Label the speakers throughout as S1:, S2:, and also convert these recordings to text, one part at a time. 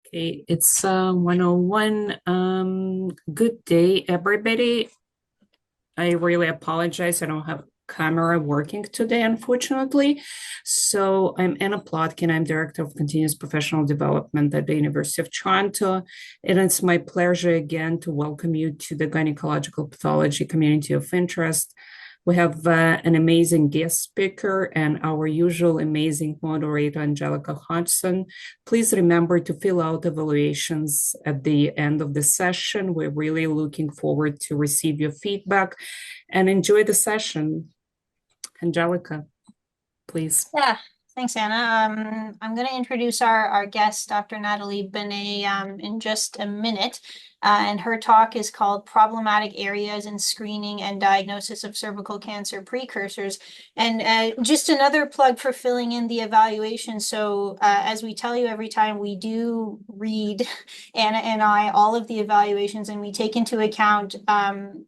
S1: Okay, it's 101. Good day, everybody. I really apologize. I don't have camera working today, unfortunately. So I'm Anna Plotkin. I'm Director of Continuous Professional Development at the University of Toronto. And it's my pleasure again to welcome you to the Gynecological Pathology Community of Interest. We have an amazing guest speaker and our usual amazing moderator, Anjelica Hodgson. Please remember to fill out evaluations at the end of the session. We're really looking forward to receive your feedback and enjoy the session. Anjelica, please.
S2: Yeah, thanks, Anna. I'm going to introduce our guest, Dr. Natalie Banet, in just a minute. And her talk is called Problematic Areas in Screening and Diagnosis of Cervical Cancer Precursors. And just another plug for filling in the evaluation. So as we tell you every time, we do read, Anna and I, all of the evaluations, and we take into account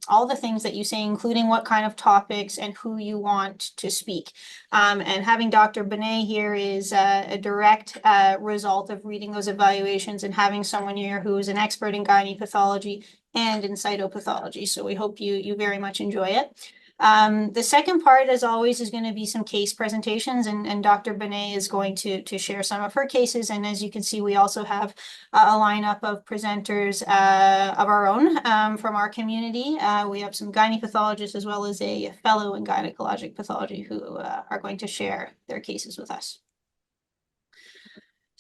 S2: all the things that you say, including what kind of topics and who you want to speak. And having Dr. Banet here is a direct result of reading those evaluations and having someone here who is an expert in gynae pathology and in cytopathology. So we hope you very much enjoy it. The second part, as always, is going to be some case presentations, and Dr. Banet is going to share some of her cases. And as you can see, we also have a lineup of presenters of our own from our community. We have some gynae pathologists as well as a fellow in gynecologic pathology who are going to share their cases with us.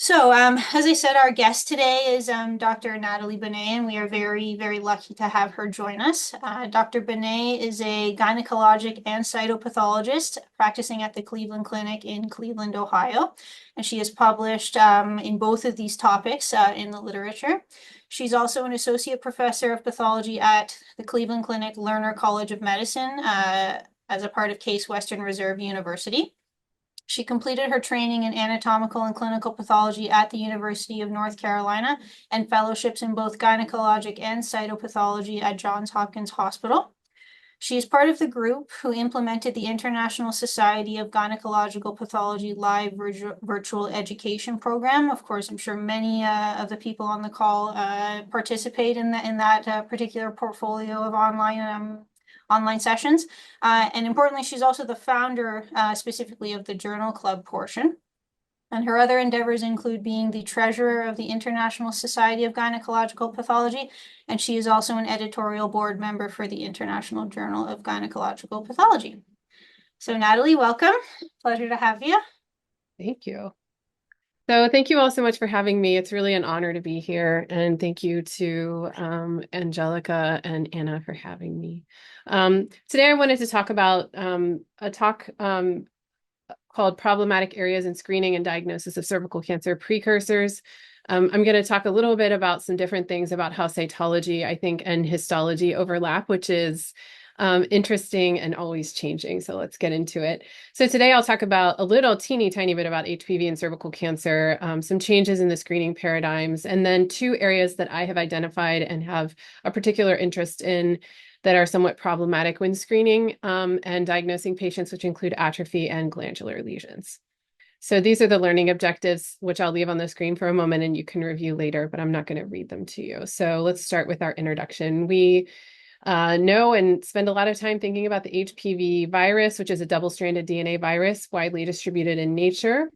S2: So, as I said, our guest today is Dr. Natalie Banet, and we are very, very lucky to have her join us. Dr. Banet is a gynecologic and cytopathologist practicing at the Cleveland Clinic in Cleveland, Ohio, and she has published in both of these topics in the literature. She's also an associate professor of pathology at the Cleveland Clinic Lerner College of Medicine as a part of Case Western Reserve University. She completed her training in anatomical and clinical pathology at the University of North Carolina and fellowships in both gynecologic and cytopathology at Johns Hopkins Hospital. She is part of the group who implemented the International Society of Gynecological Pathology live virtual education program. Of course, I'm sure many of the people on the call participate in that particular portfolio of online sessions. And importantly, she's also the founder specifically of the journal club portion. And her other endeavors include being the treasurer of the International Society of Gynecological Pathology, and she is also an editorial board member for the International Journal of Gynecological Pathology. So Natalie, welcome. Pleasure to have you.
S3: Thank you. So thank you all so much for having me. It's really an honor to be here. And thank you to Anjelica and Anna for having me. Today I wanted to talk about a talk called Problematic Areas in Screening and Diagnosis of Cervical Cancer Precursors. I'm going to talk a little bit about some different things about how cytology, I think, and histology overlap, which is interesting and always changing. So let's get into it. So today I'll talk about a little teeny tiny bit about HPV and cervical cancer, some changes in the screening paradigms, and then two areas that I have identified and have a particular interest in that are somewhat problematic when screening and diagnosing patients, which include atrophy and glandular lesions. So these are the learning objectives, which I'll leave on the screen for a moment and you can review later, but I'm not going to read them to you. So let's start with our introduction. We know and spend a lot of time thinking about the HPV virus, which is a double-stranded DNA virus widely distributed in nature.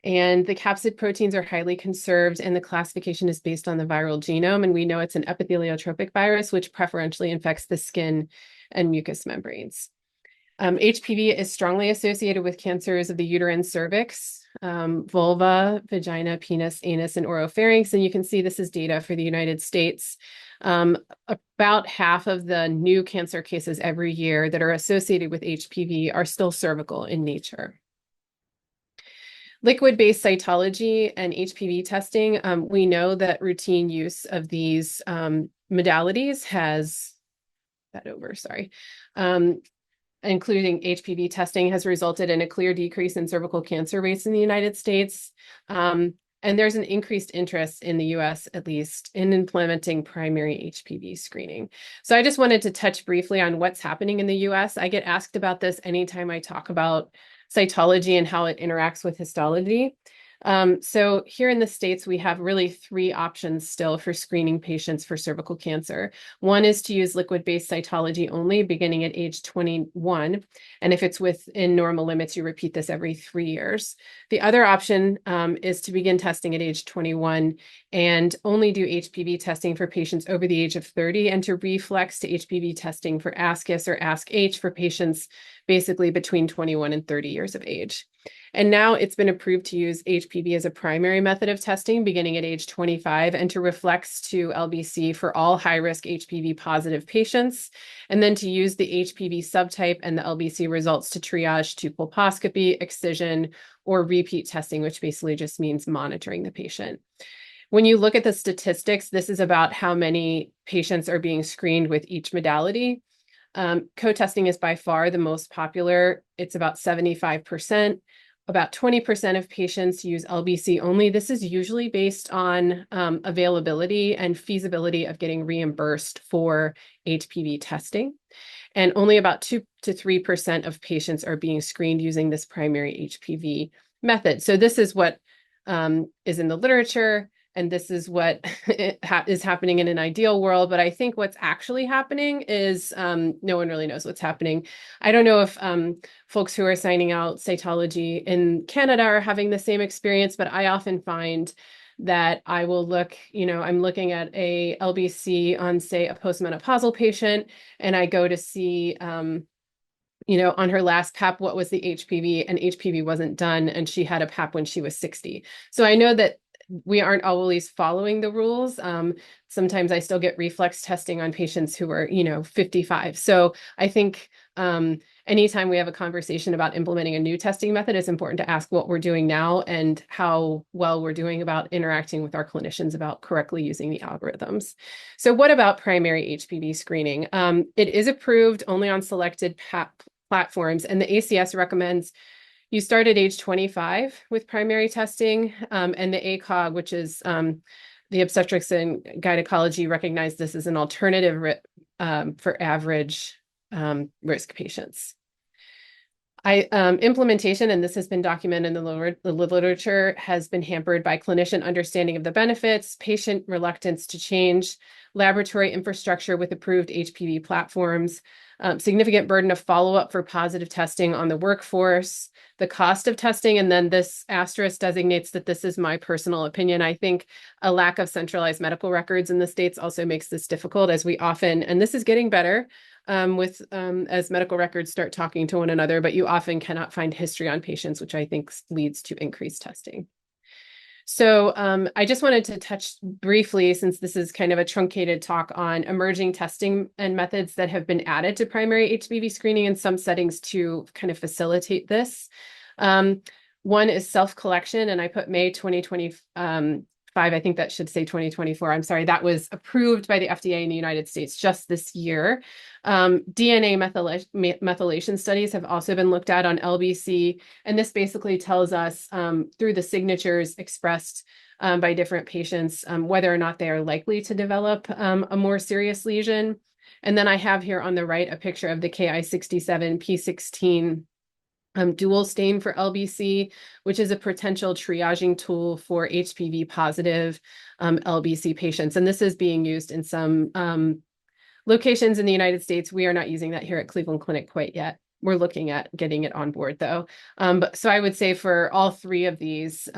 S3: And the capsid proteins are highly conserved, and the classification is based on the viral genome. And we know it's an epitheliotropic virus, which preferentially infects the skin and mucous membranes. HPV is strongly associated with cancers of the uterine cervix, vulva, vagina, penis, anus, and oropharynx. And you can see this is data for the United States. About half of the new cancer cases every year that are associated with HPV are still cervical in nature. Liquid-based cytology and HPV testing, we know that routine use of these modalities including HPV testing, has resulted in a clear decrease in cervical cancer rates in the United States. And there's an increased interest in the US, at least, in implementing primary HPV screening. So I just wanted to touch briefly on what's happening in the US. I get asked about this anytime I talk about cytology and how it interacts with histology. So here in the States, we have really three options still for screening patients for cervical cancer. One is to use liquid-based cytology only, beginning at age 21. And if it's within normal limits, you repeat this every 3 years. The other option is to begin testing at age 21 and only do HPV testing for patients over the age of 30 and to reflex to HPV testing for ASCUS or ASC-H for patients basically between 21 and 30 years of age. And now it's been approved to use HPV as a primary method of testing beginning at age 25 and to reflex to LBC for all high-risk HPV positive patients, and then to use the HPV subtype and the LBC results to triage to colposcopy, excision, or repeat testing, which basically just means monitoring the patient. When you look at the statistics, this is about how many patients are being screened with each modality. Co-testing is by far the most popular. It's about 75%. About 20% of patients use LBC only. This is usually based on availability and feasibility of getting reimbursed for HPV testing. And only about 2 to 3% of patients are being screened using this primary HPV method. So this is what is in the literature. And this is what is happening in an ideal world. But I think what's actually happening is no one really knows what's happening. I don't know if folks who are signing out cytology in Canada are having the same experience, but I often find that I will look, I'm looking at a LBC on, say, a postmenopausal patient, and I go to see, on her last PAP, what was the HPV, and HPV wasn't done, and she had a PAP when she was 60. So I know that we aren't always following the rules. Sometimes I still get reflex testing on patients who are, 55. So I think anytime we have a conversation about implementing a new testing method, it's important to ask what we're doing now and how well we're doing about interacting with our clinicians about correctly using the algorithms. So what about primary HPV screening? It is approved only on selected PAP platforms, and the ACS recommends you start at age 25 with primary testing, and the ACOG, which is the obstetrics and gynecology, recognize this as an alternative for average risk patients. Implementation, and this has been documented in the literature, has been hampered by clinician understanding of the benefits, patient reluctance to change, laboratory infrastructure with approved HPV platforms, significant burden of follow-up for positive testing on the workforce, the cost of testing, and then this asterisk designates that this is my personal opinion. I think a lack of centralized medical records in the States also makes this difficult, as we often, and this is getting better as medical records start talking to one another, but you often cannot find history on patients, which I think leads to increased testing. So I just wanted to touch briefly, since this is kind of a truncated talk, on emerging testing and methods that have been added to primary HPV screening in some settings to kind of facilitate this. One is self-collection, and I put May 2025. I think that should say 2024. I'm sorry, that was approved by the FDA in the United States just this year. DNA methylation studies have also been looked at on LBC, and this basically tells us through the signatures expressed by different patients whether or not they are likely to develop a more serious lesion. And then I have here on the right a picture of the Ki67P16 dual stain for LBC, which is a potential triaging tool for HPV positive LBC patients. And this is being used in some locations in the United States. We are not using that here at Cleveland Clinic quite yet. We're looking at getting it on board though. So I would say for all three of these,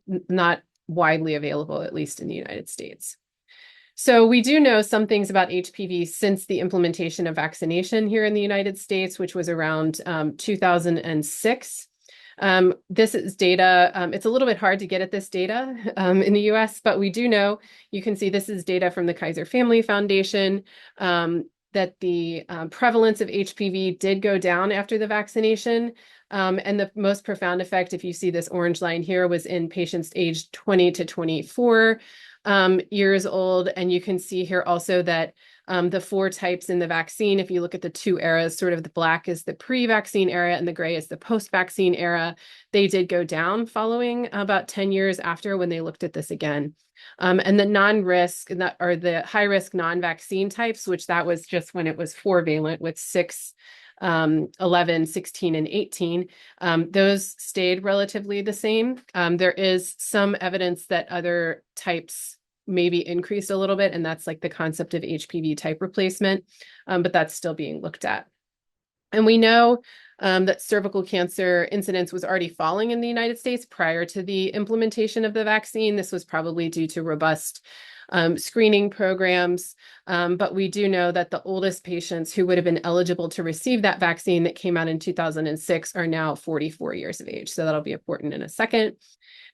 S3: not widely available, at least in the United States. So we do know some things about HPV since the implementation of vaccination here in the United States, which was around 2006. This is data. It's a little bit hard to get at this data in the US, but we do know, you can see this is data from the Kaiser Family Foundation, that the prevalence of HPV did go down after the vaccination. And the most profound effect, if you see this orange line here, was in patients aged 20 to 24 years old. And you can see here also that the 4 types in the vaccine, if you look at the 2 eras, sort of the black is the pre-vaccine era and the gray is the post-vaccine era, they did go down following about 10 years after when they looked at this again. And the non-risk, or the high-risk non-vaccine types, which that was just when it was 4-valent with 6 11, 16, and 18, those stayed relatively the same. There is some evidence that other types maybe increased a little bit, and that's like the concept of HPV type replacement, but that's still being looked at. And we know that cervical cancer incidence was already falling in the United States prior to the implementation of the vaccine. This was probably due to robust screening programs. But we do know that the oldest patients who would have been eligible to receive that vaccine that came out in 2006 are now 44 years of age. So that'll be important in a second.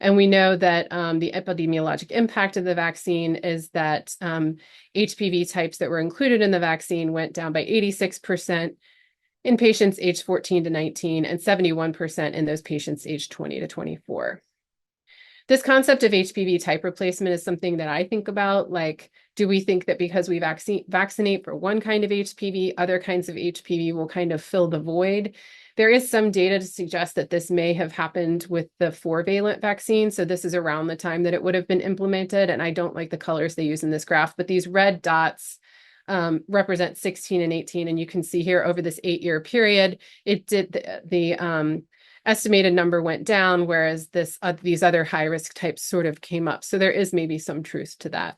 S3: And we know that the epidemiologic impact of the vaccine is that HPV types that were included in the vaccine went down by 86% in patients aged 14 to 19 and 71% in those patients aged 20 to 24. This concept of HPV type replacement is something that I think about, like, do we think that because we vaccinate for one kind of HPV, other kinds of HPV will kind of fill the void? There is some data to suggest that this may have happened with the 4-valent vaccine. So this is around the time that it would have been implemented. And I don't like the colors they use in this graph, but these red dots represent 16 and 18. And you can see here over this 8-year period, it did the estimated number went down, whereas these other high-risk types sort of came up. So there is maybe some truth to that.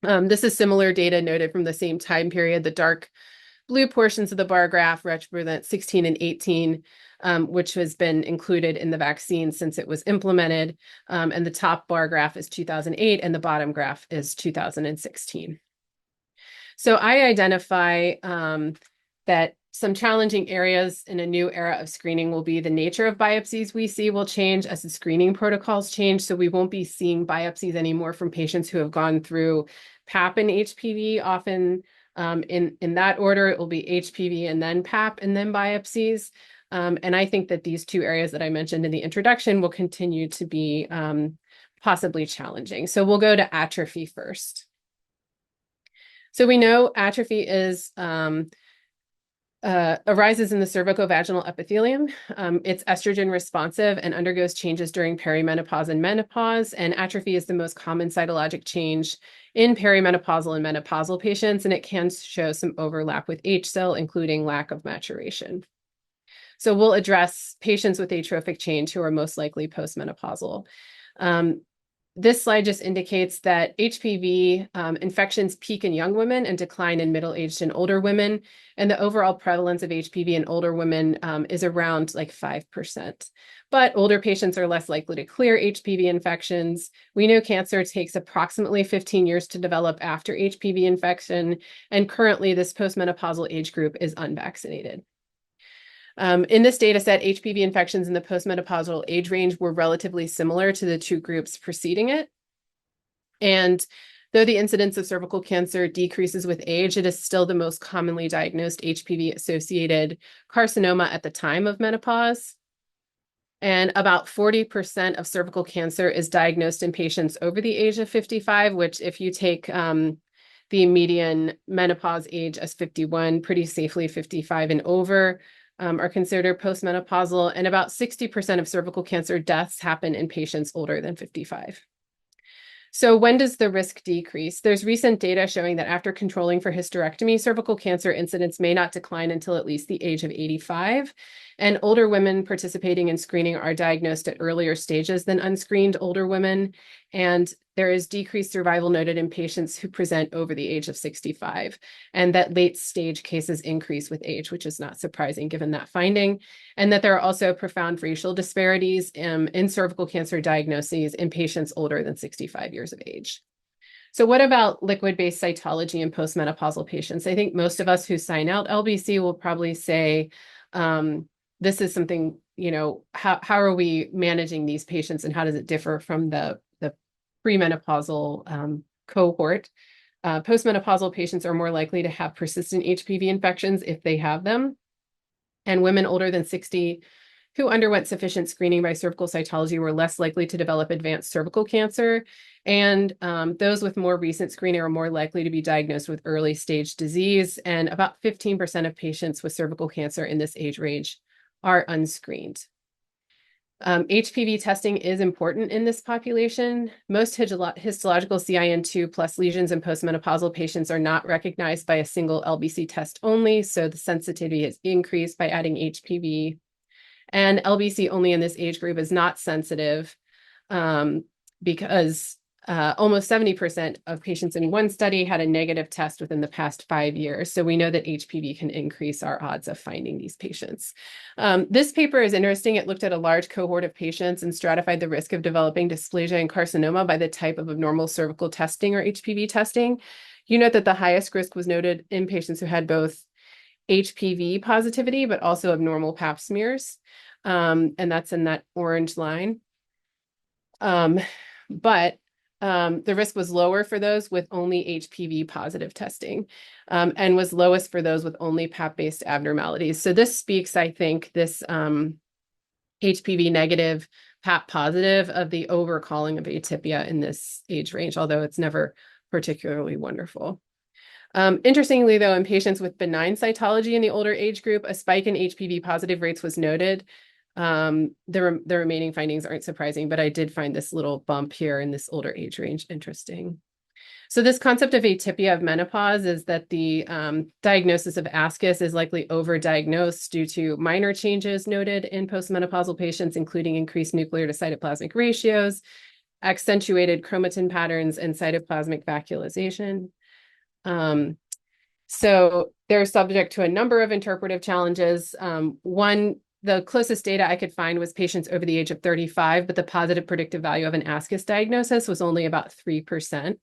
S3: This is similar data noted from the same time period. The dark blue portions of the bar graph represent 16 and 18, which has been included in the vaccine since it was implemented. And the top bar graph is 2008, and the bottom graph is 2016. So I identify that some challenging areas in a new era of screening will be the nature of biopsies we see will change as the screening protocols change. So we won't be seeing biopsies anymore from patients who have gone through PAP and HPV. Often in that order, it will be HPV and then PAP and then biopsies. And I think that these two areas that I mentioned in the introduction will continue to be possibly challenging. So we'll go to atrophy first. So we know atrophy is arises in the cervicovaginal epithelium. It's estrogen responsive and undergoes changes during perimenopause and menopause. And atrophy is the most common cytologic change in perimenopausal and menopausal patients, and it can show some overlap with H cell, including lack of maturation. So we'll address patients with atrophic change who are most likely postmenopausal. This slide just indicates that HPV infections peak in young women and decline in middle-aged and older women. And the overall prevalence of HPV in older women is around like 5%. But older patients are less likely to clear HPV infections. We know cancer takes approximately 15 years to develop after HPV infection. And currently, this postmenopausal age group is unvaccinated. In this data set, HPV infections in the postmenopausal age range were relatively similar to the two groups preceding it. And though the incidence of cervical cancer decreases with age, it is still the most commonly diagnosed HPV-associated carcinoma at the time of menopause. And about 40% of cervical cancer is diagnosed in patients over the age of 55, which if you take the median menopause age as 51, pretty safely 55 and over, are considered postmenopausal, and about 60% of cervical cancer deaths happen in patients older than 55. So when does the risk decrease? There's recent data showing that after controlling for hysterectomy, cervical cancer incidence may not decline until at least the age of 85. And older women participating in screening are diagnosed at earlier stages than unscreened older women. And there is decreased survival noted in patients who present over the age of 65. And that late stage cases increase with age, which is not surprising given that finding. And that there are also profound racial disparities in cervical cancer diagnoses in patients older than 65 years of age. So what about liquid-based cytology in postmenopausal patients? I think most of us who sign out LBC will probably say, this is something, you know, how are we managing these patients and how does it differ from the premenopausal cohort? Postmenopausal patients are more likely to have persistent HPV infections if they have them. And women older than 60 who underwent sufficient screening by cervical cytology were less likely to develop advanced cervical cancer. And those with more recent screening are more likely to be diagnosed with early stage disease. And about 15% of patients with cervical cancer in this age range are unscreened. HPV testing is important in this population. Most histological CIN2 plus lesions in postmenopausal patients are not recognized by a single LBC test only, so the sensitivity is increased by adding HPV. And LBC only in this age group is not sensitive because almost 70% of patients in one study had a negative test within the past 5 years. So we know that HPV can increase our odds of finding these patients. This paper is interesting. It looked at a large cohort of patients and stratified the risk of developing dysplasia and carcinoma by the type of abnormal cervical testing or HPV testing. You note that the highest risk was noted in patients who had both HPV positivity, but also abnormal pap smears. And that's in that orange line. But the risk was lower for those with only HPV positive testing and was lowest for those with only pap-based abnormalities. So this speaks, I think, this HPV negative, pap positive of the overcalling of atypia in this age range, although it's never particularly wonderful. Interestingly, though, in patients with benign cytology in the older age group, a spike in HPV positive rates was noted. The remaining findings aren't surprising, but I did find this little bump here in this older age range interesting. So this concept of atypia of menopause is that the diagnosis of ASCUS is likely overdiagnosed due to minor changes noted in postmenopausal patients, including increased nuclear to cytoplasmic ratios, accentuated chromatin patterns, and cytoplasmic vacuolization. So they're subject to a number of interpretive challenges. The closest data I could find was patients over the age of 35, but the positive predictive value of an ASCUS diagnosis was only about 3%.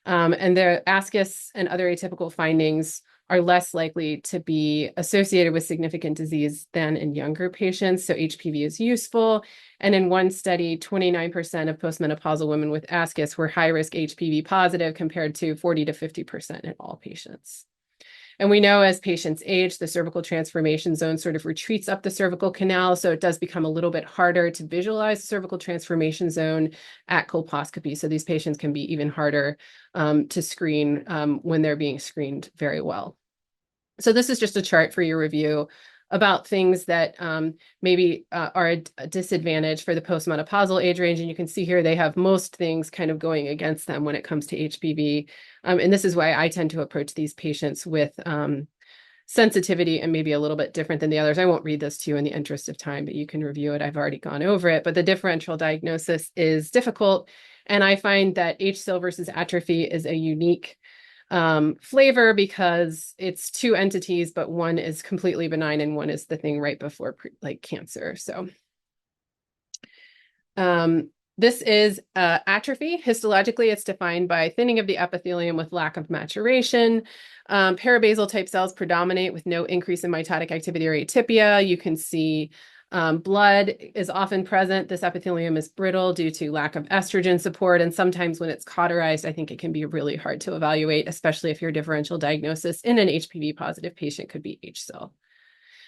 S3: And the ASCUS and other atypical findings are less likely to be associated with significant disease than in younger patients. So HPV is useful. And in one study, 29% of postmenopausal women with ASCUS were high-risk HPV positive compared to 40 to 50% in all patients. And we know as patients age, the cervical transformation zone sort of retreats up the cervical canal. So it does become a little bit harder to visualize the cervical transformation zone at colposcopy. So these patients can be even harder to screen when they're being screened very well. So this is just a chart for your review about things that maybe are a disadvantage for the postmenopausal age range. And you can see here they have most things kind of going against them when it comes to HPV. And this is why I tend to approach these patients with sensitivity and maybe a little bit different than the others. I won't read this to you in the interest of time, but you can review it. I've already gone over it. But the differential diagnosis is difficult. And I find that HSIL versus atrophy is a unique flavor because it's two entities, but one is completely benign and one is the thing right before like cancer. So this is atrophy. Histologically, it's defined by thinning of the epithelium with lack of maturation. Parabasal type cells predominate with no increase in mitotic activity or atypia. You can see blood is often present. This epithelium is brittle due to lack of estrogen support. And sometimes when it's cauterized, I think it can be really hard to evaluate, especially if your differential diagnosis in an HPV positive patient could be HSIL.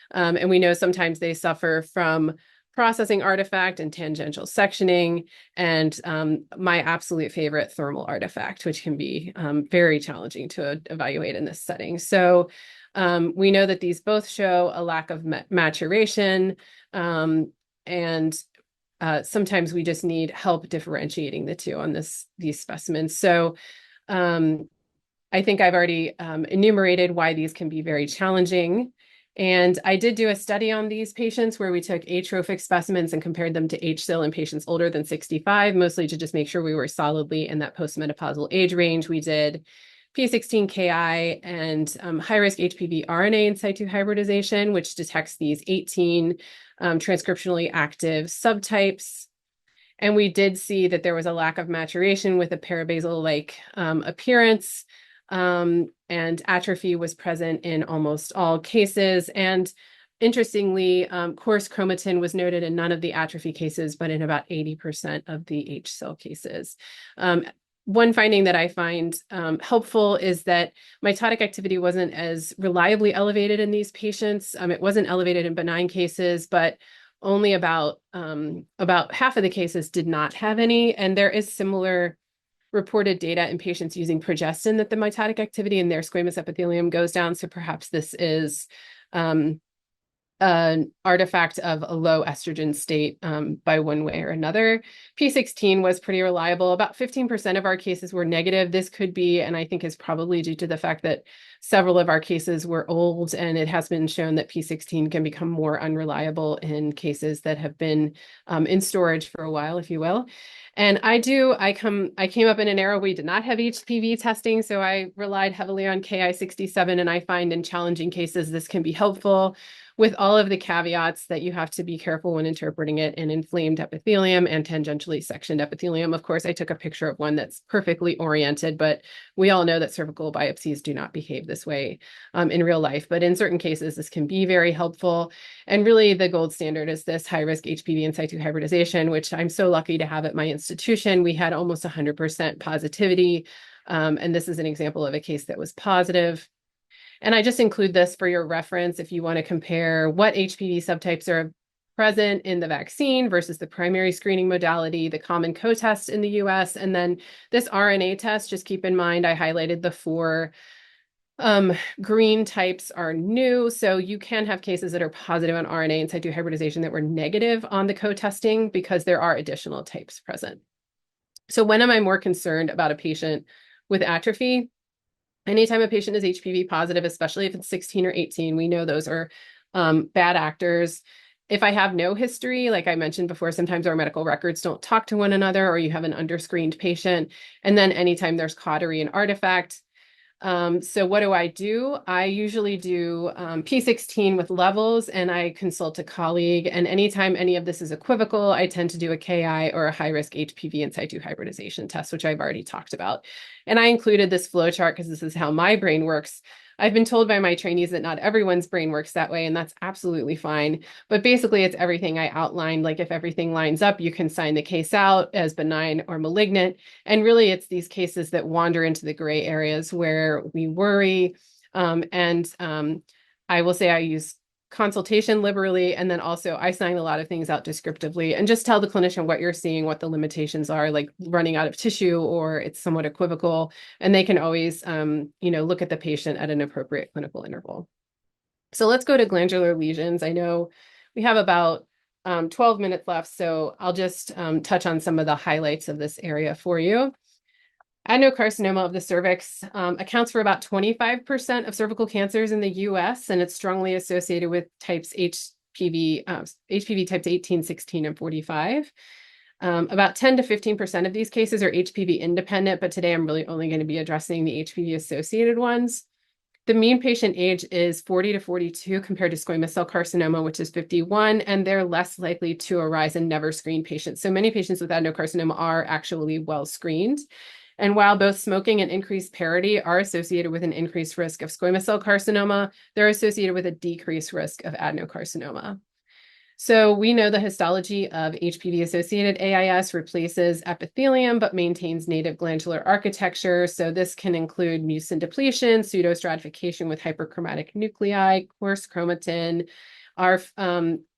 S3: And we know sometimes they suffer from processing artifact and tangential sectioning, and my absolute favorite, thermal artifact, which can be very challenging to evaluate in this setting. So we know that these both show a lack of maturation, and sometimes we just need help differentiating the two on these specimens. So I think I've already enumerated why these can be very challenging. And I did do a study on these patients where we took atrophic specimens and compared them to HSIL in patients older than 65, mostly to just make sure we were solidly in that postmenopausal age range. We did P16Ki and high-risk HPV RNA in situ hybridization, which detects these 18 transcriptionally active subtypes. And we did see that there was a lack of maturation with a parabasal-like appearance. And atrophy was present in almost all cases. And interestingly, coarse chromatin was noted in none of the atrophy cases, but in about 80% of the HSIL cases. One finding that I find helpful is that mitotic activity wasn't as reliably elevated in these patients. It wasn't elevated in benign cases, but only about half of the cases did not have any. And there is similar reported data in patients using progestin that the mitotic activity in their squamous epithelium goes down. So perhaps this is an artifact of a low estrogen state by one way or another. P16 was pretty reliable. About 15% of our cases were negative. This could be, and I think is probably due to the fact that several of our cases were old, and it has been shown that P16 can become more unreliable in cases that have been in storage for a while, if you will. And I came up in an era we did not have HPV testing, so I relied heavily on Ki-67, and I find in challenging cases this can be helpful, with all of the caveats that you have to be careful when interpreting it in inflamed epithelium and tangentially sectioned epithelium. Of course, I took a picture of one that's perfectly oriented, but we all know that cervical biopsies do not behave this way in real life. But in certain cases, this can be very helpful. And really, the gold standard is this high-risk HPV in situ hybridization, which I'm so lucky to have at my institution. We had almost 100% positivity. And this is an example of a case that was positive. And I just include this for your reference if you want to compare what HPV subtypes are present in the vaccine versus the primary screening modality, the common co-test in the US, and then this RNA test. Just keep in mind, I highlighted the 4 green types are new. So you can have cases that are positive on RNA in situ hybridization that were negative on the co-testing because there are additional types present. So when am I more concerned about a patient with atrophy? Anytime a patient is HPV positive, especially if it's 16 or 18, we know those are bad actors. If I have no history, like I mentioned before, sometimes our medical records don't talk to one another, or you have an underscreened patient. And then anytime there's cautery and artifact. So what do? I usually do P16 with levels, and I consult a colleague. And anytime any of this is equivocal, I tend to do a KI or a high-risk HPV in situ hybridization test, which I've already talked about. And I included this flow chart because this is how my brain works. I've been told by my trainees that not everyone's brain works that way, and that's absolutely fine. But basically, it's everything I outlined. Like if everything lines up, you can sign the case out as benign or malignant. And really, it's these cases that wander into the gray areas where we worry. I will say I use consultation liberally, and then also I sign a lot of things out descriptively and just tell the clinician what you're seeing, what the limitations are, like running out of tissue or it's somewhat equivocal, and they can always look at the patient at an appropriate clinical interval. So let's go to glandular lesions. I know we have about 12 minutes left, so I'll just touch on some of the highlights of this area for you. Adenocarcinoma of the cervix accounts for about 25% of cervical cancers in the US, and it's strongly associated with types HPV types 18, 16, and 45. About 10 to 15% of these cases are HPV independent, but today I'm really only going to be addressing the HPV associated ones. The mean patient age is 40 to 42 compared to squamous cell carcinoma, which is 51, and they're less likely to arise in never screened patients. So many patients with adenocarcinoma are actually well screened. And while both smoking and increased parity are associated with an increased risk of squamous cell carcinoma, they're associated with a decreased risk of adenocarcinoma. So we know the histology of HPV-associated AIS replaces epithelium, but maintains native glandular architecture. So this can include mucin depletion, pseudostratification with hyperchromatic nuclei, coarse chromatin, our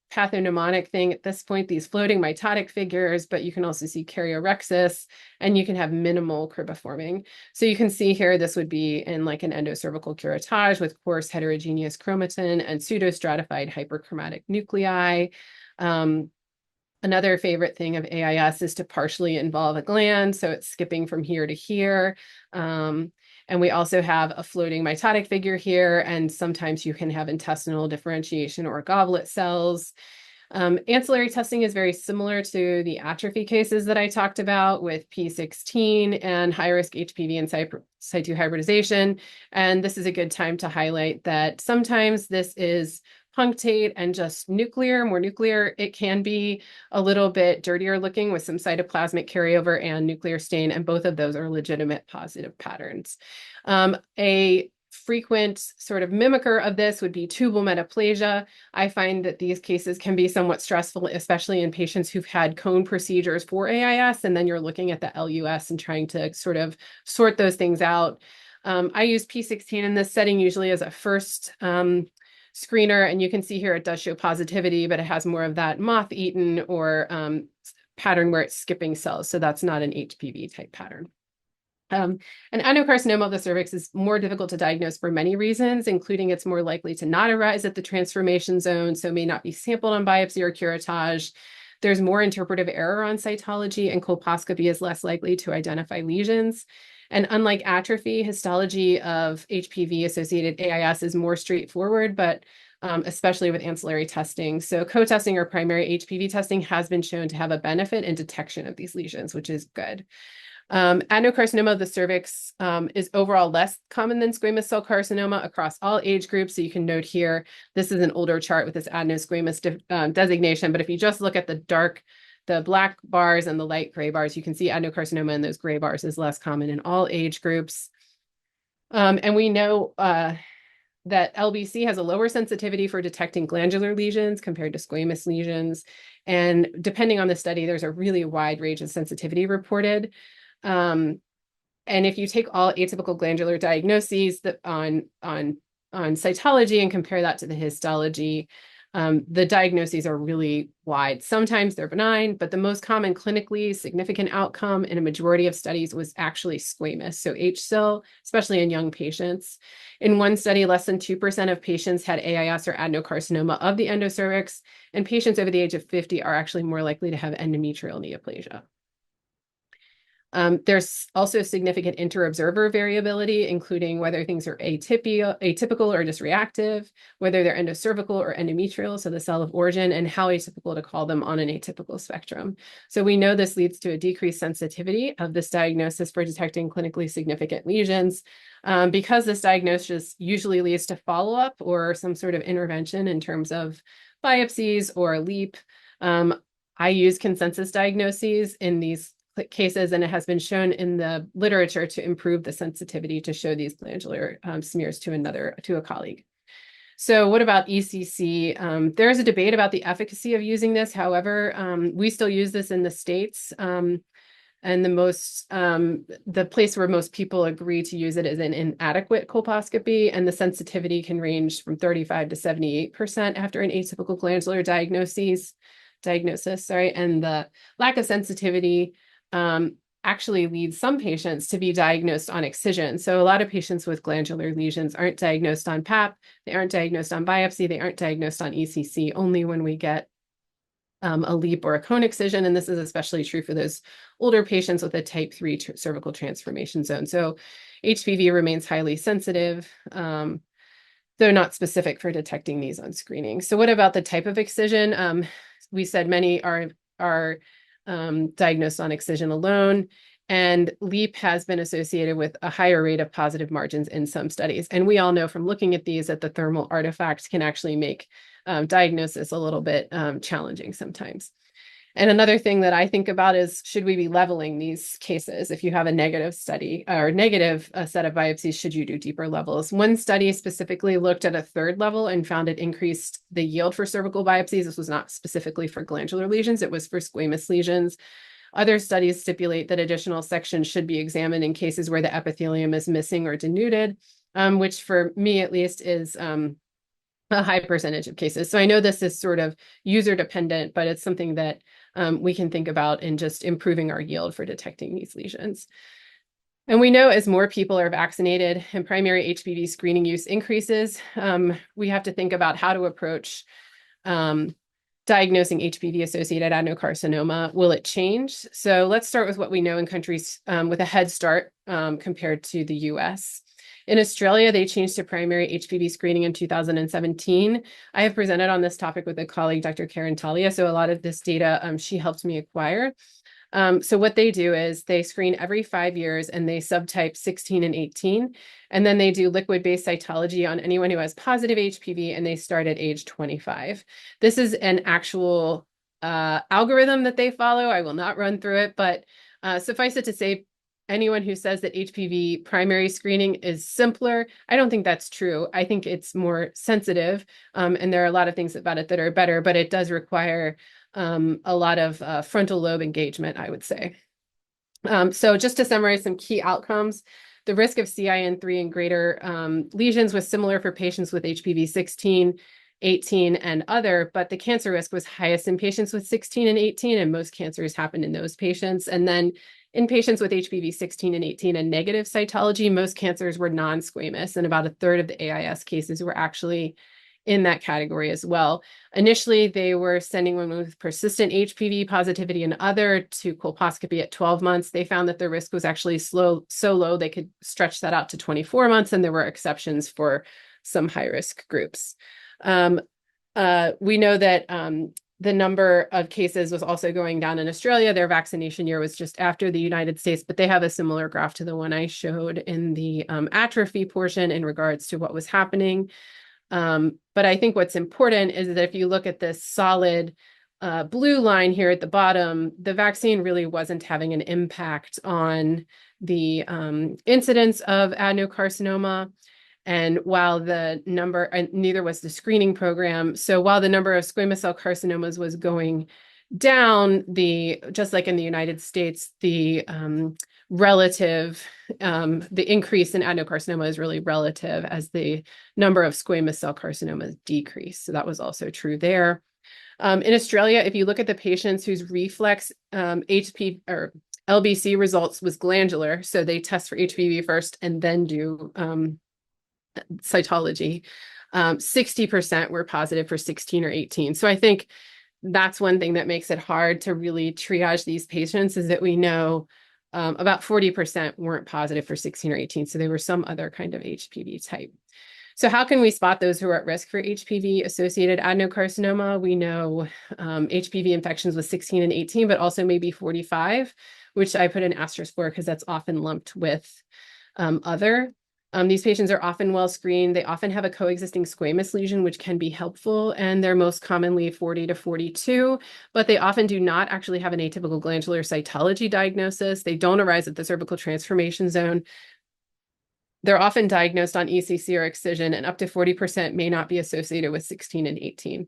S3: pathognomonic thing at this point, these floating mitotic figures, but you can also see karyorhexis, and you can have minimal cribiforming. So you can see here, this would be in like an endocervical curettage with coarse heterogeneous chromatin and pseudostratified hyperchromatic nuclei. Another favorite thing of AIS is to partially involve a gland, so it's skipping from here to here. And we also have a floating mitotic figure here, and sometimes you can have intestinal differentiation or goblet cells. Ancillary testing is very similar to the atrophy cases that I talked about with P16 and high-risk HPV in situ hybridization. And this is a good time to highlight that sometimes this is punctate and just more nuclear. It can be a little bit dirtier looking with some cytoplasmic carryover and nuclear stain, and both of those are legitimate positive patterns. A frequent sort of mimicker of this would be tubal metaplasia. I find that these cases can be somewhat stressful, especially in patients who've had cone procedures for AIS, and then you're looking at the LUS and trying to sort of sort those things out. I use P16 in this setting usually as a first screener, and you can see here it does show positivity, but it has more of that moth-eaten or pattern where it's skipping cells, so that's not an HPV type pattern. An adenocarcinoma of the cervix is more difficult to diagnose for many reasons, including it's more likely to not arise at the transformation zone, so may not be sampled on biopsy or curettage. There's more interpretive error on cytology, and colposcopy is less likely to identify lesions. And unlike atrophy, histology of HPV-associated AIS is more straightforward, but especially with ancillary testing. So co-testing or primary HPV testing has been shown to have a benefit in detection of these lesions, which is good. Adenocarcinoma of the cervix is overall less common than squamous cell carcinoma across all age groups. So you can note here, this is an older chart with this adenosquamous designation. But if you just look at the black bars and the light gray bars, you can see adenocarcinoma in those gray bars is less common in all age groups. And we know that LBC has a lower sensitivity for detecting glandular lesions compared to squamous lesions. And depending on the study, there's a really wide range of sensitivity reported. And if you take all atypical glandular diagnoses on cytology and compare that to the histology, the diagnoses are really wide. Sometimes they're benign, but the most common clinically significant outcome in a majority of studies was actually squamous, so HSIL, especially in young patients. In one study, less than 2% of patients had AIS or adenocarcinoma of the endocervix, and patients over the age of 50 are actually more likely to have endometrial neoplasia. There's also significant inter-observer variability, including whether things are atypical or just reactive, whether they're endocervical or endometrial, so the cell of origin, and how atypical to call them on an atypical spectrum. So we know this leads to a decreased sensitivity of this diagnosis for detecting clinically significant lesions. Because this diagnosis usually leads to follow-up or some sort of intervention in terms of biopsies or a LEAP, I use consensus diagnoses in these cases, and it has been shown in the literature to improve the sensitivity to show these glandular smears to a colleague. So what about ECC? There's a debate about the efficacy of using this. However, we still use this in the States. And the place where most people agree to use it is in inadequate colposcopy, and the sensitivity can range from 35 to 78% after an atypical glandular diagnosis, and the lack of sensitivity actually leads some patients to be diagnosed on excision. So a lot of patients with glandular lesions aren't diagnosed on PAP, they aren't diagnosed on biopsy, they aren't diagnosed on ECC, only when we get a LEAP or a cone excision. And this is especially true for those older patients with a type 3 cervical transformation zone. So HPV remains highly sensitive, though not specific for detecting these on screening. So what about the type of excision? We said many are diagnosed on excision alone, and LEAP has been associated with a higher rate of positive margins in some studies. And we all know from looking at these that the thermal artifacts can actually make diagnosis a little bit challenging sometimes. And another thing that I think about is, should we be leveling these cases? If you have a negative study or negative set of biopsies, should you do deeper levels? One study specifically looked at a third level and found it increased the yield for cervical biopsies. This was not specifically for glandular lesions, it was for squamous lesions. Other studies stipulate that additional sections should be examined in cases where the epithelium is missing or denuded, which for me at least is a high percentage of cases. So I know this is sort of user dependent, but it's something that we can think about in just improving our yield for detecting these lesions. And we know as more people are vaccinated and primary HPV screening use increases, we have to think about how to approach diagnosing HPV-associated adenocarcinoma. Will it change? So let's start with what we know in countries with a head start compared to the US. In Australia, they changed to primary HPV screening in 2017. I have presented on this topic with a colleague, Dr. Karen Talia, so a lot of this data she helped me acquire. So what they do is they screen every 5 years and they subtype 16 and 18, and then they do liquid-based cytology on anyone who has positive HPV, and they start at age 25. This is an actual algorithm that they follow. I will not run through it, but suffice it to say, anyone who says that HPV primary screening is simpler, I don't think that's true. I think it's more sensitive, and there are a lot of things about it that are better, but it does require a lot of frontal lobe engagement, I would say. So just to summarize some key outcomes, the risk of CIN3 and greater lesions was similar for patients with HPV 16, 18, and other, but the cancer risk was highest in patients with 16 and 18, and most cancers happened in those patients. And then in patients with HPV 16 and 18 and negative cytology, most cancers were non-squamous, and about a third of the AIS cases were actually in that category as well. Initially, they were sending women with persistent HPV positivity and other to colposcopy at 12 months. They found that the risk was actually so low they could stretch that out to 24 months, and there were exceptions for some high-risk groups. We know that the number of cases was also going down in Australia. Their vaccination year was just after the United States, but they have a similar graph to the one I showed in the atrophy portion in regards to what was happening. But I think what's important is that if you look at this solid blue line here at the bottom, the vaccine really wasn't having an impact on the incidence of adenocarcinoma. And while the number, and neither was the screening program. So while the number of squamous cell carcinomas was going down, just like in the United States, the increase in adenocarcinoma is really relative as the number of squamous cell carcinomas decrease. So that was also true there. In Australia, if you look at the patients whose reflex HP or LBC results was glandular, so they test for HPV first and then do cytology, 60% were positive for 16 or 18. So I think that's one thing that makes it hard to really triage these patients, is that we know about 40% weren't positive for 16 or 18. So they were some other kind of HPV type. So how can we spot those who are at risk for HPV-associated adenocarcinoma? We know HPV infections with 16 and 18, but also maybe 45, which I put an asterisk for because that's often lumped with other. These patients are often well screened. They often have a coexisting squamous lesion, which can be helpful, and they're most commonly 40 to 42, but they often do not actually have an atypical glandular cytology diagnosis. They don't arise at the cervical transformation zone. They're often diagnosed on ECC or excision, and up to 40% may not be associated with 16 and 18.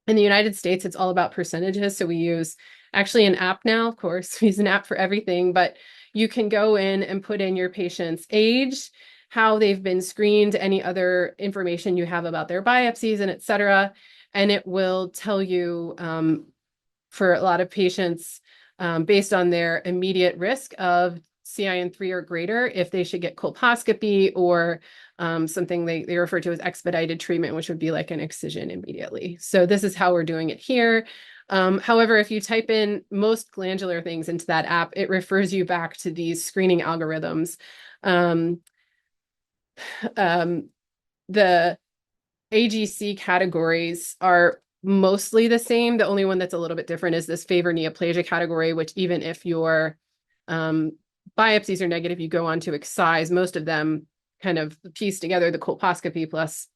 S3: In the United States, it's all about percentages. So we use actually an app now, of course, we use an app for everything, but you can go in and put in your patient's age, how they've been screened, any other information you have about their biopsies, and et cetera. And it will tell you for a lot of patients, based on their immediate risk of CIN3 or greater, if they should get colposcopy or something they refer to as expedited treatment, which would be like an excision immediately. So this is how we're doing it here. However, if you type in most glandular things into that app, it refers you back to these screening algorithms. The AGC categories are mostly the same. The only one that's a little bit different is this favor neoplasia category, which even if your biopsies are negative, you go on to excise. Most of them kind of piece together the colposcopy plus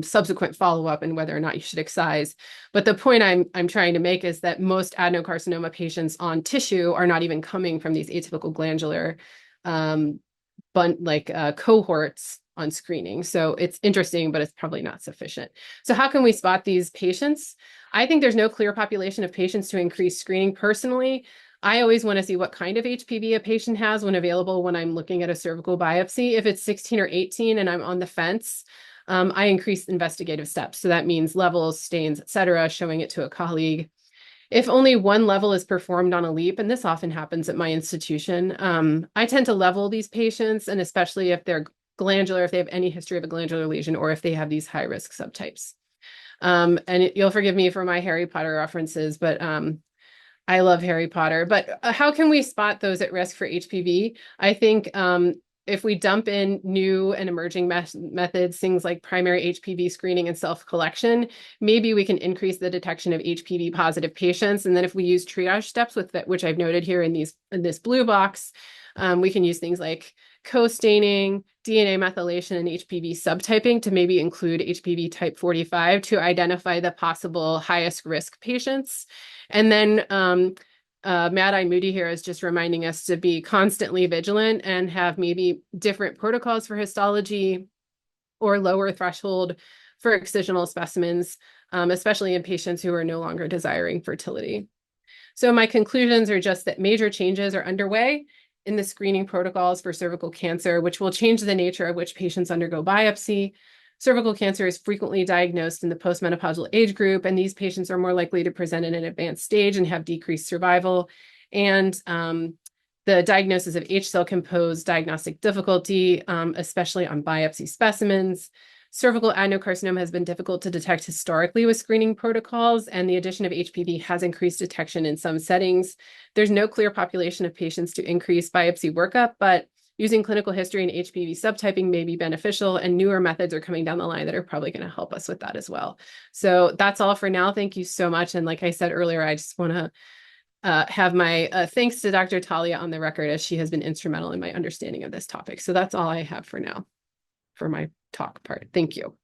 S3: subsequent follow-up and whether or not you should excise. But the point I'm trying to make is that most adenocarcinoma patients on tissue are not even coming from these atypical glandular cohorts on screening. So it's interesting, but it's probably not sufficient. So how can we spot these patients? I think there's no clear population of patients to increase screening. Personally, I always want to see what kind of HPV a patient has when available when I'm looking at a cervical biopsy. If it's 16 or 18 and I'm on the fence, I increase investigative steps. So that means levels, stains, et cetera, showing it to a colleague. If only one level is performed on a LEAP, and this often happens at my institution, I tend to level these patients, and especially if they're glandular, if they have any history of a glandular lesion, or if they have these high-risk subtypes. You'll forgive me for my Harry Potter references, but I love Harry Potter. But how can we spot those at risk for HPV? I think if we dump in new and emerging methods, things like primary HPV screening and self-collection, maybe we can increase the detection of HPV positive patients. And then if we use triage steps, which I've noted here in this blue box, we can use things like co-staining, DNA methylation, and HPV subtyping to maybe include HPV type 45 to identify the possible highest risk patients. And then Mad-Eye Moody here is just reminding us to be constantly vigilant and have maybe different protocols for histology or lower threshold for excisional specimens, especially in patients who are no longer desiring fertility. So my conclusions are just that major changes are underway in the screening protocols for cervical cancer, which will change the nature of which patients undergo biopsy. Cervical cancer is frequently diagnosed in the postmenopausal age group, and these patients are more likely to present in an advanced stage and have decreased survival. and the diagnosis of H-cell can pose diagnostic difficulty, especially on biopsy specimens. Cervical adenocarcinoma has been difficult to detect historically with screening protocols, and the addition of HPV has increased detection in some settings. There's no clear population of patients to increase biopsy workup, but using clinical history and HPV subtyping may be beneficial, and newer methods are coming down the line that are probably going to help us with that as well. So that's all for now. Thank you so much. And like I said earlier, I just want to have my thanks to Dr. Talia on the record, as she has been instrumental in my understanding of this topic. So that's all I have for now for my talk part. Thank you.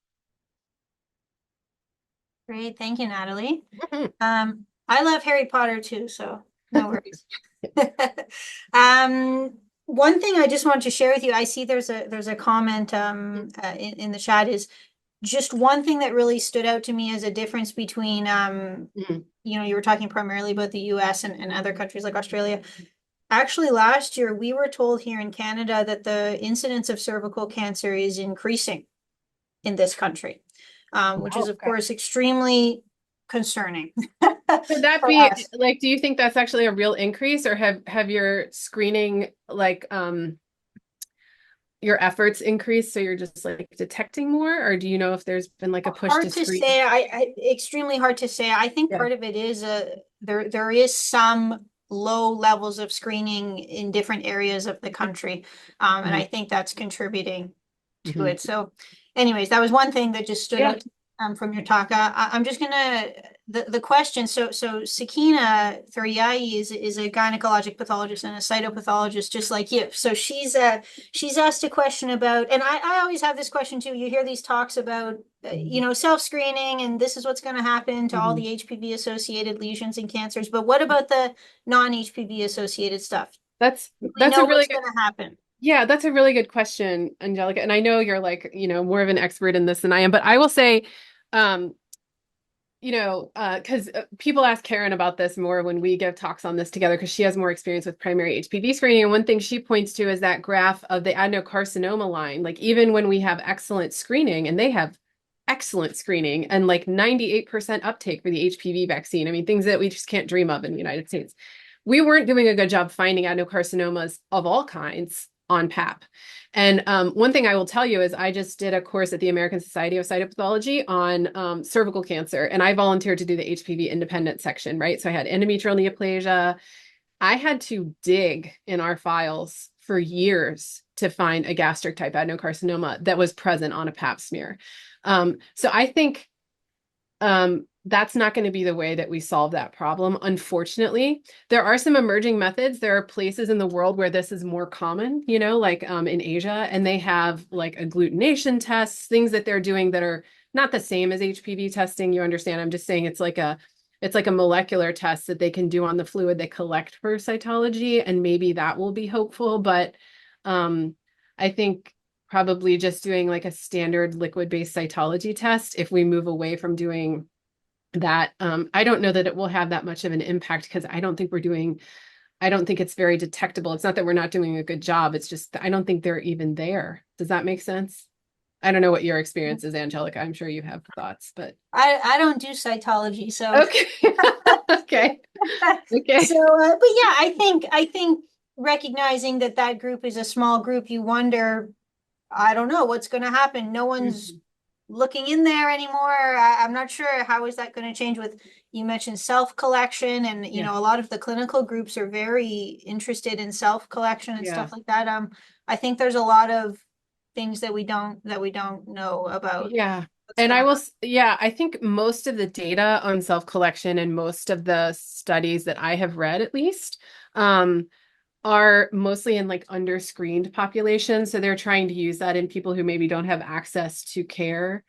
S2: Great, thank you, Natalie. I love Harry Potter too, so no worries. One thing I just wanted to share with you, I see there's a comment in the chat, is just one thing that really stood out to me as a difference between you know, you were talking primarily about the US and other countries like Australia. Actually, last year we were told here in Canada that the incidence of cervical cancer is increasing in this country, which is of course extremely concerning.
S3: Could that
S2: for
S3: be
S2: us.
S3: like, do you think that's actually a real increase, or have your screening, like, your efforts increased so you're just like detecting more, or do you know if there's been like a push
S2: Hard
S3: to
S2: to
S3: screen?
S2: say. Extremely hard to say. I think
S3: Yeah.
S2: part of it is there is some low levels of screening in different areas of the country, and I think that's contributing to it. So, anyways, that was one thing that just stood out from your talk. I'm just gonna the question. So Sakina Thuriai is a gynecologic pathologist and a cytopathologist, just like you. So she's asked a question about, and I always have this question too. You hear these talks about you know, self-screening, and this is what's going to happen to all the HPV associated lesions and cancers. But what about the non-HPV associated stuff?
S3: That's
S2: We
S3: a
S2: know
S3: really
S2: what's
S3: good.
S2: going to happen.
S3: Yeah, that's a really good question, Anjelica. And I know you're like, you know, more of an expert in this than I am, but I will say, you know, because people ask Karen about this more when we give talks on this together, because she has more experience with primary HPV screening. And one thing she points to is that graph of the adenocarcinoma line. Like, even when we have excellent screening, and they have excellent screening and like 98% uptake for the HPV vaccine, I mean, things that we just can't dream of in the United States, we weren't doing a good job finding adenocarcinomas of all kinds on PAP. And one thing I will tell you is I just did a course at the American Society of Cytopathology on cervical cancer, and I volunteered to do the HPV independent section, right? So I had endometrial neoplasia. I had to dig in our files for years to find a gastric type adenocarcinoma that was present on a pap smear. So I think that's not going to be the way that we solve that problem. Unfortunately, there are some emerging methods. There are places in the world where this is more common, you know, like in Asia, and they have like agglutination tests, things that they're doing that are not the same as HPV testing. You understand? I'm just saying it's like a molecular test that they can do on the fluid they collect for cytology, and maybe that will be hopeful. But I think probably just doing like a standard liquid-based cytology test, if we move away from doing that, I don't know that it will have that much of an impact, because I don't think it's very detectable. It's not that we're not doing a good job. It's just, I don't think they're even there. Does that make sense? I don't know what your experience is, Anjelica. I'm sure you have thoughts, but
S2: I don't do cytology, so
S3: okay. Okay. Okay.
S2: So, but yeah, I think recognizing that group is a small group, you wonder, I don't know what's going to happen. No one's looking in there anymore. I'm not sure how is that going to change with, you mentioned self-collection, and you know, a lot of the clinical groups are very interested in self-collection and stuff like that. I think there's a lot of things that we don't know about.
S3: Yeah. And I think most of the data on self-collection and most of the studies that I have read, at least, are mostly in like under-screened populations. So they're trying to use that in people who maybe don't have access to care.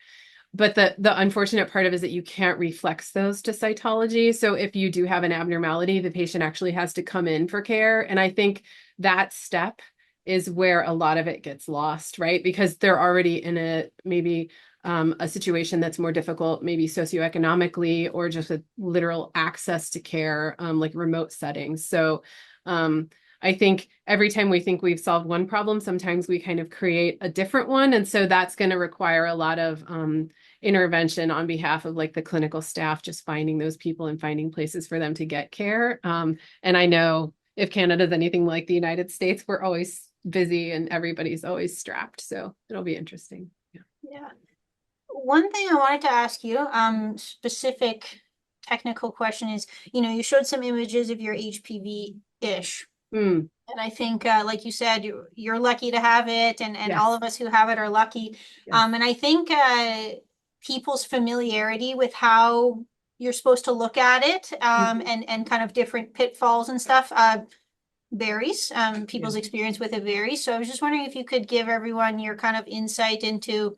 S3: But the unfortunate part of it is that you can't reflex those to cytology. So if you do have an abnormality, the patient actually has to come in for care. And I think that step is where a lot of it gets lost, right? Because they're already in a situation that's more difficult, maybe socioeconomically, or just with literal access to care, like remote settings. So I think every time we think we've solved one problem, sometimes we kind of create a different one. And so that's going to require a lot of intervention on behalf of like the clinical staff, just finding those people and finding places for them to get care. And I know if Canada's anything like the United States, we're always busy and everybody's always strapped. So it'll be interesting. Yeah.
S2: Yeah. One thing I wanted to ask you, specific technical question is, you showed some images of your HPV-ish.
S3: Mm,
S2: And I think, like you said, you're lucky to have it, and
S3: yes.
S2: all of us who have it are lucky.
S3: Yes.
S2: And I think people's familiarity with how you're supposed to look at it, and kind of different pitfalls and stuff, varies. People's experience with it varies. So I was just wondering if you could give everyone your kind of insight into,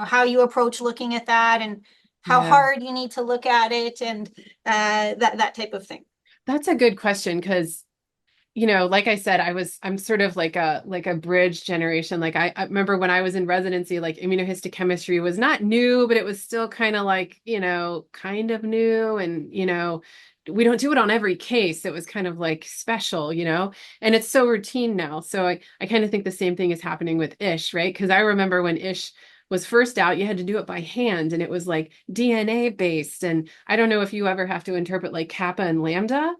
S2: how you approach looking at that and how hard you need to look at it, and that type of thing.
S3: That's a good question because, like I said, I'm sort of like a bridge generation. Like I remember when I was in residency, like immunohistochemistry was not new, but it was still kind of like, kind of new. And, we don't do it on every case. It was kind of like special, and it's so routine now. So I kind of think the same thing is happening with ISH, right? Because I remember when ISH was first out, you had to do it by hand and it was like DNA based. And I don't know if you ever have to interpret like kappa and lambda.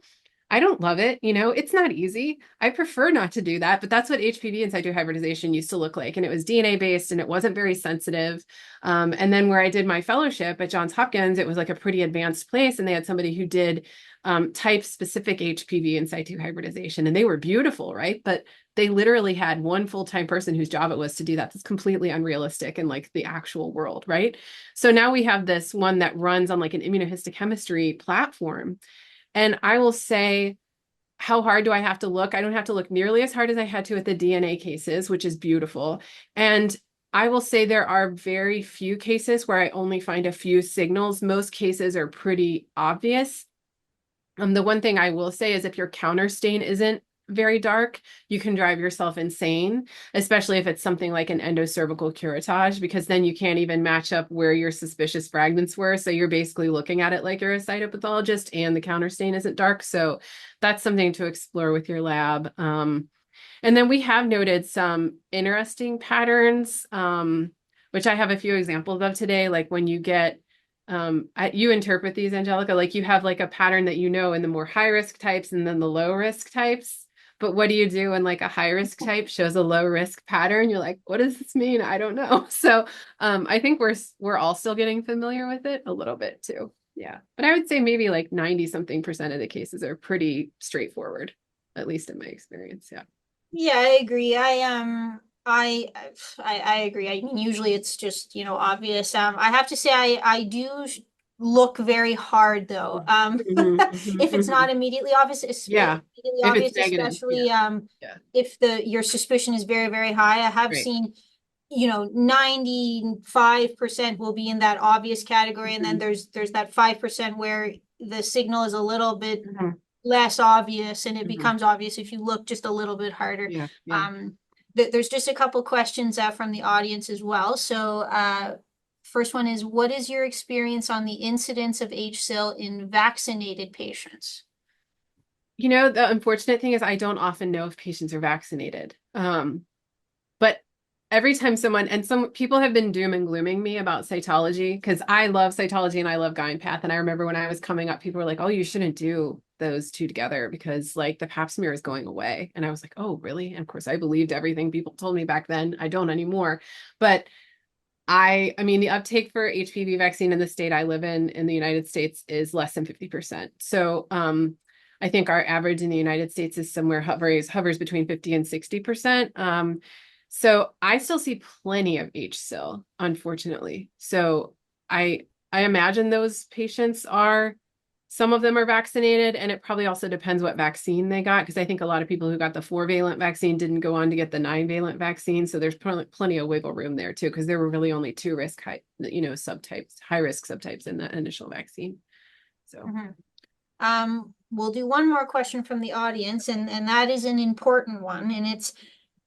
S3: I don't love it. It's not easy. I prefer not to do that, but that's what HPV in situ hybridization used to look like. And it was DNA based and it wasn't very sensitive. And then where I did my fellowship at Johns Hopkins, it was like a pretty advanced place. And they had somebody who did type specific HPV in situ hybridization. And they were beautiful, right? But they literally had one full-time person whose job it was to do that. That's completely unrealistic in like the actual world, right? So now we have this one that runs on like an immunohistochemistry platform. And I will say, how hard do I have to look? I don't have to look nearly as hard as I had to at the DNA cases, which is beautiful. And I will say there are very few cases where I only find a few signals. Most cases are pretty obvious. The one thing I will say is if your counter stain isn't very dark, you can drive yourself insane, especially if it's something like an endocervical curettage, because then you can't even match up where your suspicious fragments were. So you're basically looking at it like you're a cytopathologist and the counter stain isn't dark. So that's something to explore with your lab. And then we have noted some interesting patterns, which I have a few examples of today, like when you get you interpret these, Anjelica, like you have like a pattern that in the more high risk types and then the low risk types. But what do you do when like a high risk type shows a low risk pattern? You're like, what does this mean? I don't know. So I think we're all still getting familiar with it a little bit too. Yeah. But I would say maybe like 90 something percent of the cases are pretty straightforward, at least in my experience. Yeah.
S2: Yeah, I agree. I agree. I mean, usually it's just, obvious. I have to say I do look very hard though. If it's not immediately obvious,
S3: Yeah.
S2: immediately
S3: If
S2: obvious,
S3: it's negative,
S2: especially
S3: yeah.
S2: if your suspicion is very, very high. I have
S3: Right.
S2: seen, 95% will be in that obvious category, and then there's that 5% where the signal is a little bit less obvious, and it becomes obvious if you look just a little bit harder.
S3: Yeah.
S2: There's just a couple questions from the audience as well. So first one is, what is your experience on the incidence of HSIL in vaccinated patients?
S3: The unfortunate thing is I don't often know if patients are vaccinated. But every time some people have been doom and glooming me about cytology, because I love cytology and I love Gynpath. And I remember when I was coming up, people were like, oh, you shouldn't do those two together because like the pap smear is going away. And I was like, oh, really? And of course I believed everything people told me back then. I don't anymore. But I mean, the uptake for HPV vaccine in the state I live in the United States is less than 50%. So I think our average in the United States is hovers between 50 and 60%. So I still see plenty of HSIL, unfortunately. So I imagine those patients some of them are vaccinated, and it probably also depends what vaccine they got, because I think a lot of people who got the 4-valent vaccine didn't go on to get the 9-valent vaccine. So there's plenty of wiggle room there too, because there were really only two subtypes, high risk subtypes in the initial vaccine. So.
S2: We'll do one more question from the audience, and that is an important one, and it's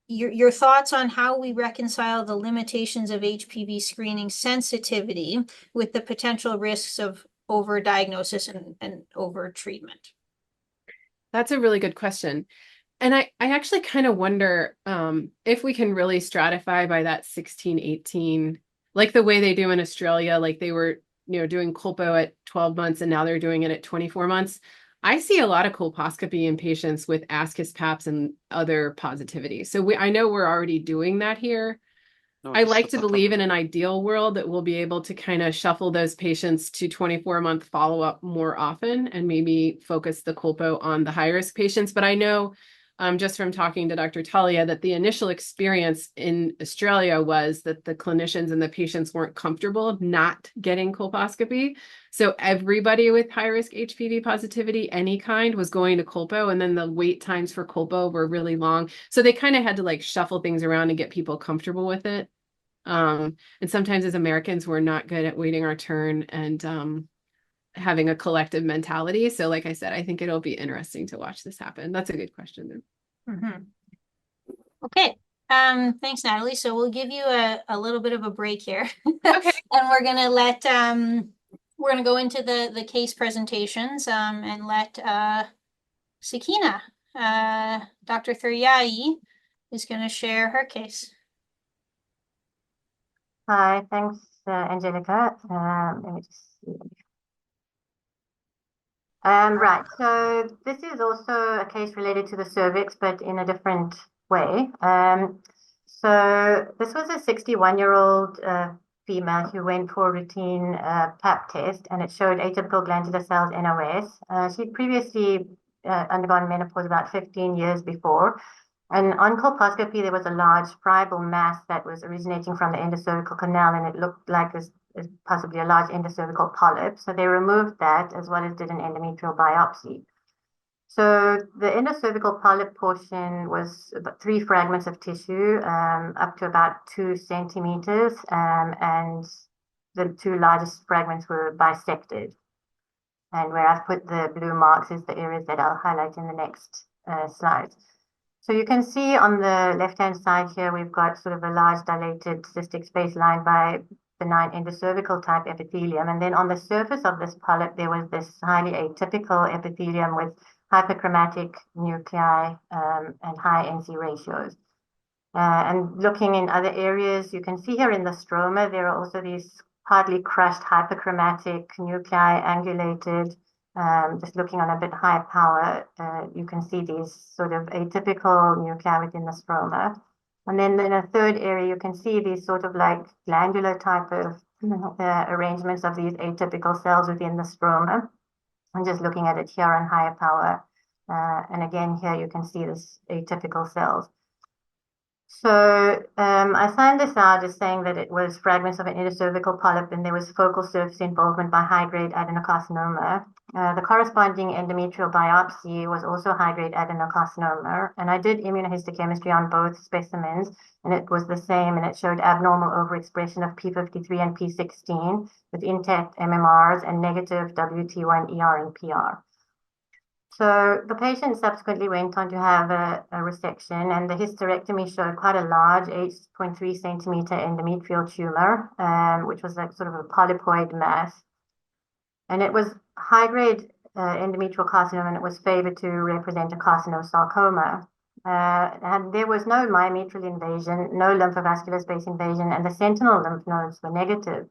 S2: your thoughts on how we reconcile the limitations of HPV screening sensitivity with the potential risks of overdiagnosis and over treatment.
S3: That's a really good question. And I actually kind of wonder if we can really stratify by that 16, 18, like the way they do in Australia, like they were, doing colpo at 12 months and now they're doing it at 24 months. I see a lot of colposcopy in patients with ascus paps and other positivity. So I know we're already doing that here. I like to believe in an ideal world that we'll be able to kind of shuffle those patients to 24-month follow-up more often and maybe focus the colpo on the high-risk patients. But I know just from talking to Dr. Talia that the initial experience in Australia was that the clinicians and the patients weren't comfortable not getting colposcopy. So everybody with high-risk HPV positivity, any kind, was going to colpo, and then the wait times for colpo were really long. So they kind of had to like shuffle things around and get people comfortable with it. And sometimes as Americans, we're not good at waiting our turn and having a collective mentality. So like I said, I think it'll be interesting to watch this happen. That's a good question.
S2: Mhm. Okay. Thanks, Natalie. So we'll give you a little bit of a break here.
S3: Okay.
S2: And we're gonna we're gonna go into the case presentations and let Sakina, Dr. Thuryai is gonna share her case.
S4: Hi, thanks, Anjelica. Let me just see. Right, so this is also a case related to the cervix, but in a different way. So this was a 61-year-old female who went for a routine pap test, and it showed atypical glandular cells NOS. She'd previously undergone menopause about 15 years before. And on colposcopy, there was a large friable mass that was originating from the endocervical canal, and it looked like possibly a large endocervical polyp. So they removed that as well as did an endometrial biopsy. So the endocervical polyp portion was about 3 fragments of tissue, up to about 2 centimeters, and the 2 largest fragments were bisected. And where I've put the blue marks is the areas that I'll highlight in the next slide. So you can see on the left-hand side here, we've got sort of a large dilated cystic space lined by benign endocervical type epithelium. And then on the surface of this polyp, there was this highly atypical epithelium with hyperchromatic nuclei and high NC ratios. And looking in other areas, you can see here in the stroma, there are also these partly crushed hyperchromatic nuclei, angulated. Just looking on a bit higher power, you can see these sort of atypical nuclei within the stroma. And then in a third area, you can see these sort of like glandular type of arrangements of these atypical cells within the stroma. I'm just looking at it here on higher power. And again, here you can see this atypical cells. So I signed this out as saying that it was fragments of an endocervical polyp and there was focal surface involvement by high-grade adenocarcinoma. The corresponding endometrial biopsy was also high-grade adenocarcinoma, and I did immunohistochemistry on both specimens, and it was the same, and it showed abnormal overexpression of P53 and P16 with intact MMRs and negative WT1 ER and PR. So the patient subsequently went on to have a resection, and the hysterectomy showed quite a large 8.3 centimeter endometrial tumor, which was like sort of a polypoid mass. And it was high-grade endometrial carcinoma, and it was favored to represent a carcinosarcoma. And there was no myometrial invasion, no lymphovascular space invasion, and the sentinel lymph nodes were negative.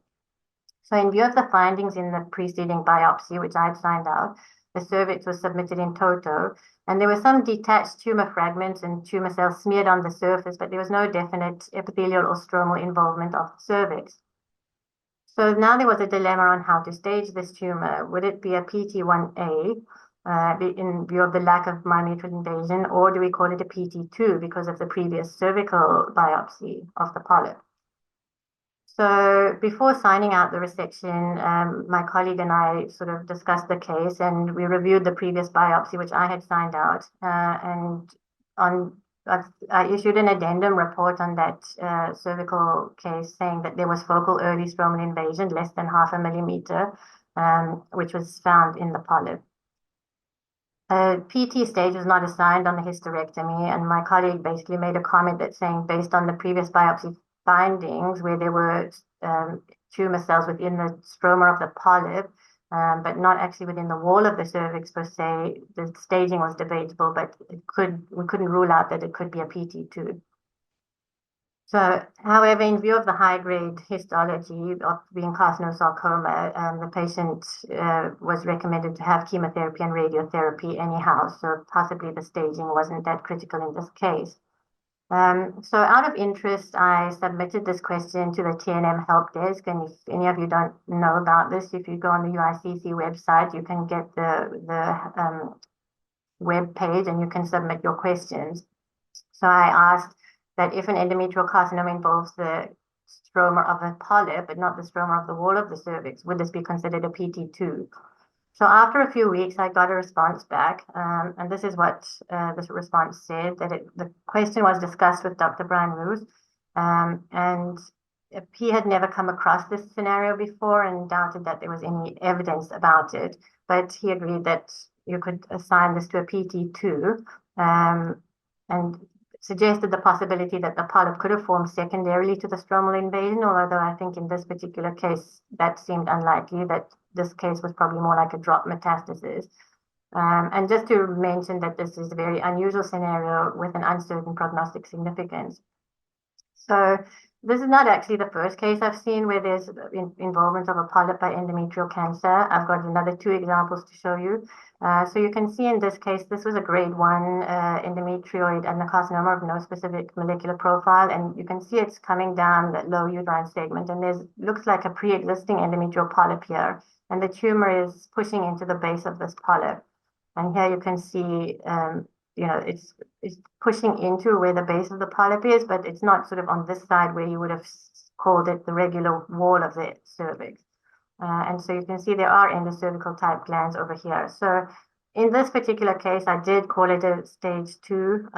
S4: So in view of the findings in the preceding biopsy, which I had signed out, the cervix was submitted in toto, and there were some detached tumor fragments and tumor cells smeared on the surface, but there was no definite epithelial or stromal involvement of the cervix. So now there was a dilemma on how to stage this tumor. Would it be a PT1A in view of the lack of myometrial invasion, or do we call it a PT2 because of the previous cervical biopsy of the polyp? So before signing out the resection, my colleague and I sort of discussed the case, and we reviewed the previous biopsy, which I had signed out. I issued an addendum report on that cervical case saying that there was focal early stromal invasion, less than 0.5 millimeter, which was found in the polyp. PT stage was not assigned on the hysterectomy, and my colleague basically made a comment that saying based on the previous biopsy findings where there were tumor cells within the stroma of the polyp, but not actually within the wall of the cervix per se. The staging was debatable, but we couldn't rule out that it could be a PT2. So, however, in view of the high-grade histology of being carcinosarcoma, the patient was recommended to have chemotherapy and radiotherapy anyhow, so possibly the staging wasn't that critical in this case. So out of interest, I submitted this question to the TNM help desk, and if any of you don't know about this, if you go on the UICC website, you can get the web page and you can submit your questions. So I asked that if an endometrial carcinoma involves the stroma of a polyp, but not the stroma of the wall of the cervix, would this be considered a PT2? So after a few weeks, I got a response back, and this is what this response said, that the question was discussed with Dr. Brian Roos, and he had never come across this scenario before and doubted that there was any evidence about it, but he agreed that you could assign this to a PT2, and suggested the possibility that the polyp could have formed secondarily to the stromal invasion, although I think in this particular case that seemed unlikely, that this case was probably more like a drop metastasis. And just to mention that this is a very unusual scenario with an uncertain prognostic significance. So this is not actually the first case I've seen where there's involvement of a polyp by endometrial cancer. I've got another 2 examples to show you. So you can see in this case, this was a grade 1 endometrioid adenocarcinoma of no specific molecular profile. And you can see it's coming down that low uterine segment. And there's looks like a pre-existing endometrial polyp here. And the tumor is pushing into the base of this polyp. And here you can see, it's pushing into where the base of the polyp is, but it's not sort of on this side where you would have called it the regular wall of the cervix. And so you can see there are endocervical type glands over here. So in this particular case, I did call it a stage 2.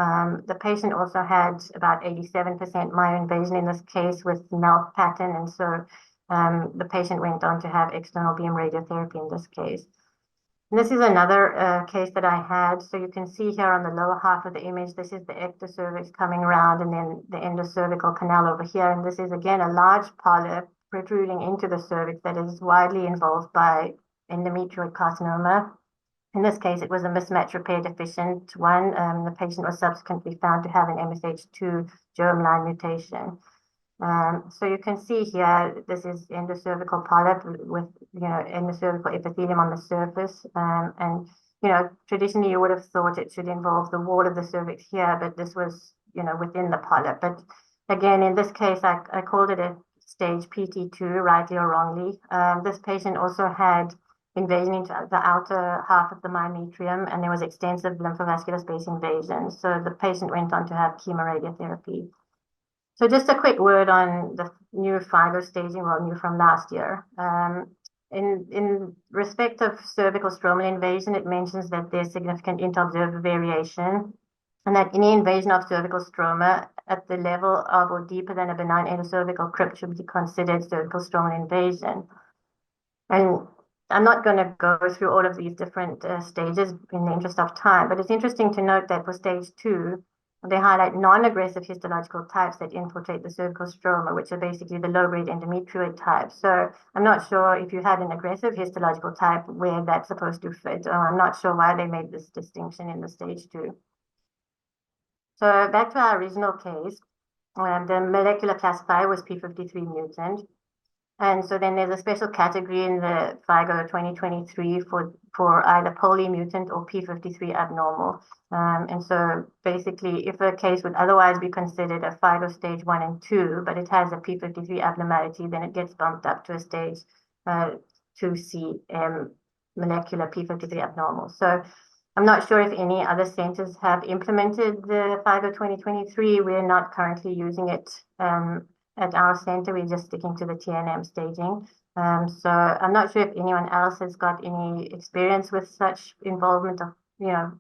S4: The patient also had about 87% myoinvasion in this case with mouth pattern. And so the patient went on to have external beam radiotherapy in this case. And this is another case that I had. So you can see here on the lower half of the image, this is the ectocervix coming around and then the endocervical canal over here. And this is again a large polyp protruding into the cervix that is widely involved by endometrioid carcinoma. In this case, it was a mismatch repair deficient one. The patient was subsequently found to have an MSH2 germline mutation. So you can see here, this is endocervical polyp with, endocervical epithelium on the surface. And, traditionally you would have thought it should involve the wall of the cervix here, but this was, within the polyp. But again, in this case, I called it a stage PT2, rightly or wrongly. This patient also had invasion into the outer half of the myometrium, and there was extensive lymphovascular space invasion. So the patient went on to have chemoradiotherapy. So just a quick word on the new FIGO staging, new from last year. In respect of cervical stromal invasion, it mentions that there's significant inter-observer variation and that any invasion of cervical stroma at the level of or deeper than a benign endocervical crypt should be considered cervical stromal invasion. And I'm not going to go through all of these different stages in the interest of time, but it's interesting to note that for stage 2, they highlight non-aggressive histological types that infiltrate the cervical stroma, which are basically the low-grade endometrioid types. So I'm not sure if you had an aggressive histological type where that's supposed to fit. I'm not sure why they made this distinction in the stage 2. So back to our original case, the molecular classifier was P53 mutant. And so then there's a special category in the FIGO 2023 for either polymutant or P53 abnormal. And so basically, if a case would otherwise be considered a FIGO stage 1 and 2, but it has a P53 abnormality, then it gets bumped up to a stage 2C molecular P53 abnormal. So I'm not sure if any other centers have implemented the FIGO 2023. We're not currently using it at our center. We're just sticking to the TNM staging. So I'm not sure if anyone else has got any experience with such involvement of,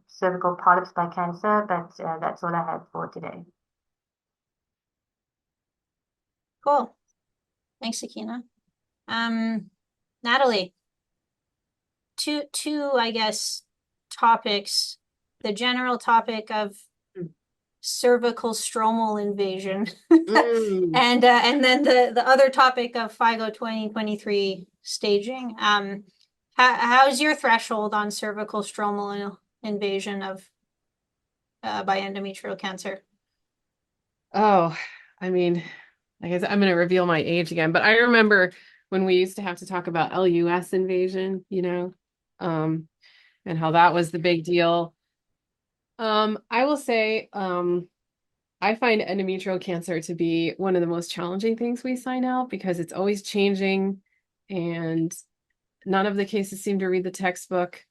S4: cervical polyps by cancer, but that's all I had for today.
S2: Cool. Thanks, Sakina. Natalie, two, I guess, topics. The general topic of cervical stromal invasion and then the other topic of FIGO 2023 staging. How's your threshold on cervical stromal invasion of by endometrial cancer?
S3: Oh, I mean, I guess I'm going to reveal my age again, but I remember when we used to have to talk about LUS invasion, um, and how that was the big deal. I will say, I find endometrial cancer to be one of the most challenging things we sign out because it's always changing and none of the cases seem to read the textbook.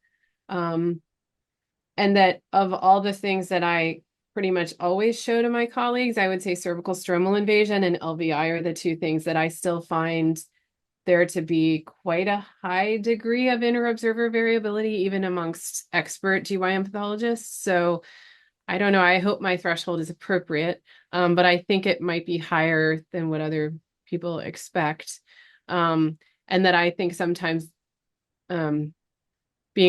S3: Um, and that of all the things that I pretty much always show to my colleagues, I would say cervical stromal invasion and LVI are the two things that I still find there to be quite a high degree of inter-observer variability, even amongst expert GYN pathologists. So I don't know. I hope my threshold is appropriate, but I think it might be higher than what other people expect. And that I think sometimes being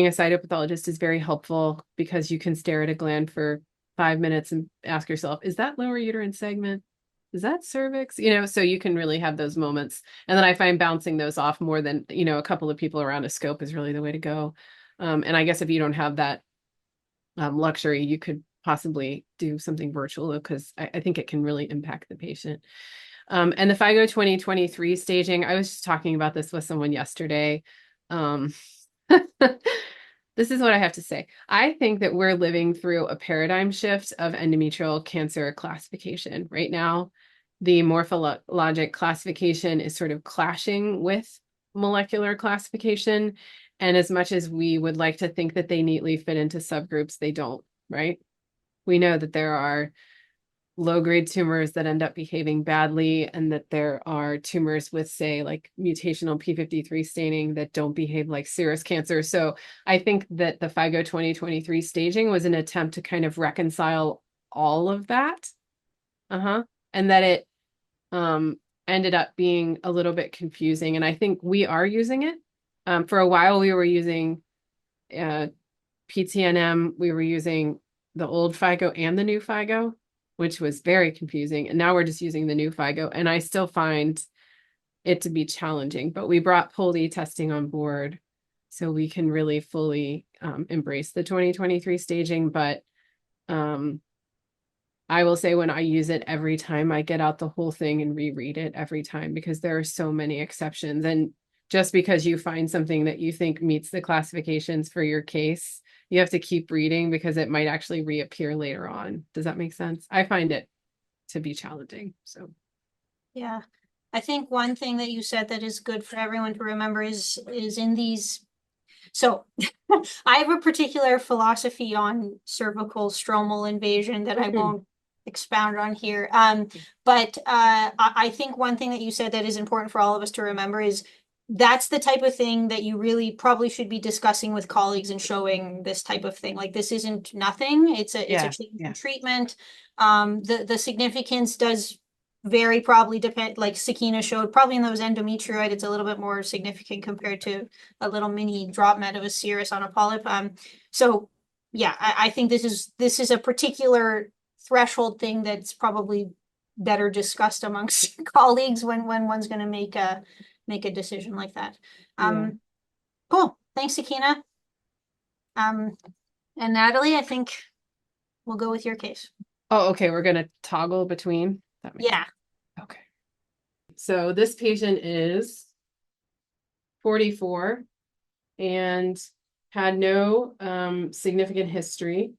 S3: a cytopathologist is very helpful because you can stare at a gland for 5 minutes and ask yourself, is that lower uterine segment? Is that cervix? So you can really have those moments. And then I find bouncing those off more than, a couple of people around a scope is really the way to go. And I guess if you don't have that luxury, you could possibly do something virtual because I think it can really impact the patient. And the FIGO 2023 staging, I was just talking about this with someone yesterday. This is what I have to say. I think that we're living through a paradigm shift of endometrial cancer classification. Right now, the morphologic classification is sort of clashing with molecular classification. And as much as we would like to think that they neatly fit into subgroups, they don't, right? We know that there are low-grade tumors that end up behaving badly and that there are tumors with, say, like mutational P53 staining that don't behave like serous cancer. So I think that the FIGO 2023 staging was an attempt to kind of reconcile all of that. And that it ended up being a little bit confusing. And I think we are using it. For a while, we were using PTNM. We were using the old FIGO and the new FIGO, which was very confusing. And now we're just using the new FIGO. And I still find it to be challenging, but we brought POLE testing on board so we can really fully embrace the 2023 staging. But I will say when I use it every time, I get out the whole thing and reread it every time because there are so many exceptions. And just because you find something that you think meets the classifications for your case, you have to keep reading because it might actually reappear later on. Does that make sense? I find it to be challenging. So
S2: Yeah. I think one thing that you said that is good for everyone to remember is in these. So I have a particular philosophy on cervical stromal invasion that I won't expound on here. But I think one thing that you said that is important for all of us to remember is that's the type of thing that you really probably should be discussing with colleagues and showing this type of thing. Like this isn't nothing. It's a treatment. The significance does very probably depend, like Sakina showed, probably in those endometrioid, it's a little bit more significant compared to a little mini drop med of a serous on a polyp. So yeah, I think this is a particular threshold thing that's probably better discussed amongst colleagues when one's going to make a decision like that. Cool. Thanks, Sakina. And Natalie, I think we'll go with your case.
S3: Oh, okay. We're going to toggle between.
S2: Yeah.
S3: Okay. So this patient is 44 and had no significant history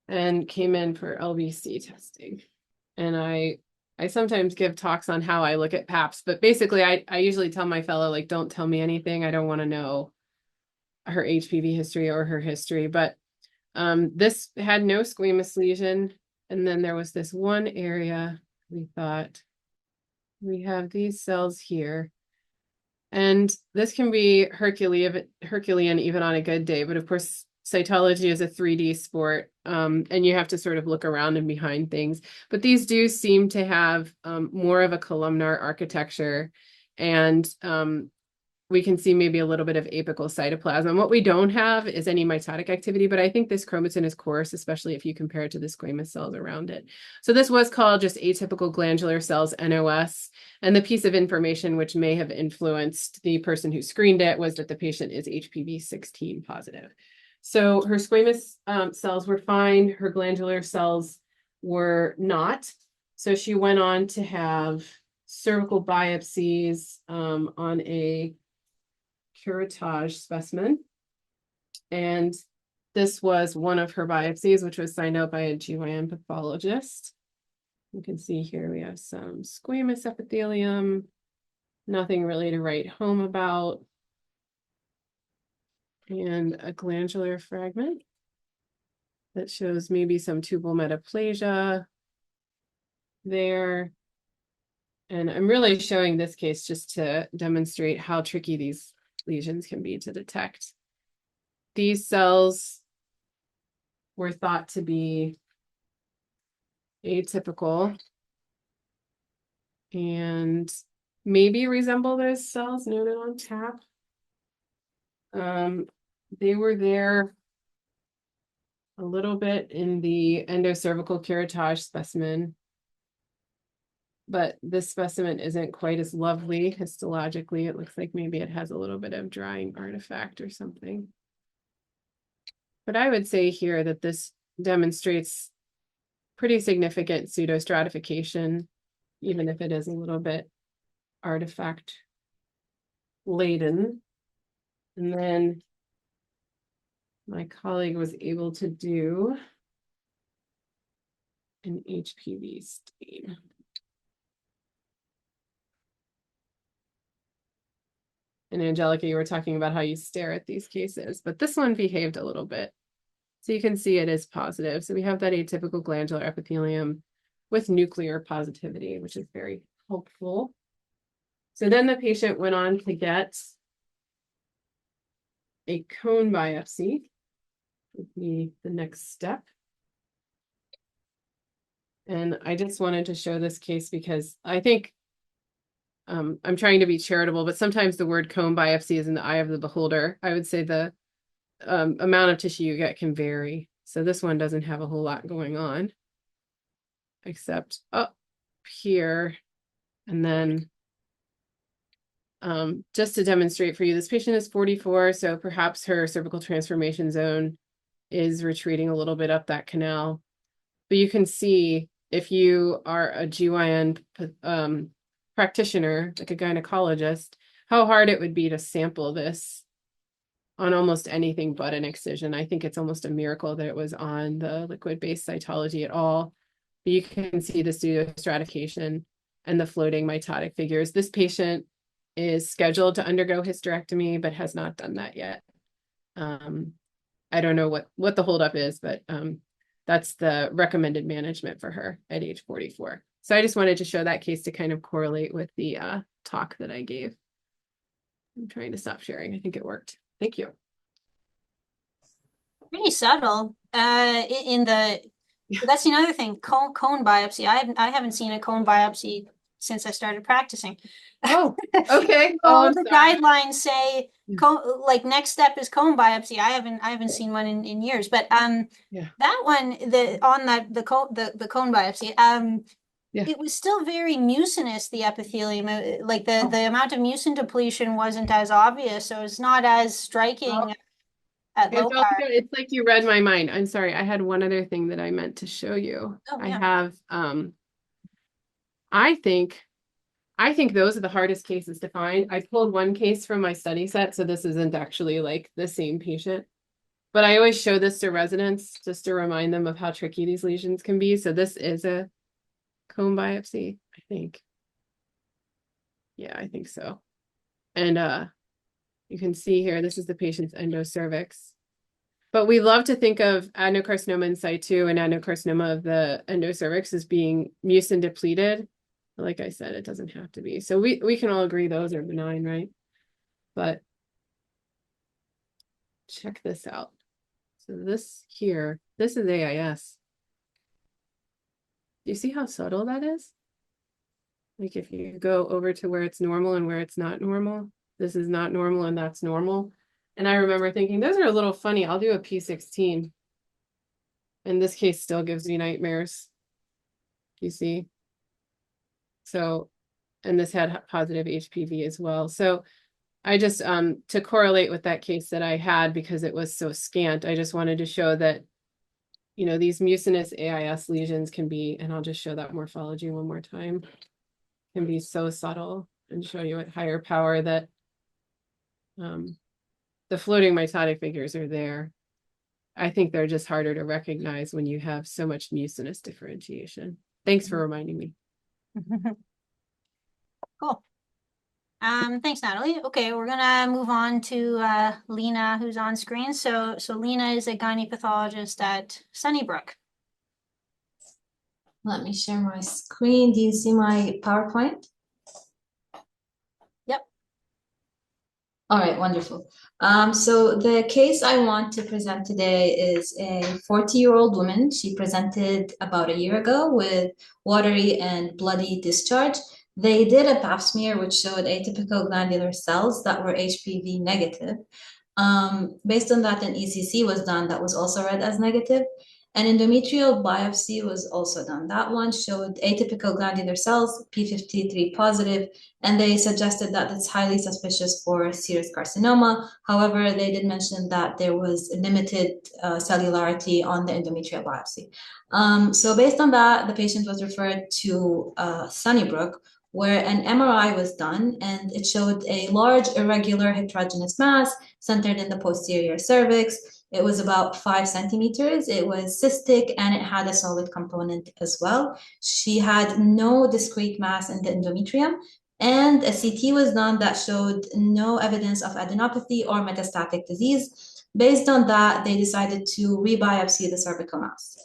S3: and came in for LBC testing. And I sometimes give talks on how I look at PAPs, but basically I usually tell my fellow, like, don't tell me anything. I don't want to know her HPV history or her history. But this had no squamous lesion. And then there was this one area we thought, we have these cells here. And this can be Herculean even on a good day. But of course, cytology is a 3D sport, and you have to sort of look around and behind things. But these do seem to have more of a columnar architecture. And we can see maybe a little bit of apical cytoplasm. What we don't have is any mitotic activity, but I think this chromatin is coarse, especially if you compare it to the squamous cells around it. So this was called just atypical glandular cells, NOS. And the piece of information which may have influenced the person who screened it was that the patient is HPV-16 positive. So her squamous cells were fine. Her glandular cells were not. So she went on to have cervical biopsies on a curettage specimen. And this was one of her biopsies, which was signed out by a GYN pathologist. You can see here we have some squamous epithelium, nothing really to write home about, and a glandular fragment that shows maybe some tubal metaplasia there. And I'm really showing this case just to demonstrate how tricky these lesions can be to detect. These cells were thought to be atypical and maybe resemble those cells noted on tap. They were there a little bit in the endocervical curettage specimen, but this specimen isn't quite as lovely histologically. It looks like maybe it has a little bit of drying artifact or something. But I would say here that this demonstrates pretty significant pseudostratification, even if it is a little bit artifact laden. And then my colleague was able to do an HPV stain. And Anjelica, you were talking about how you stare at these cases, but this one behaved a little bit. So you can see it is positive. So we have that atypical glandular epithelium with nuclear positivity, which is very helpful. So then the patient went on to get a cone biopsy, would be the next step. And I just wanted to show this case because I think I'm trying to be charitable, but sometimes the word cone biopsy is in the eye of the beholder. I would say the amount of tissue you get can vary. So this one doesn't have a whole lot going on, except up here. And then just to demonstrate for you, this patient is 44, so perhaps her cervical transformation zone is retreating a little bit up that canal. But you can see if you are a GYN practitioner, like a gynecologist, how hard it would be to sample this on almost anything but an excision. I think it's almost a miracle that it was on the liquid-based cytology at all. But you can see the pseudostratification and the floating mitotic figures. This patient is scheduled to undergo hysterectomy, but has not done that yet. I don't know what the holdup is, but that's the recommended management for her at age 44. So I just wanted to show that case to kind of correlate with the talk that I gave. I'm trying to stop sharing. I think it worked. Thank you.
S2: Pretty subtle. That's another thing. Cone biopsy. I haven't seen a cone biopsy since I started practicing.
S3: Oh, okay.
S2: All
S3: I'm
S2: the
S3: sorry.
S2: guidelines say like next step is cone biopsy. I haven't seen one in years, but
S3: Yeah.
S2: that one the cone biopsy
S3: Yeah.
S2: it was still very mucinous, the epithelium. Like the amount of mucin depletion wasn't as obvious, so it's not as striking at low
S3: Angelica,
S2: power.
S3: it's like you read my mind. I'm sorry. I had one other thing that I meant to show you.
S2: Oh,
S3: I
S2: yeah.
S3: have I think those are the hardest cases to find. I pulled one case from my study set, so this isn't actually like the same patient. But I always show this to residents just to remind them of how tricky these lesions can be. So this is a cone biopsy, I think. Yeah, I think so. And you can see here, this is the patient's endocervix. But we love to think of adenocarcinoma in situ and adenocarcinoma of the endocervix as being mucin depleted. Like I said, it doesn't have to be. So we can all agree those are benign, right? But check this out. So this here, this is AIS. Do you see how subtle that is? Like if you go over to where it's normal and where it's not normal. this is not normal and that's normal. And I remember thinking, those are a little funny. I'll do a P16. And this case still gives me nightmares. You see? So, and this had positive HPV as well. So I just, to correlate with that case that I had because it was so scant, I just wanted to show that, you know, these mucinous AIS lesions can be, and I'll just show that morphology one more time, can be so subtle and show you at higher power that the floating mitotic figures are there. I think they're just harder to recognize when you have so much mucinous differentiation. Thanks for reminding me.
S2: Cool. Thanks, Natalie. Okay, we're gonna move on to Lena, who's on screen. So Lena is a gynae pathologist at Sunnybrook.
S5: Let me share my screen. Do you see my PowerPoint?
S2: Yep.
S5: All right, wonderful. So the case I want to present today is a 40-year-old woman. She presented about a year ago with watery and bloody discharge. They did a pap smear which showed atypical glandular cells that were HPV negative. Based on that, an ECC was done that was also read as negative. An endometrial biopsy was also done. That one showed atypical glandular cells, P53 positive, and they suggested that it's highly suspicious for serous carcinoma. However, they did mention that there was limited cellularity on the endometrial biopsy. So based on that, the patient was referred to Sunnybrook, where an MRI was done, and it showed a large irregular heterogeneous mass centered in the posterior cervix. It was about 5 centimeters. It was cystic and it had a solid component as well. She had no discrete mass in the endometrium, and a CT was done that showed no evidence of adenopathy or metastatic disease. Based on that, they decided to rebiopsy the cervical mass.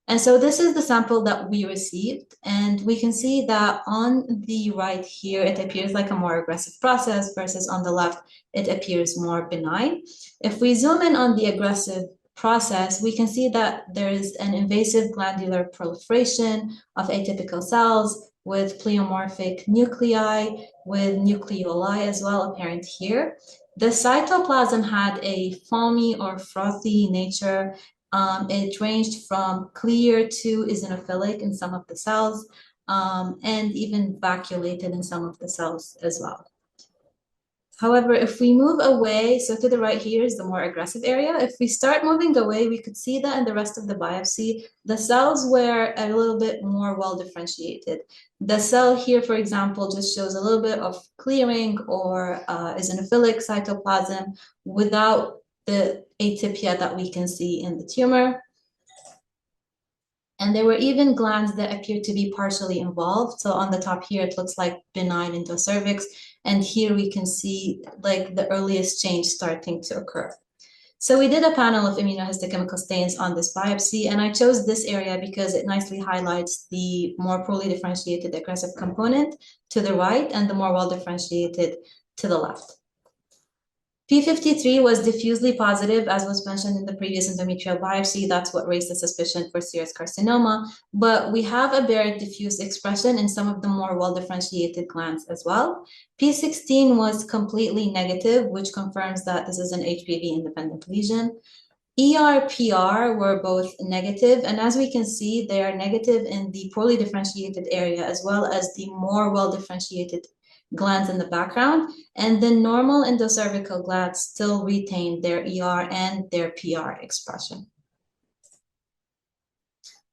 S5: And so this is the sample that we received, and we can see that on the right here, it appears like a more aggressive process versus on the left, it appears more benign. If we zoom in on the aggressive process, we can see that there is an invasive glandular proliferation of atypical cells with pleomorphic nuclei, with nucleoli as well apparent here. The cytoplasm had a foamy or frothy nature. It ranged from clear to eosinophilic in some of the cells, and even vacuolated in some of the cells as well. However, if we move away, so to the right here is the more aggressive area. If we start moving away, we could see that in the rest of the biopsy, the cells were a little bit more well differentiated. The cell here, for example, just shows a little bit of clearing or eosinophilic cytoplasm without the atypia that we can see in the tumor. And there were even glands that appeared to be partially involved. So on the top here, it looks like benign endocervix. And here we can see like the earliest change starting to occur. So we did a panel of immunohistochemical stains on this biopsy, and I chose this area because it nicely highlights the more poorly differentiated aggressive component to the right and the more well differentiated to the left. P53 was diffusely positive, as was mentioned in the previous endometrial biopsy. That's what raised the suspicion for serous carcinoma. But we have a bare diffuse expression in some of the more well-differentiated glands as well. P16 was completely negative, which confirms that this is an HPV-independent lesion. ER-PR were both negative, and as we can see, they are negative in the poorly differentiated area as well as the more well-differentiated glands in the background, and the normal endocervical glands still retain their ER and their PR expression.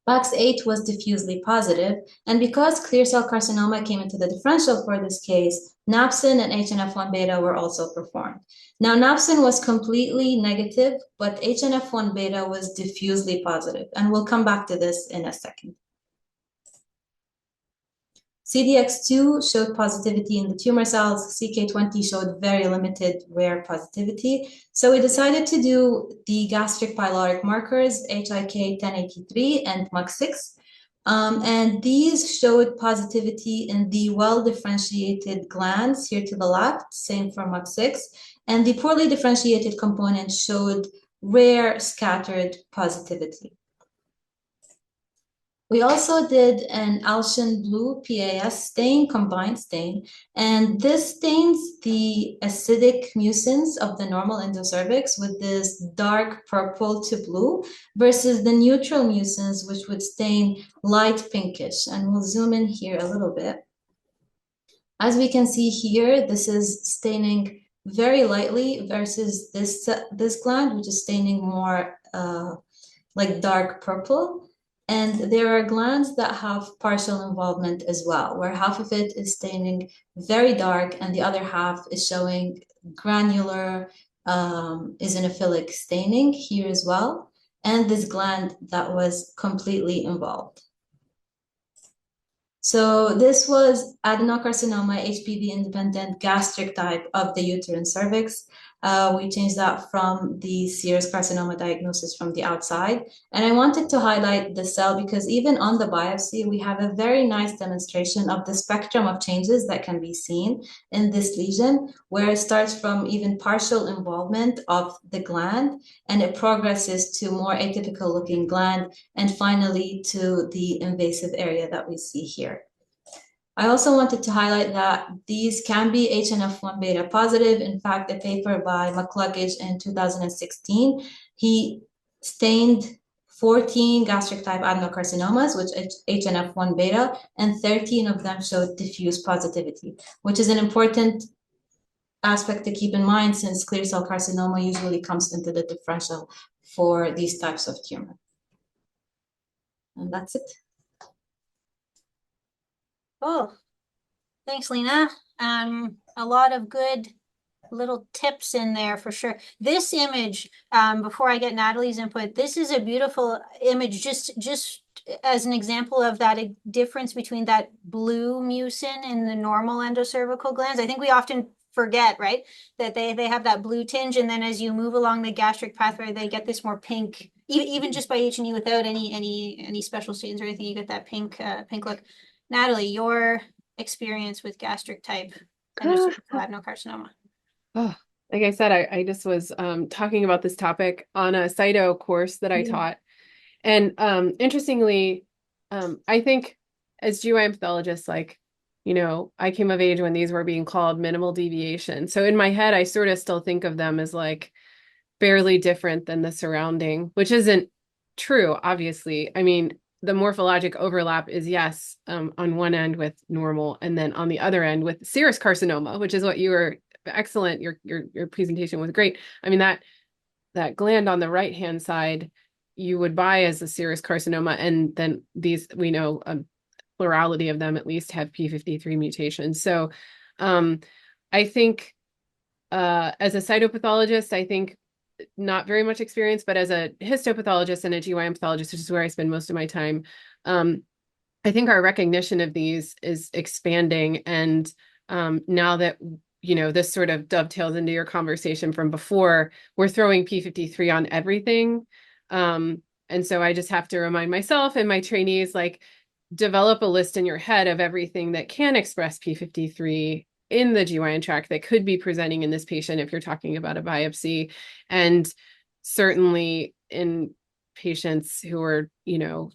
S5: PAX8 was diffusely positive, and because clear cell carcinoma came into the differential for this case, napsin and HNF1 beta were also performed. Now, napsin was completely negative, but HNF1 beta was diffusely positive, and we'll come back to this in a second. CDX2 showed positivity in the tumor cells. CK20 showed very limited rare positivity. So we decided to do the gastric pyloric markers, HIK 1083 and MUC6. And these showed positivity in the well-differentiated glands here to the left, same for MUC6. And the poorly differentiated component showed rare scattered positivity. We also did an Alcian blue PAS stain, combined stain, and this stains the acidic mucins of the normal endocervix with this dark purple to blue versus the neutral mucins, which would stain light pinkish. And we'll zoom in here a little bit. As we can see here, this is staining very lightly versus this gland, which is staining more like dark purple. And there are glands that have partial involvement as well, where half of it is staining very dark and the other half is showing granular eosinophilic staining here as well. And this gland that was completely involved. So this was adenocarcinoma, HPV-independent gastric type of the uterine cervix. We changed that from the serous carcinoma diagnosis from the outside. And I wanted to highlight the cell because even on the biopsy, we have a very nice demonstration of the spectrum of changes that can be seen in this lesion, where it starts from even partial involvement of the gland, and it progresses to more atypical looking gland, and finally to the invasive area that we see here. I also wanted to highlight that these can be HNF1 beta positive. In fact, a paper by McCluggage in 2016, he stained 14 gastric type adenocarcinomas, which HNF1 beta, and 13 of them showed diffuse positivity, which is an important aspect to keep in mind since clear cell carcinoma usually comes into the differential for these types of tumor. And that's it.
S2: Oh, thanks, Lena. A lot of good little tips in there for sure. This image, before I get Natalie's input, this is a beautiful image, just as an example of that difference between that blue mucin and the normal endocervical glands. I think we often forget, right, that they have that blue tinge, and then as you move along the gastric pathway, they get this more pink, even just by H&E without any special stains or anything, you get that pink look. Natalie, your experience with gastric type endocervical adenocarcinoma.
S3: Oh, like I said, I just was talking about this topic on a cyto course that I taught. And interestingly, I think as GYN pathologists, like, you know, I came of age when these were being called minimal deviation. So in my head, I sort of still think of them as like barely different than the surrounding, which isn't true, obviously. I mean, the morphologic overlap is yes, on one end with normal, and then on the other end with serous carcinoma, which is what you were excellent. Your presentation was great. I mean, that gland on the right hand side you would buy as a serous carcinoma, and then these, we know a plurality of them at least have p53 mutations. So I think as a cytopathologist, I think not very much experience, but as a histopathologist and a GYN pathologist, which is where I spend most of my time, I think our recognition of these is expanding. And now that, you know, this sort of dovetails into your conversation from before, we're throwing p53 on everything. And so I just have to remind myself and my trainees, like, develop a list in your head of everything that can express p53 in the GYN tract that could be presenting in this patient if you're talking about a biopsy. And certainly in patients who are, you know,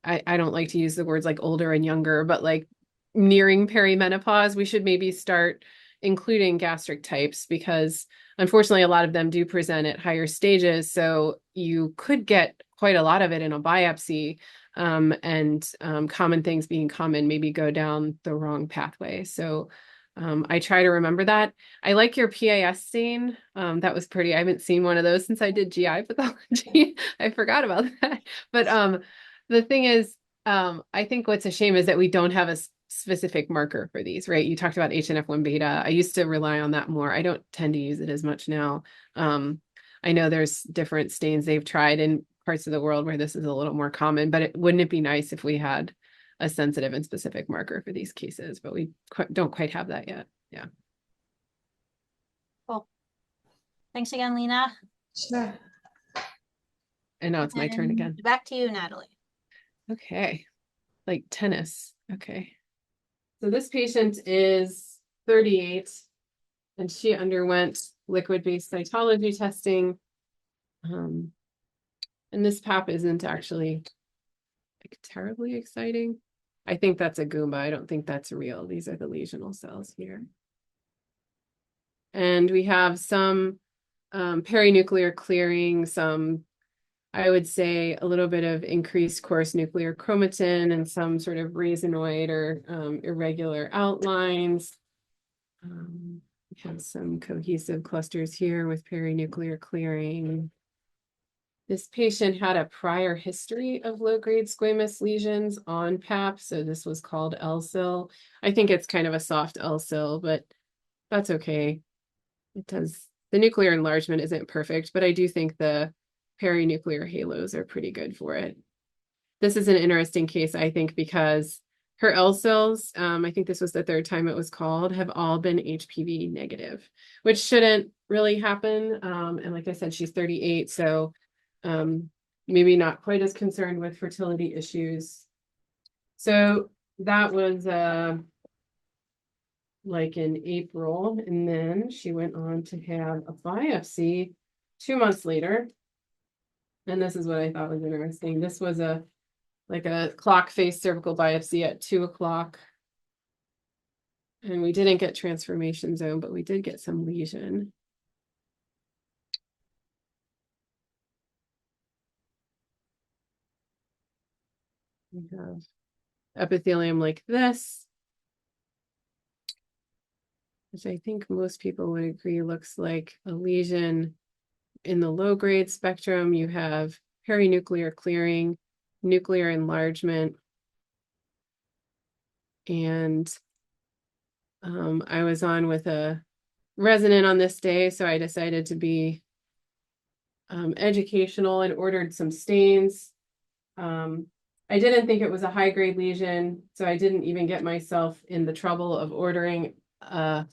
S3: I don't like to use the words like older and younger, but like nearing perimenopause, we should maybe start including gastric types, because unfortunately a lot of them do present at higher stages. So you could get quite a lot of it in a biopsy, and common things being common, maybe go down the wrong pathway. So I try to remember that. I like your PAS stain. That was pretty. I haven't seen one of those since I did GI pathology. I forgot about that. But the thing is, I think what's a shame is that we don't have a specific marker for these, right? You talked about HNF1 beta. I used to rely on that more. I don't tend to use it as much now. I know there's different stains they've tried in parts of the world where this is a little more common, but wouldn't it be nice if we had a sensitive and specific marker for these cases? But we don't quite have that yet. Yeah.
S2: Cool. Thanks again, Lena.
S5: Sure.
S3: And now it's my turn again.
S2: Back to you, Natalie.
S3: Okay. Like tennis. Okay. So this patient is 38 and she underwent liquid-based cytology testing. And this PAP isn't actually like terribly exciting. I think that's a Goomba. I don't think that's real. These are the lesional cells here. And we have some perinuclear clearing, some, I would say, a little bit of increased coarse nuclear chromatin and some sort of racinoid or irregular outlines. We have some cohesive clusters here with perinuclear clearing. This patient had a prior history of low-grade squamous lesions on PAP, so this was called LSIL. I think it's kind of a soft LSIL, but that's okay. It does, the nuclear enlargement isn't perfect, but I do think the perinuclear halos are pretty good for it. This is an interesting case, I think, because her LSILs, I think this was the third time it was called, have all been HPV negative, which shouldn't really happen. And like I said, she's 38, so maybe not quite as concerned with fertility issues. So that was like in April, and then she went on to have a biopsy 2 months later. And this is what I thought was interesting. This was like a clock face cervical biopsy at 2 o'clock. And we didn't get transformation zone, but we did get some lesion. We have epithelium like this, which I think most people would agree looks like a lesion. In the low grade spectrum, you have perinuclear clearing, nuclear enlargement, and I was on with a resident on this day, so I decided to be educational and ordered some stains. I didn't think it was a high grade lesion, so I didn't even get myself in the trouble of ordering a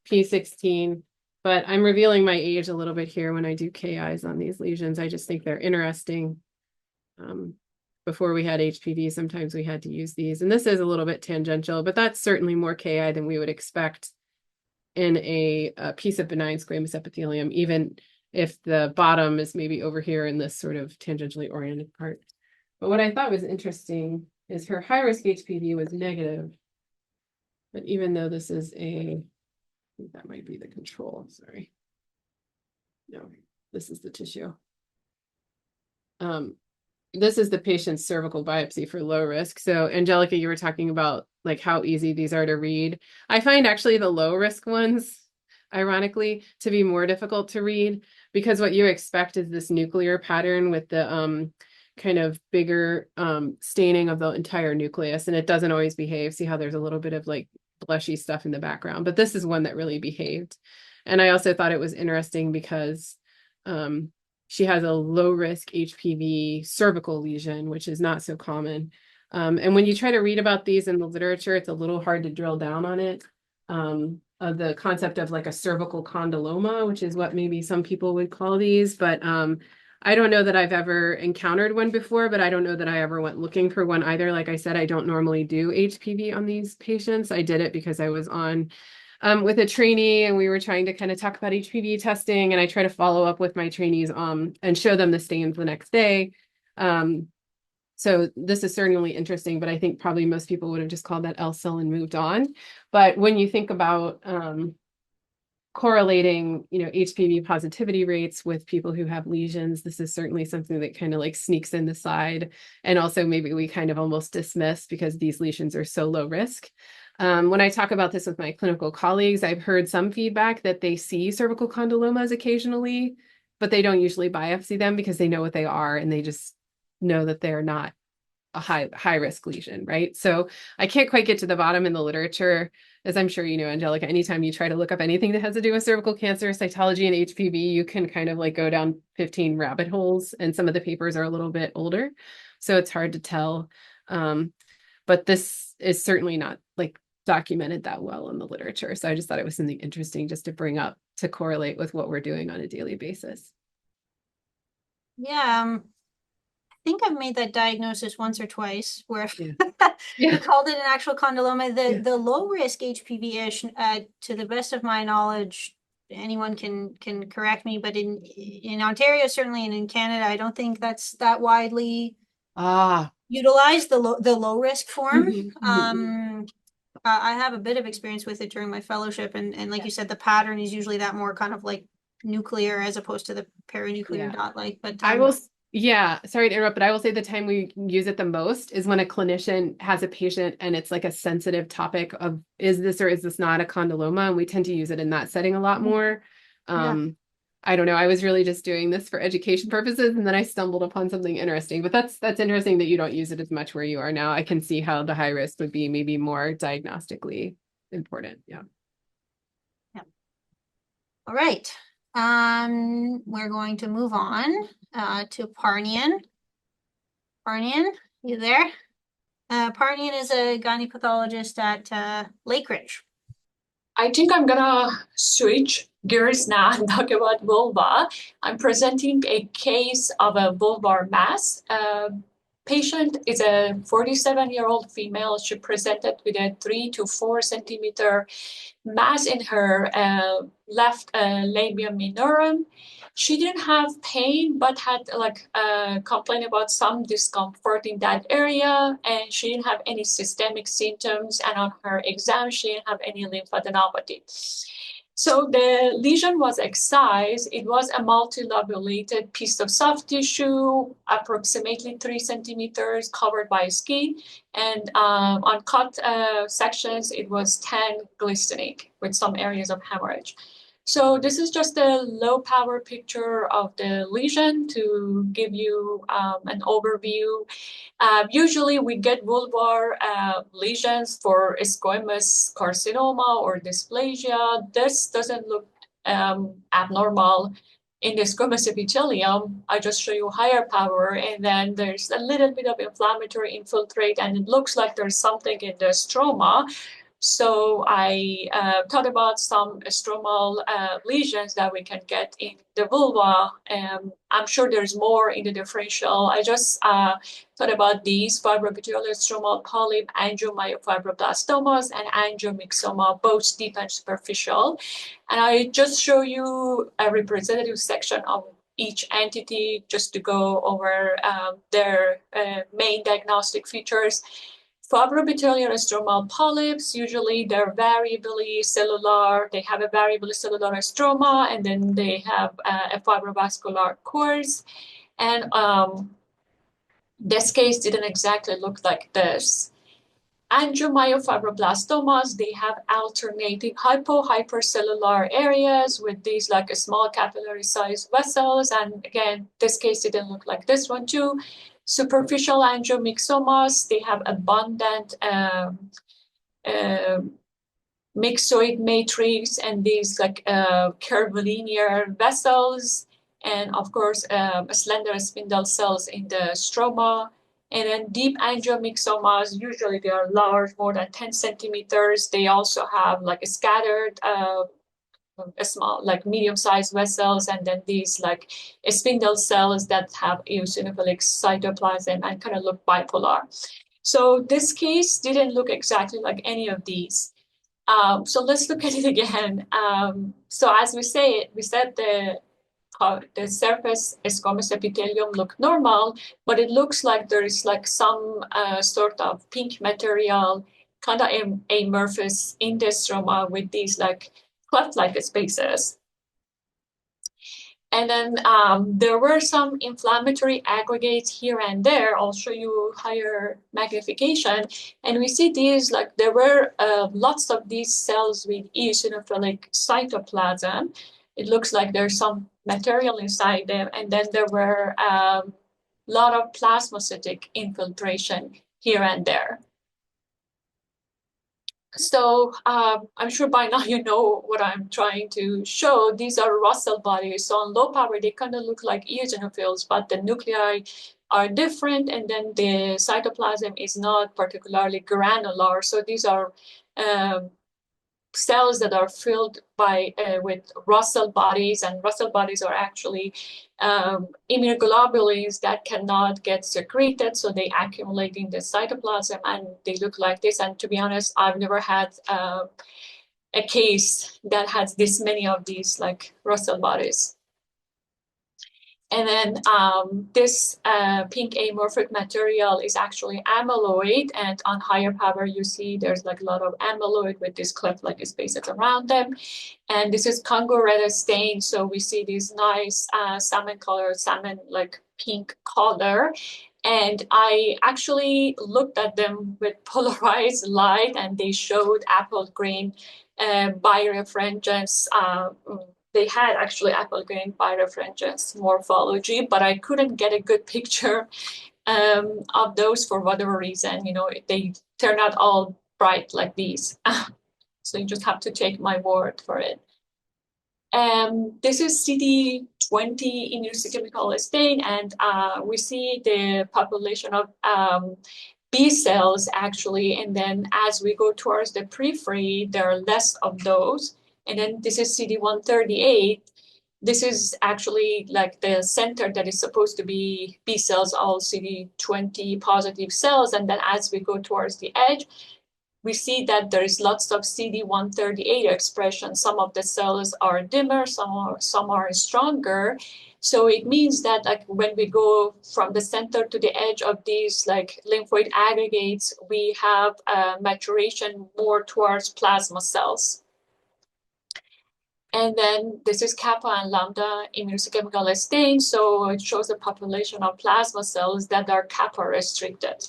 S3: P16, but I'm revealing my age a little bit here when I do KIs on these lesions. I just think they're interesting. Before we had HPV, sometimes we had to use these, and this is a little bit tangential, but that's certainly more KI than we would expect in a piece of benign squamous epithelium, even if the bottom is maybe over here in this sort of tangentially oriented part. But what I thought was interesting is her high-risk HPV was negative, but even though this is I think that might be the control, sorry. No, this is the tissue. This is the patient's cervical biopsy for low risk. So Anjelica, you were talking about like how easy these are to read. I find actually the low risk ones, ironically, to be more difficult to read because what you expect is this nuclear pattern with the kind of bigger staining of the entire nucleus, and it doesn't always behave. See how there's a little bit of like blushy stuff in the background, but this is one that really behaved. And I also thought it was interesting because she has a low risk HPV cervical lesion, which is not so common. And when you try to read about these in the literature, it's a little hard to drill down on it. The concept of like a cervical condyloma, which is what maybe some people would call these, but I don't know that I've ever encountered one before, but I don't know that I ever went looking for one either. Like I said, I don't normally do HPV on these patients. I did it because I was on with a trainee and we were trying to kind of talk about HPV testing, and I try to follow up with my trainees and show them the stains the next day. So this is certainly interesting, but I think probably most people would have just called that LSIL and moved on. But when you think about correlating, HPV positivity rates with people who have lesions, this is certainly something that kind of like sneaks in the side. And also maybe we kind of almost dismiss because these lesions are so low risk. When I talk about this with my clinical colleagues, I've heard some feedback that they see cervical condylomas occasionally, but they don't usually biopsy them because they know what they are and they just know that they're not a high risk lesion, right? So I can't quite get to the bottom in the literature, as I'm sure you know, Anjelica. Anytime you try to look up anything that has to do with cervical cancer, cytology, and HPV, you can kind of like go down 15 rabbit holes, and some of the papers are a little bit older, so it's hard to tell. But this is certainly not like documented that well in the literature. So I just thought it was something interesting just to bring up to correlate with what we're doing on a daily basis.
S2: Yeah, I think I've made that diagnosis once or twice where
S3: Yeah.
S2: you called it an actual condyloma. The
S3: Yeah.
S2: low risk HPV-ish, to the best of my knowledge, anyone can correct me, but in Ontario certainly, and in Canada, I don't think that's that widely utilize the low risk form.
S3: Mhm.
S2: I have a bit of experience with it during my fellowship, and like you said, the pattern is usually that more kind of like nuclear as opposed to the perinuclear
S3: Yeah.
S2: dot-like. But
S3: Yeah, sorry to interrupt, but I will say the time we use it the most is when a clinician has a patient and it's like a sensitive topic of is this or is this not a condyloma? And we tend to use it in that setting a lot more.
S2: Yeah.
S3: I don't know. I was really just doing this for education purposes, and then I stumbled upon something interesting. But that's interesting that you don't use it as much where you are now. I can see how the high risk would be maybe more diagnostically important. Yeah.
S2: All right. We're going to move on to Parnian. Parnian, you there? Parnian is a gynae pathologist at Lake Ridge.
S6: I think I'm gonna switch gears now and talk about vulva. I'm presenting a case of a vulvar mass. Patient is a 47-year-old female. She presented with a 3 to 4 centimeter mass in her left labium minorum. She didn't have pain, but had like complaint about some discomfort in that area, and she didn't have any systemic symptoms. And on her exam, she didn't have any lymphadenopathy. So the lesion was excised. It was a multilobulated piece of soft tissue, approximately 3 centimeters, covered by skin. And on cut sections, it was 10 glistenic with some areas of hemorrhage. So this is just a low power picture of the lesion to give you an overview. Usually we get vulvar lesions for squamous carcinoma or dysplasia. This doesn't look abnormal in the squamous epithelium. I just show you higher power, and then there's a little bit of inflammatory infiltrate, and it looks like there's something in the stroma. So I thought about some stromal lesions that we can get in the vulva. I'm sure there's more in the differential. I just thought about these fibroepithelial stromal polyp, angiomyofibroblastomas, and angiomyxoma, both deep and superficial. And I just show you a representative section of each entity just to go over their main diagnostic features. Fibroepithelial stromal polyps, usually they're variably cellular. They have a variable cellular stroma, and then they have a fibrovascular course. And this case didn't exactly look like this. Angiomyofibroblastomas, they have alternating hypercellular areas with these like small capillary sized vessels. And again, this case didn't look like this one too. Superficial angiomyxomas, they have abundant myxoid matrix and these like curvilinear vessels. And of course, slender spindle cells in the stroma. And then deep angiomyxomas, usually they are large, more than 10 centimeters. They also have like a scattered, a small, like medium-sized vessels, and then these like spindle cells that have eosinophilic cytoplasm and kind of look bipolar. So this case didn't look exactly like any of these. So let's look at it again. So as we said the surface squamous epithelium look normal, but it looks like there is like some sort of pink material kind of amorphous in the stroma with these like cleft-like spaces. And then there were some inflammatory aggregates here and there. I'll show you higher magnification. And we see these, like there were lots of these cells with eosinophilic cytoplasm. It looks like there's some material inside them. And then there were a lot of plasmacytic infiltration here and there. So I'm sure by now you know what I'm trying to show. These are Russell bodies. So on low power, they kind of look like eosinophils, but the nuclei are different, and then the cytoplasm is not particularly granular. So these are cells that are filled by with Russell bodies, and Russell bodies are actually immunoglobulins that cannot get secreted, so they accumulate in the cytoplasm and they look like this. And to be honest, I've never had a case that has this many of these like Russell bodies. And then this pink amorphic material is actually amyloid, and on higher power you see there's like a lot of amyloid with these cleft-like spaces around them. And this is Congo red stain, so we see these nice salmon color, salmon like pink color. And I actually looked at them with polarized light, and they showed apple green birefringence. They had actually apple green birefringence morphology, but I couldn't get a good picture of those for whatever reason. You know, they turn out all bright like these. So you just have to take my word for it. This is CD20 immunohistochemical stain, and we see the population of B cells actually, and then as we go towards the periphery, there are less of those. And then this is CD138. This is actually like the center that is supposed to be B cells, all CD20 positive cells. And then as we go towards the edge, we see that there is lots of CD138 expression. Some of the cells are dimmer, some are stronger. So it means that like when we go from the center to the edge of these like lymphoid aggregates, we have maturation more towards plasma cells. And then this is kappa and lambda immunohistochemical stain. So it shows a population of plasma cells that are kappa restricted.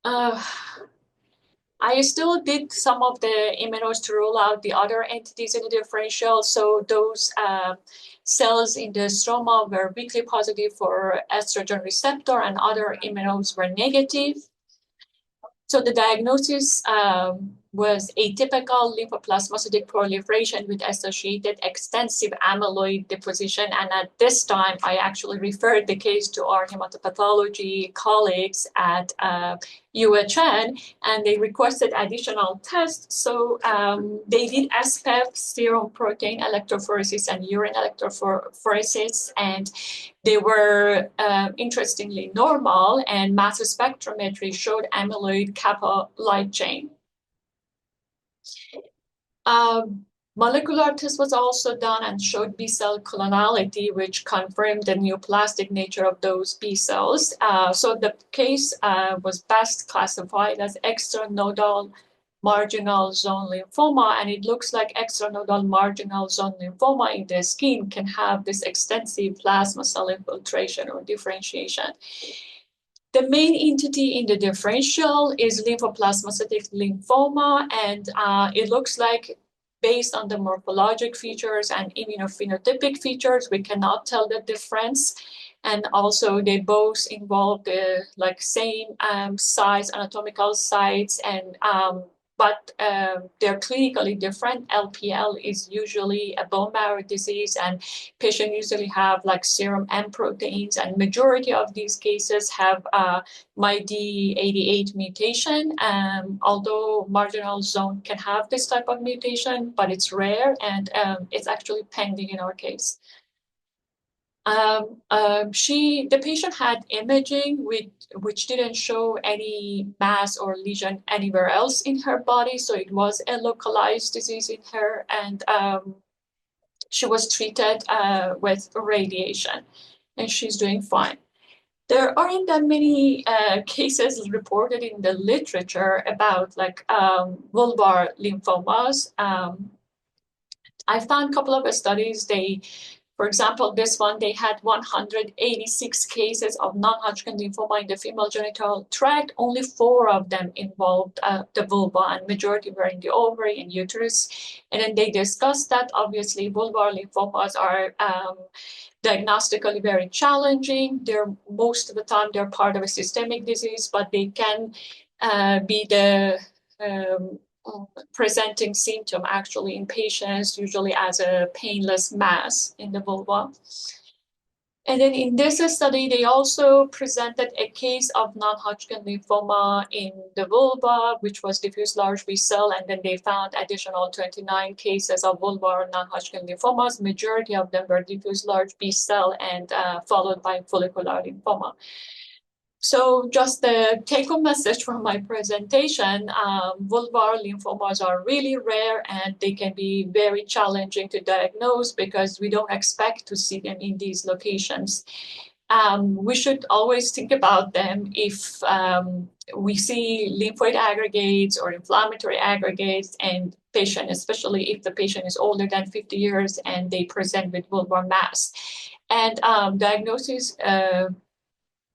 S6: I still did some of the immunos to rule out the other entities in the differential. So those cells in the stroma were weakly positive for estrogen receptor, and other immunos were negative. So the diagnosis was atypical lymphoplasmacytic proliferation with associated extensive amyloid deposition. And at this time, I actually referred the case to our hematopathology colleagues at UHN, and they requested additional tests. So they did SPEF, serum protein electrophoresis, and urine electrophoresis, and they were interestingly normal, and mass spectrometry showed amyloid kappa light chain. Molecular test was also done and showed B cell clonality, which confirmed the neoplastic nature of those B cells. So the case was best classified as extranodal marginal zone lymphoma, and it looks like extranodal marginal zone lymphoma in the skin can have this extensive plasma cell infiltration or differentiation. The main entity in the differential is lymphoplasmacytic lymphoma, and it looks like based on the morphologic features and immunophenotypic features, we cannot tell the difference. And also they both involve the like same size, anatomical sites, and but they're clinically different. LPL is usually a bone marrow disease, and patients usually have like serum M proteins, and majority of these cases have MYD88 mutation. Although marginal zone can have this type of mutation, but it's rare, and it's actually pending in our case. The patient had imaging which didn't show any mass or lesion anywhere else in her body, so it was a localized disease in her, and she was treated with radiation, and she's doing fine. There aren't that many cases reported in the literature about like vulvar lymphomas. I found a couple of studies. For example, this one, they had 186 cases of non-Hodgkin lymphoma in the female genital tract. Only 4 of them involved the vulva, and majority were in the ovary and uterus. And then they discussed that obviously vulvar lymphomas are diagnostically very challenging. Most of the time they're part of a systemic disease, but they can be the presenting symptom actually in patients, usually as a painless mass in the vulva. And then in this study, they also presented a case of non-Hodgkin lymphoma in the vulva, which was diffuse large B cell, and then they found additional 29 cases of vulvar non-Hodgkin lymphomas. Majority of them were diffuse large B cell and followed by follicular lymphoma. So just the take-home message from my presentation, vulvar lymphomas are really rare and they can be very challenging to diagnose because we don't expect to see them in these locations. We should always think about them if we see lymphoid aggregates or inflammatory aggregates and patient, especially if the patient is older than 50 years and they present with vulvar mass. And diagnosis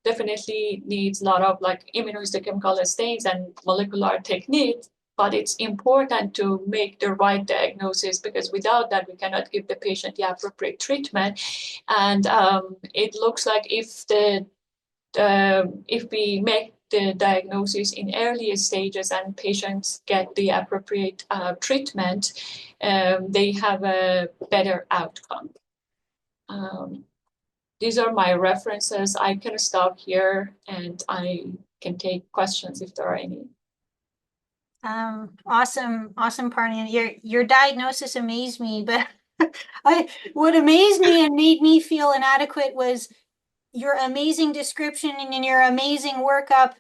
S6: definitely needs a lot of like immunohistochemical stains and molecular techniques, but it's important to make the right diagnosis because without that, we cannot give the patient the appropriate treatment. And it looks like if we make the diagnosis in earlier stages and patients get the appropriate treatment, they have a better outcome. These are my references. I can stop here and I can take questions if there are any.
S2: Awesome, Parnian. Your diagnosis amazed me, but what amazed me and made me feel inadequate was your amazing description and your amazing workup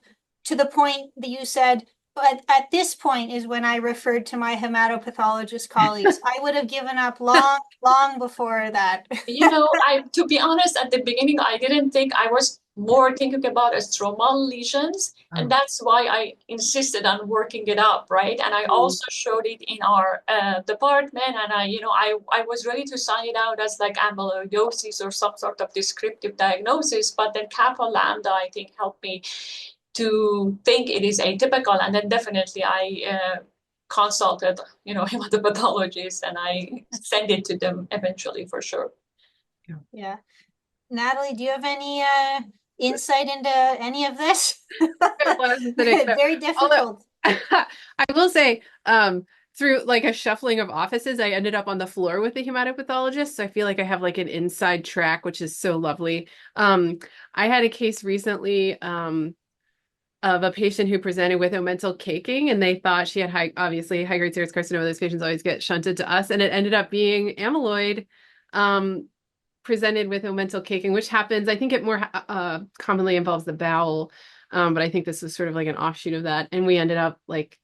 S2: to the point that you said, but at this point is when I referred to my hematopathologist colleagues. I would have given up long before that.
S6: You know, to be honest, at the beginning, I didn't think. I was more thinking about stromal lesions, and that's why I insisted on working it up, right? And I also showed it in our department, and I was ready to sign it out as like amyloidosis or some sort of descriptive diagnosis, but then kappa lambda, I think, helped me to think it is atypical, and then definitely I consulted, hematopathologist, and I sent it to them eventually for sure.
S2: Yeah. Natalie, do you have any insight into any of this? Very difficult.
S3: I will say, through like a shuffling of offices, I ended up on the floor with the hematopathologist. So I feel like I have like an inside track, which is so lovely. I had a case recently of a patient who presented with omental caking, and they thought she had obviously high-grade serous carcinoma. Those patients always get shunted to us, and it ended up being amyloid presented with omental caking, which happens. I think it more commonly involves the bowel, but I think this was sort of like an offshoot of that. And we ended up like,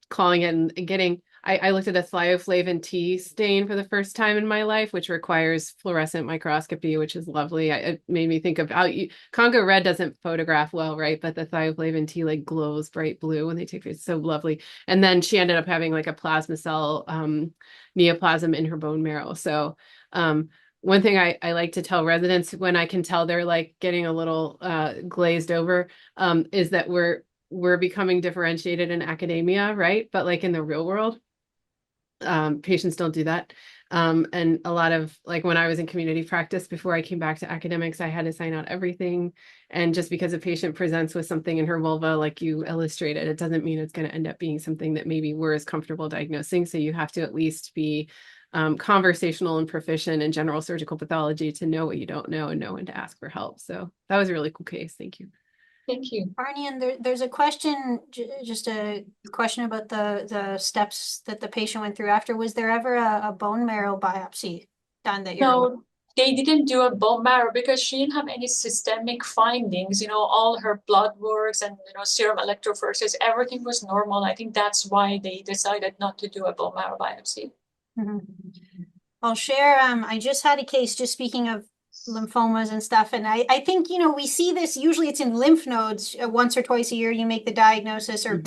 S3: calling it and getting. I looked at a thioflavin T stain for the first time in my life, which requires fluorescent microscopy, which is lovely. It made me think of how Congo red doesn't photograph well, right? But the thioflavin T like glows bright blue when they take it. It's so lovely. And then she ended up having like a plasma cell neoplasm in her bone marrow. So one thing I like to tell residents when I can tell they're like getting a little glazed over is that we're becoming differentiated in academia, right? But like in the real world, patients don't do that. And a lot of like when I was in community practice before I came back to academics, I had to sign out everything. And just because a patient presents with something in her vulva, like you illustrated, it doesn't mean it's going to end up being something that maybe we're as comfortable diagnosing. So you have to at least be conversational and proficient in general surgical pathology to know what you don't know and know when to ask for help. So that was a really cool case. Thank you.
S6: Thank you.
S2: Arnie, there's a question, just a question about the steps that the patient went through after. Was there ever a bone marrow biopsy done that you're aware of?
S6: No, they didn't do a bone marrow because she didn't have any systemic findings. All her blood works and serum electrophoresis, everything was normal. I think that's why they decided not to do a bone marrow biopsy.
S2: I'll share. I just had a case, just speaking of lymphomas and stuff, and I think we see this usually. It's in lymph nodes. Once or twice a year you make the diagnosis, or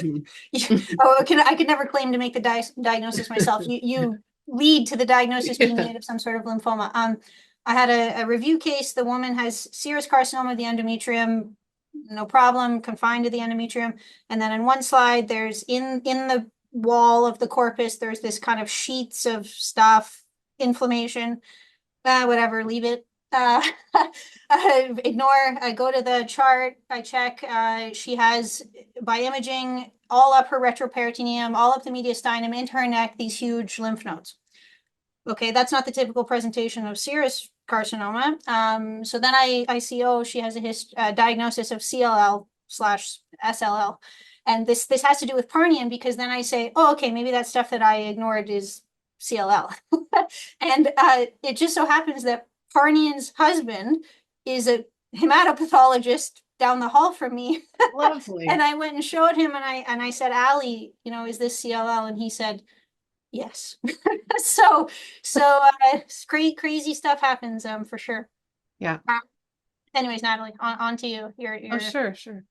S2: I could never claim to make the diagnosis myself. You lead to the diagnosis being made of some sort of lymphoma. I had a review case. The woman has serous carcinoma of the endometrium, no problem, confined to the endometrium. And then in one slide, there's in the wall of the corpus, there's this kind of sheets of stuff, inflammation, whatever, leave it. Ignore, I go to the chart, I check, she has, by imaging, all up her retroperitoneum, all up the mediastinum, into her neck, these huge lymph nodes. Okay, that's not the typical presentation of serous carcinoma. So then I see, she has a diagnosis of CLL/SLL. And this has to do with Parnian, because then I say, okay, maybe that stuff that I ignored is CLL. And it just so happens that Parnian's husband is a hematopathologist down the hall from me.
S3: Lovely.
S2: And I went and showed him, and I said, Ali, is this CLL? And he said, yes. So crazy stuff happens, for sure.
S3: Yeah.
S2: Anyways, Natalie, on to you.
S3: Oh, sure.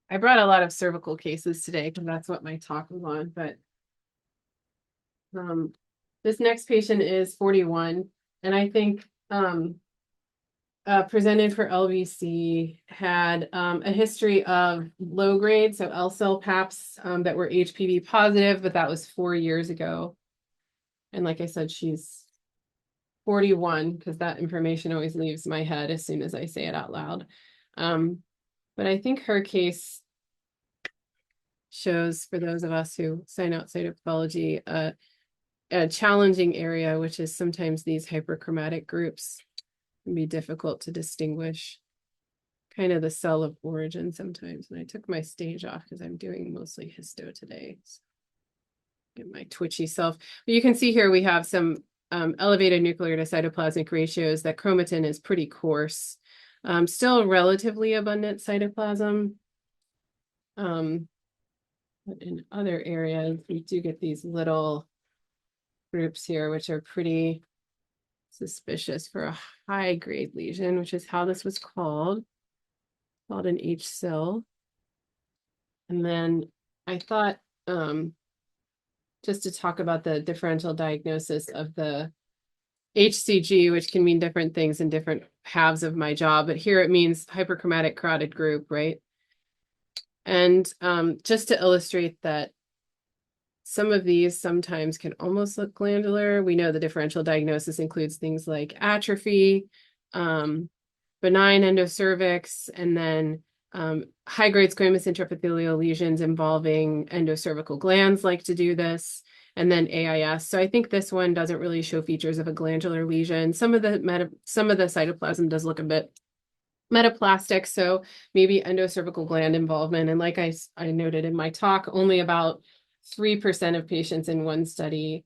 S3: I brought a lot of cervical cases today because that's what my talk was on, but this next patient is 41, and I think presented for LVC, had a history of low grade, so L cell PAPs that were HPV positive, but that was 4 years ago. And like I said, she's 41 because that information always leaves my head as soon as I say it out loud. But I think her case shows, for those of us who sign out cytopathology, a challenging area, which is sometimes these hyperchromatic groups can be difficult to distinguish kind of the cell of origin sometimes. And I took my stage off because I'm doing mostly histo today. So get my twitchy self. But you can see here we have some elevated nuclear to cytoplasmic ratios. That chromatin is pretty coarse. Still relatively abundant cytoplasm. But in other areas, we do get these little groups here, which are pretty suspicious for a high-grade lesion, which is how this was called an HSIL. And then I thought just to talk about the differential diagnosis of the HCG, which can mean different things in different halves of my job, but here it means hyperchromatic carotid group, right? And just to illustrate that some of these sometimes can almost look glandular. We know the differential diagnosis includes things like atrophy, benign endocervix, and then high-grade squamous intraepithelial lesions involving endocervical glands like to do this, and then AIS. So I think this one doesn't really show features of a glandular lesion. Some of the cytoplasm does look a bit metaplastic, so maybe endocervical gland involvement. And like I noted in my talk, only about 3% of patients in one study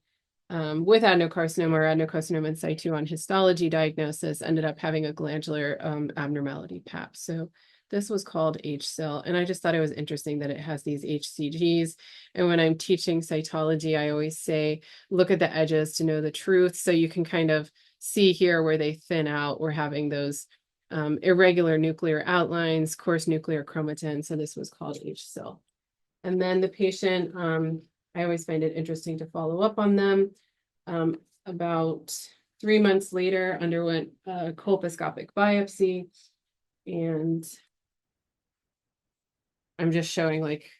S3: with adenocarcinoma or adenocarcinoma in situ on histology diagnosis ended up having a glandular abnormality PAP. So this was called HSIL, and I just thought it was interesting that it has these HCGs. And when I'm teaching cytology, I always say, look at the edges to know the truth. So you can kind of see here where they thin out. We're having those irregular nuclear outlines, coarse nuclear chromatin. So this was called HSIL. And then the patient, I always find it interesting to follow up on them. About 3 months later, underwent a colposcopic biopsy. And I'm just showing like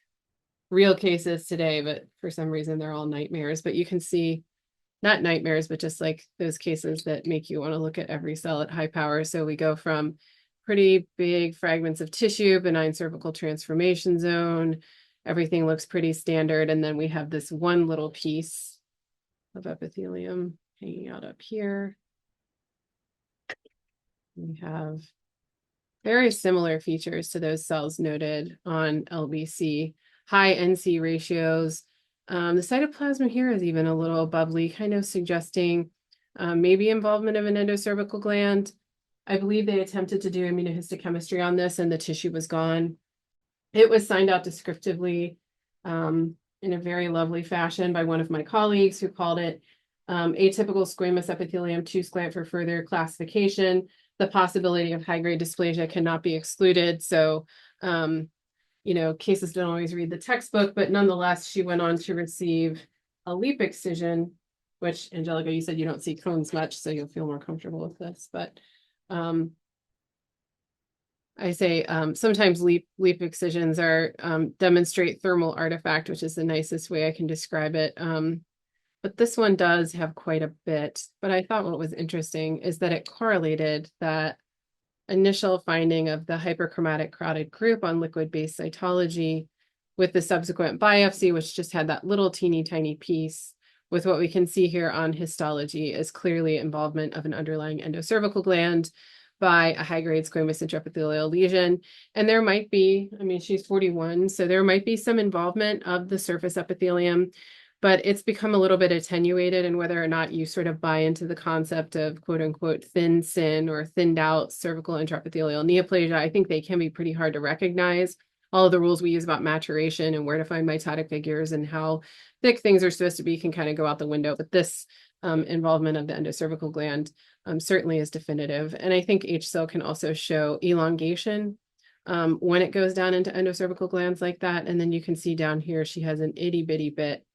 S3: real cases today, but for some reason they're all nightmares. But you can see, not nightmares, but just like those cases that make you want to look at every cell at high power. So we go from pretty big fragments of tissue, benign cervical transformation zone. Everything looks pretty standard. And then we have this one little piece of epithelium hanging out up here. We have very similar features to those cells noted on LBC, high NC ratios. The cytoplasm here is even a little bubbly, kind of suggesting maybe involvement of an endocervical gland. I believe they attempted to do immunohistochemistry on this and the tissue was gone. It was signed out descriptively in a very lovely fashion by one of my colleagues who called it atypical squamous epithelium 2 slant for further classification. The possibility of high-grade dysplasia cannot be excluded. So, cases don't always read the textbook, but nonetheless, she went on to receive a LEEP excision, which, Anjelica, you said you don't see cones much, so you'll feel more comfortable with this. But I say sometimes LEEP excisions are demonstrate thermal artifact, which is the nicest way I can describe it. But this one does have quite a bit. But I thought what was interesting is that it correlated that initial finding of the hyperchromatic carotid group on liquid-based cytology with the subsequent biopsy, which just had that little teeny tiny piece, with what we can see here on histology is clearly involvement of an underlying endocervical gland by a high-grade squamous intraepithelial lesion. And there might be, she's 41, so there might be some involvement of the surface epithelium. but it's become a little bit attenuated, and whether or not you sort of buy into the concept of quote unquote thin sin or thinned out cervical intraepithelial neoplasia, I think they can be pretty hard to recognize. All of the rules we use about maturation and where to find mitotic figures and how thick things are supposed to be can kind of go out the window. But this involvement of the endocervical gland certainly is definitive. And I think H-cell can also show elongation when it goes down into endocervical glands like that. And then you can see down here, she has an itty bitty bit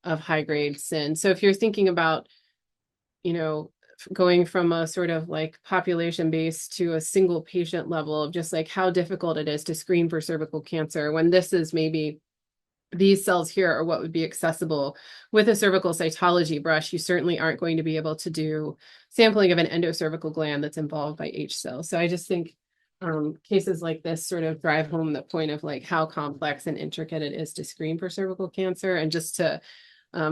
S3: of high-grade sin. So if you're thinking about, you know, going from a sort of like population base to a single patient level of just like how difficult it is to screen for cervical cancer, when this is maybe these cells here are what would be accessible with a cervical cytology brush, you certainly aren't going to be able to do sampling of an endocervical gland that's involved by H cells. So I just think cases like this sort of drive home the point of like how complex and intricate it is to screen for cervical cancer. And just to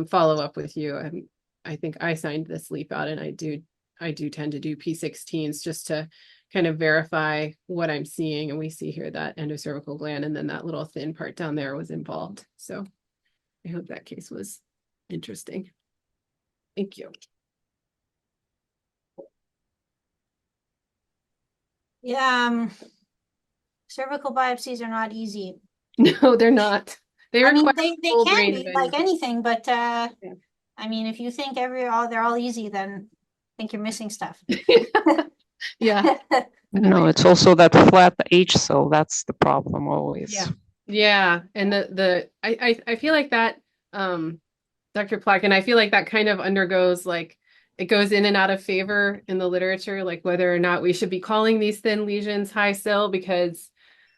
S3: follow up with you, I think I signed this leap out, and I do tend to do P16s just to kind of verify what I'm seeing. And we see here that endocervical gland, and then that little thin part down there was involved. So I hope that case was interesting. Thank you.
S2: Yeah, cervical biopsies are not easy.
S3: No, they're not. They
S2: I mean,
S3: require
S2: they
S3: full
S2: can
S3: brain
S2: be
S3: of
S2: like anything, but
S3: Yeah.
S2: I mean, if you think they're all easy, then I think you're missing stuff.
S3: Yeah.
S7: No, it's also that flat H cell. That's the problem always.
S3: Yeah. Yeah. And I feel like that, Dr. Plotkin, I feel like that kind of undergoes like it goes in and out of favor in the literature, like whether or not we should be calling these thin lesions high cell, because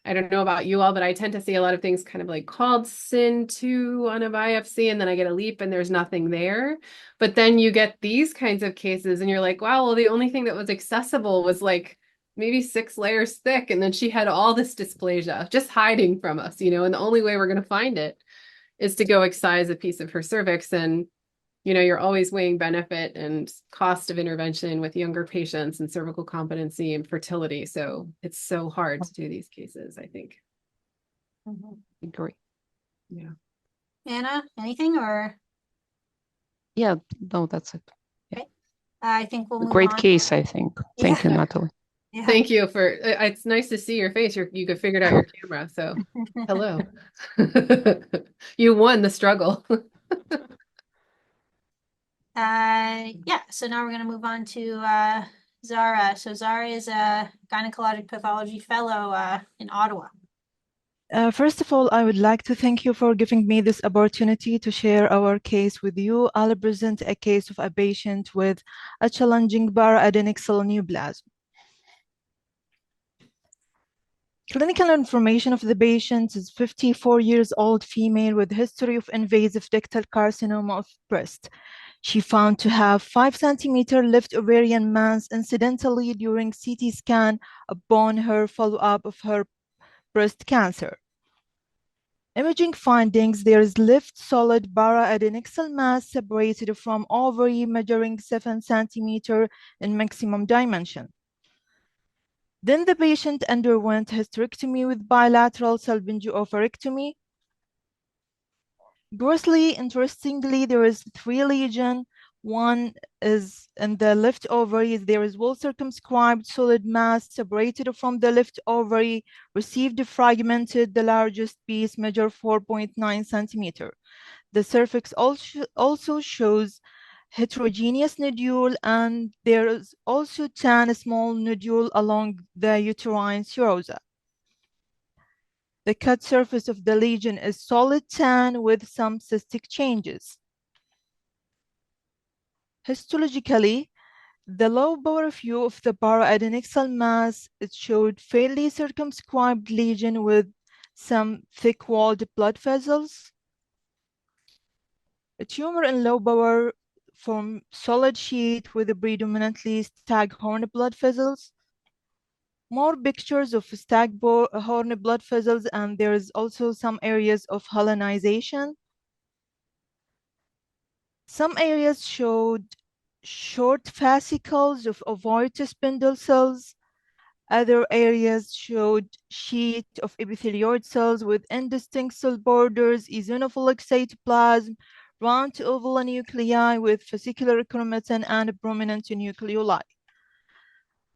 S3: I don't know about you all, but I tend to see a lot of things kind of like called sin 2 on a biopsy, and then I get a leap and there's nothing there. But then you get these kinds of cases and you're like, wow, well, the only thing that was accessible was like maybe 6 layers thick. And then she had all this dysplasia just hiding from us, you know, and the only way we're going to find it is to go excise a piece of her cervix. And you know, you're always weighing benefit and cost of intervention with younger patients and cervical competency and fertility. So it's so hard to do these cases, I think.
S7: Agree.
S3: Yeah.
S2: Anna, anything or?
S7: Yeah, no, that's it.
S2: Okay. I think we'll move
S7: Great
S2: on.
S7: case, I think. Thank you, Natalie.
S2: Yeah.
S3: Thank you for, it's nice to see your face. You could figure out your camera. So hello. You won the struggle.
S2: Yeah, so now we're going to move on to Zara. So Zara is a gynecologic pathology fellow in Ottawa.
S8: First of all, I would like to thank you for giving me this opportunity to share our case with you. I'll present a case of a patient with a challenging para-adnexal neoplasm. Clinical information of the patient is 54 years old female with history of invasive ductal carcinoma of breast. She found to have 5 centimeter left ovarian mass incidentally during CT scan upon her follow-up of her breast cancer. Imaging findings, there is left solid para-adnexal mass separated from ovary measuring 7 centimeter in maximum dimension. Then the patient underwent hysterectomy with bilateral salpingooophorectomy. Grossly, interestingly, there is 3 lesions. One is in the left ovary. There is well-circumscribed solid mass separated from the left ovary, received fragmented. The largest piece measure 4.9 centimeter. The cervix also shows heterogeneous nodule, and there is also 10 small nodule along the uterine serosa. The cut surface of the lesion is solid tan with some cystic changes. Histologically, the low power view of the para-adnexal mass, it showed fairly circumscribed lesion with some thick-walled blood vessels. A tumor in low power from solid sheet with predominantly staghorn blood vessels. More pictures of staghorn blood vessels, and there is also some areas of hellenization. Some areas showed short fascicles of ovoid spindle cells. Other areas showed sheet of epithelioid cells with indistinct cell borders, eosinophilic cytoplasm, round to oval nuclei with fascicular chromatin and prominent nucleoli.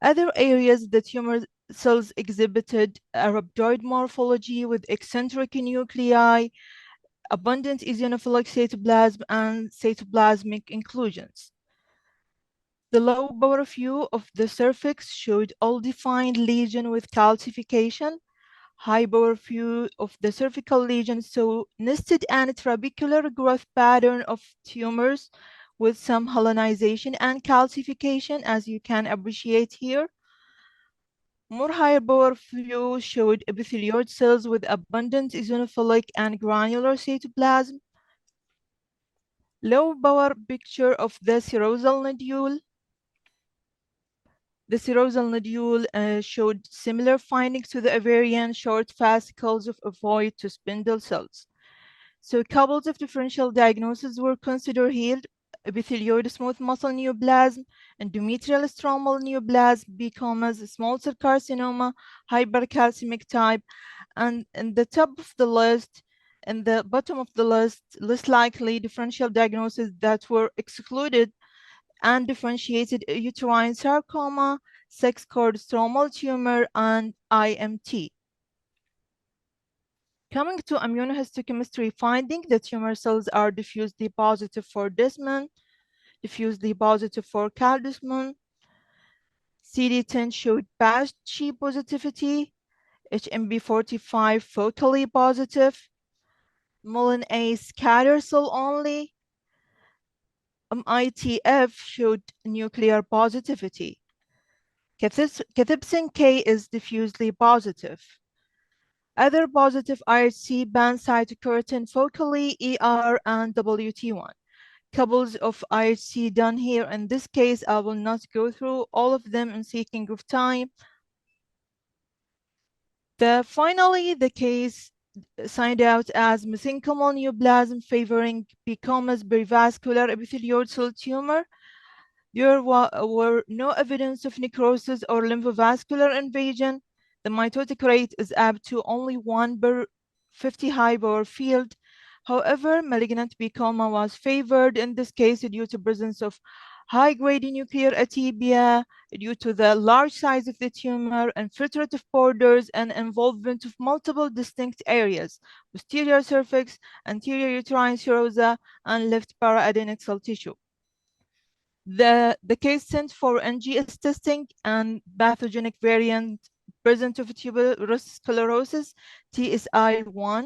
S8: Other areas the tumor cells exhibited a rhabdoid morphology with eccentric nuclei, abundant eosinophilic cytoplasm, and cytoplasmic inclusions. The low power view of the cervix showed all-defined lesion with calcification. High power view of the cervical lesion saw nested and trabecular growth pattern of tumors with some helionization and calcification, as you can appreciate here. More higher power view showed epithelioid cells with abundant eosinophilic and granular cytoplasm. Low power picture of the serosal nodule. The serosal nodule showed similar findings to the ovarian short fascicles of ovoid to spindle cells. So couples of differential diagnoses were considered here: epithelioid smooth muscle neoplasm, endometrial stromal neoplasm, BComas, small cell carcinoma, hypercalcemic type, and in the top of the list, in the bottom of the list, less likely differential diagnoses that were excluded and differentiated: uterine sarcoma, sex cord stromal tumor, and IMT. Coming to immunohistochemistry finding, the tumor cells are diffusely positive for desmin, diffusely positive for caldesmin. CD10 showed patchy positivity, HMB45 focally positive, Mullen A scatter cell only, MITF showed nuclear positivity. Cathepsin K is diffusely positive. Other positive IHC band cytokeratin focally, ER, and WT1. Couples of IHC done here. In this case, I will not go through all of them in seeking of time. Finally, the case signed out as mesenchymal neoplasm favoring BComas perivascular epithelioid cell tumor. There were no evidence of necrosis or lymphovascular invasion. The mitotic rate is up to only 1 per 50 high power field. However, malignant BComa was favored in this case due to presence of high-grade nuclear atypia, due to the large size of the tumor, infiltrative borders, and involvement of multiple distinct areas: posterior cervix, anterior uterine serosa, and left paraadenic cell tissue. The case sent for NGS testing and pathogenic variant present of tuberous sclerosis, TSI1.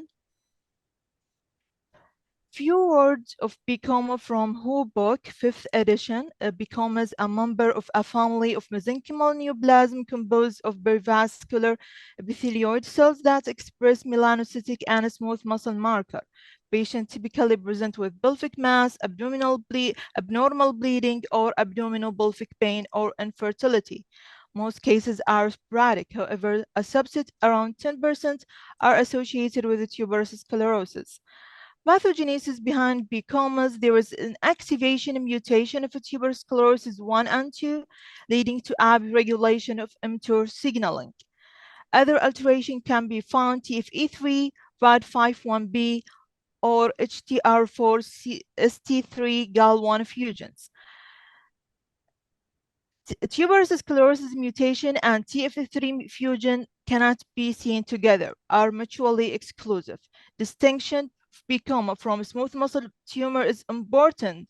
S8: Few words of BComa from WHO book, 5th edition. BComa is a member of a family of mesenchymal neoplasm composed of perivascular epithelioid cells that express melanocytic and smooth muscle marker. Patients typically present with pelvic mass, abnormal bleeding, or abdominal pelvic pain or infertility. Most cases are sporadic. However, a subset, around 10%, are associated with tuberous sclerosis. Pathogenesis behind BComas: there is an activation and mutation of tuberous sclerosis 1 and 2, leading to upregulation of mTOR signaling. Other alteration can be found: TFE3, RAD51B, or HTR4 ST3 GAL1 fusions. Tuberous sclerosis mutation and TFE3 fusion cannot be seen together, are mutually exclusive. Distinction of BComa from smooth muscle tumor is important,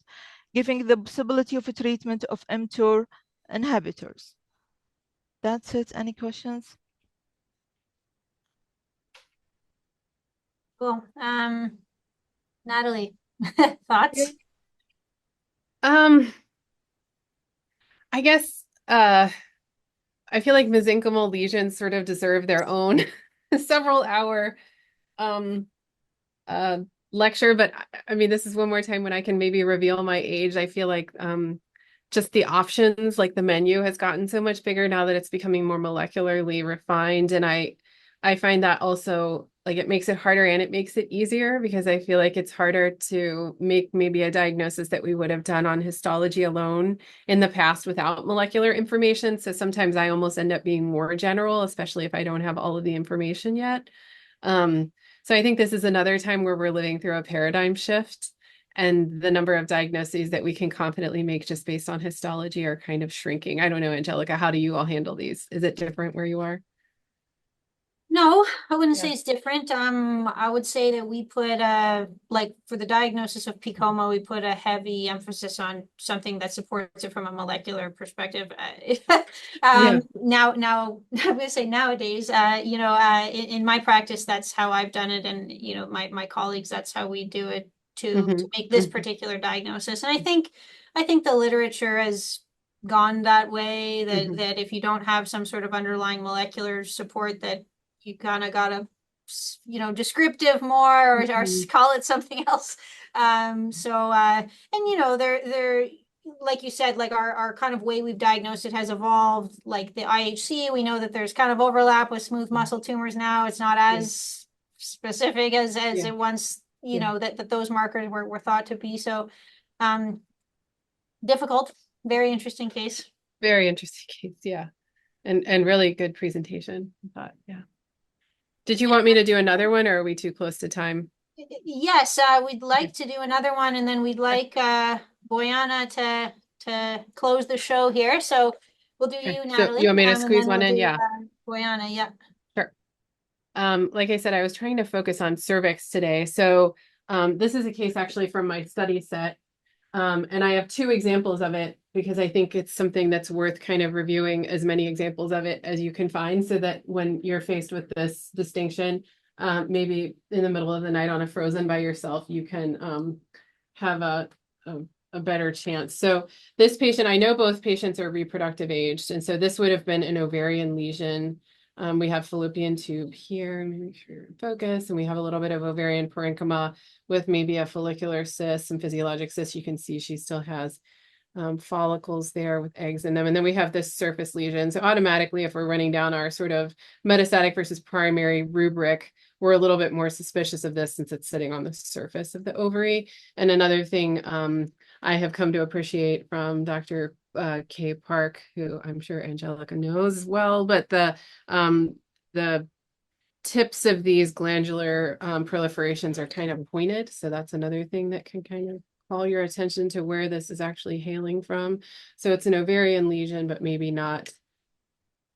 S8: giving the possibility of a treatment of mTOR inhibitors. That's it. Any questions?
S2: Cool. Natalie, thoughts?
S3: I guess I feel like mesenchymal lesions sort of deserve their own several hour lecture, but I mean, this is one more time when I can maybe reveal my age. I feel like just the options, like the menu has gotten so much bigger now that it's becoming more molecularly refined. And I find that also, like, it makes it harder and it makes it easier, because I feel like it's harder to make maybe a diagnosis that we would have done on histology alone in the past without molecular information. So sometimes I almost end up being more general, especially if I don't have all of the information yet. So I think this is another time where we're living through a paradigm shift. and the number of diagnoses that we can confidently make just based on histology are kind of shrinking. I don't know, Anjelica, how do you all handle these? Is it different where you are?
S2: No, I wouldn't
S3: Yeah.
S2: say it's different. I would say that we put like for the diagnosis of PCOMA, we put a heavy emphasis on something that supports it from a molecular perspective.
S3: Yeah.
S2: Now I'm gonna say nowadays, in my practice, that's how I've done it, and my colleagues, that's how we do it to make this particular diagnosis. And I think the literature has gone that way, that if you don't have some sort of underlying molecular support, that you kind of gotta, descriptive more, or call it something else. And they're like you said, like our kind of way we've diagnosed it has evolved. Like the IHC, we know that there's kind of overlap with smooth muscle tumors now. It's not as specific as it once, that those markers were thought to be. So difficult, very interesting case.
S3: Very interesting case, yeah. And really good presentation, I thought, yeah. Did you want me to do another one, or are we too close to time?
S2: Yes, we'd like to do another one, and then we'd like Boyana to close the show here. So we'll do you,
S3: So
S2: Natalie,
S3: you want me to
S2: and
S3: squeeze
S2: then
S3: one
S2: we'll
S3: in?
S2: do
S3: Yeah.
S2: Boyana. Yeah.
S3: Sure. Like I said, I was trying to focus on cervix today. So this is a case actually from my study set. And I have two examples of it because I think it's something that's worth kind of reviewing as many examples of it as you can find, so that when you're faced with this distinction, maybe in the middle of the night on a frozen by yourself, you can have a better chance. So this patient, I know both patients are reproductive aged, and so this would have been an ovarian lesion. We have fallopian tube here, make sure you're in focus, and we have a little bit of ovarian parenchyma with maybe a follicular cyst, some physiologic cysts. You can see she still has follicles there with eggs in them. And then we have this surface lesion. So automatically, if we're running down our sort of metastatic versus primary rubric, we're a little bit more suspicious of this since it's sitting on the surface of the ovary. And another thing I have come to appreciate from Dr. K. Park, who I'm sure Anjelica knows well, but the tips of these glandular proliferations are kind of pointed. So that's another thing that can kind of call your attention to where this is actually hailing from. So it's an ovarian lesion, but maybe not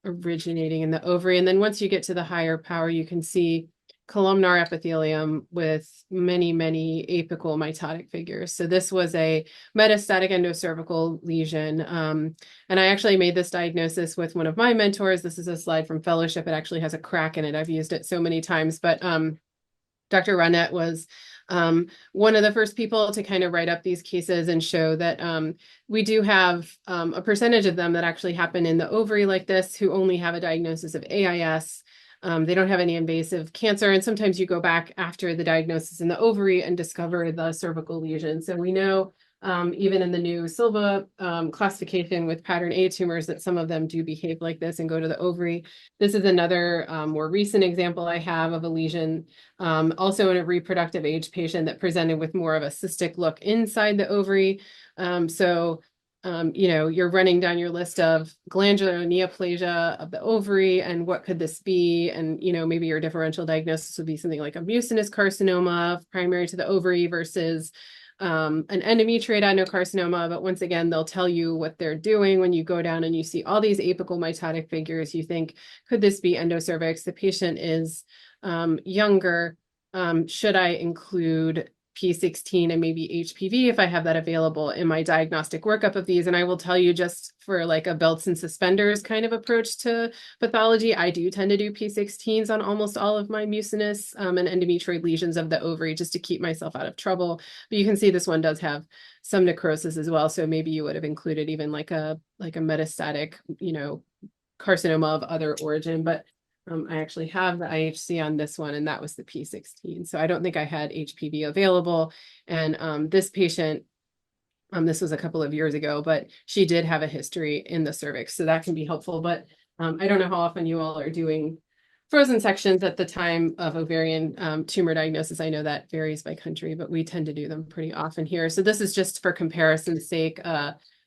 S3: originating in the ovary. And then once you get to the higher power, you can see columnar epithelium with many, many apical mitotic figures. So this was a metastatic endocervical lesion. And I actually made this diagnosis with one of my mentors. This is a slide from fellowship. It actually has a crack in it. I've used it so many times, but Dr. Banet was one of the first people to kind of write up these cases and show that we do have a percentage of them that actually happen in the ovary like this, who only have a diagnosis of AIS. They don't have any invasive cancer. And sometimes you go back after the diagnosis in the ovary and discover the cervical lesion. So we know even in the new Silva classification with pattern A tumors that some of them do behave like this and go to the ovary. This is another more recent example I have of a lesion, also in a reproductive age patient that presented with more of a cystic look inside the ovary. You're running down your list of glandular neoplasia of the ovary and what could this be? And, maybe your differential diagnosis would be something like a mucinous carcinoma primary to the ovary versus an endometrioid adenocarcinoma. But once again, they'll tell you what they're doing. When you go down and you see all these apical mitotic figures, you think, could this be endocervix? The patient is younger. Should I include P16 and maybe HPV if I have that available in my diagnostic workup of these? And I will tell you, just for like a belts and suspenders kind of approach to pathology, I do tend to do P16s on almost all of my mucinous and endometrioid lesions of the ovary just to keep myself out of trouble. But you can see this one does have some necrosis as well. So maybe you would have included even like a metastatic, carcinoma of other origin. But I actually have the IHC on this one, and that was the P16. So I don't think I had HPV available. And this patient, this was a couple of years ago, but she did have a history in the cervix. So that can be helpful. But I don't know how often you all are doing frozen sections at the time of ovarian tumor diagnosis. I know that varies by country, but we tend to do them pretty often here. So this is just for comparison's sake,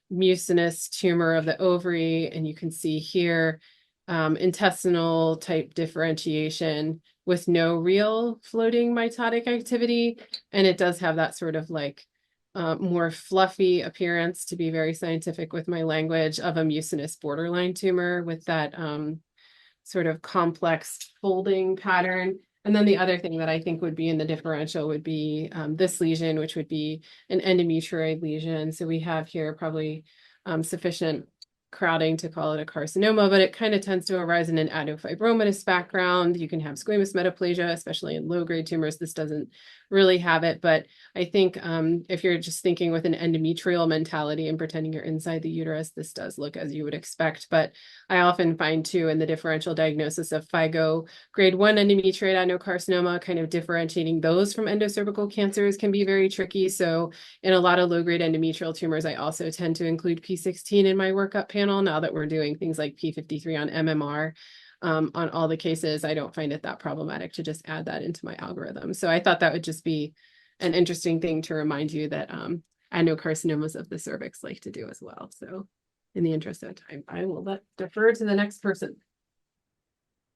S3: mucinous tumor of the ovary. And you can see here, intestinal type differentiation with no real floating mitotic activity. And it does have that sort of like more fluffy appearance, to be very scientific with my language, of a mucinous borderline tumor with that sort of complex folding pattern. And then the other thing that I think would be in the differential would be this lesion, which would be an endometrioid lesion. So we have here probably sufficient crowding to call it a carcinoma, but it kind of tends to arise in an adenofibromatosis background. You can have squamous metaplasia, especially in low-grade tumors. This doesn't really have it, but I think if you're just thinking with an endometrial mentality and pretending you're inside the uterus, this does look as you would expect. But I often find too in the differential diagnosis of FIGO grade 1 endometrioid adenocarcinoma, kind of differentiating those from endocervical cancers can be very tricky. So in a lot of low-grade endometrial tumors, I also tend to include P16 in my workup panel now that we're doing things like P53 on MMR. On all the cases, I don't find it that problematic to just add that into my algorithm. So I thought that would just be an interesting thing to remind you that adenocarcinomas of the cervix like to do as well. So in the interest of time, I will defer to the next person.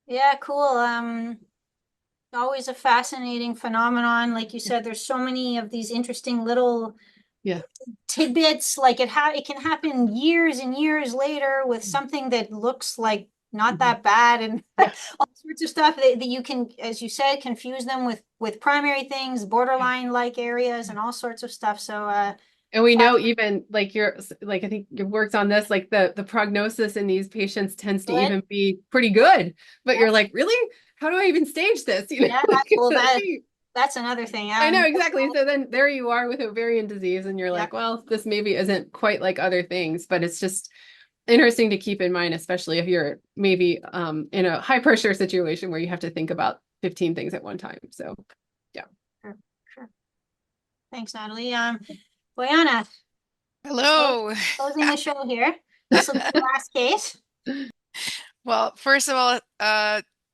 S2: Yeah, cool. Always a fascinating phenomenon. Like you said, there's so many of these interesting little tidbits. Like it can happen years and years later with something that looks like not that bad, and all sorts of stuff that you can, as you said, confuse them with primary things, borderline like areas, and all sorts of stuff. So
S3: and we know even like I think your work's on this, like the prognosis in these patients tends to even be pretty good, but you're like, really? How do I even stage this? You know,
S2: yeah, well, that's another thing.
S3: I know, exactly. So then there you are with ovarian disease, and you're like, well, this maybe isn't quite like other things, but it's just interesting to keep in mind, especially if you're maybe in a high pressure situation where you have to think about 15 things at one time. So yeah.
S2: Sure. Thanks, Natalie. Boyana.
S9: Hello.
S2: Closing the show here. This will be the last case.
S9: Well, first of all,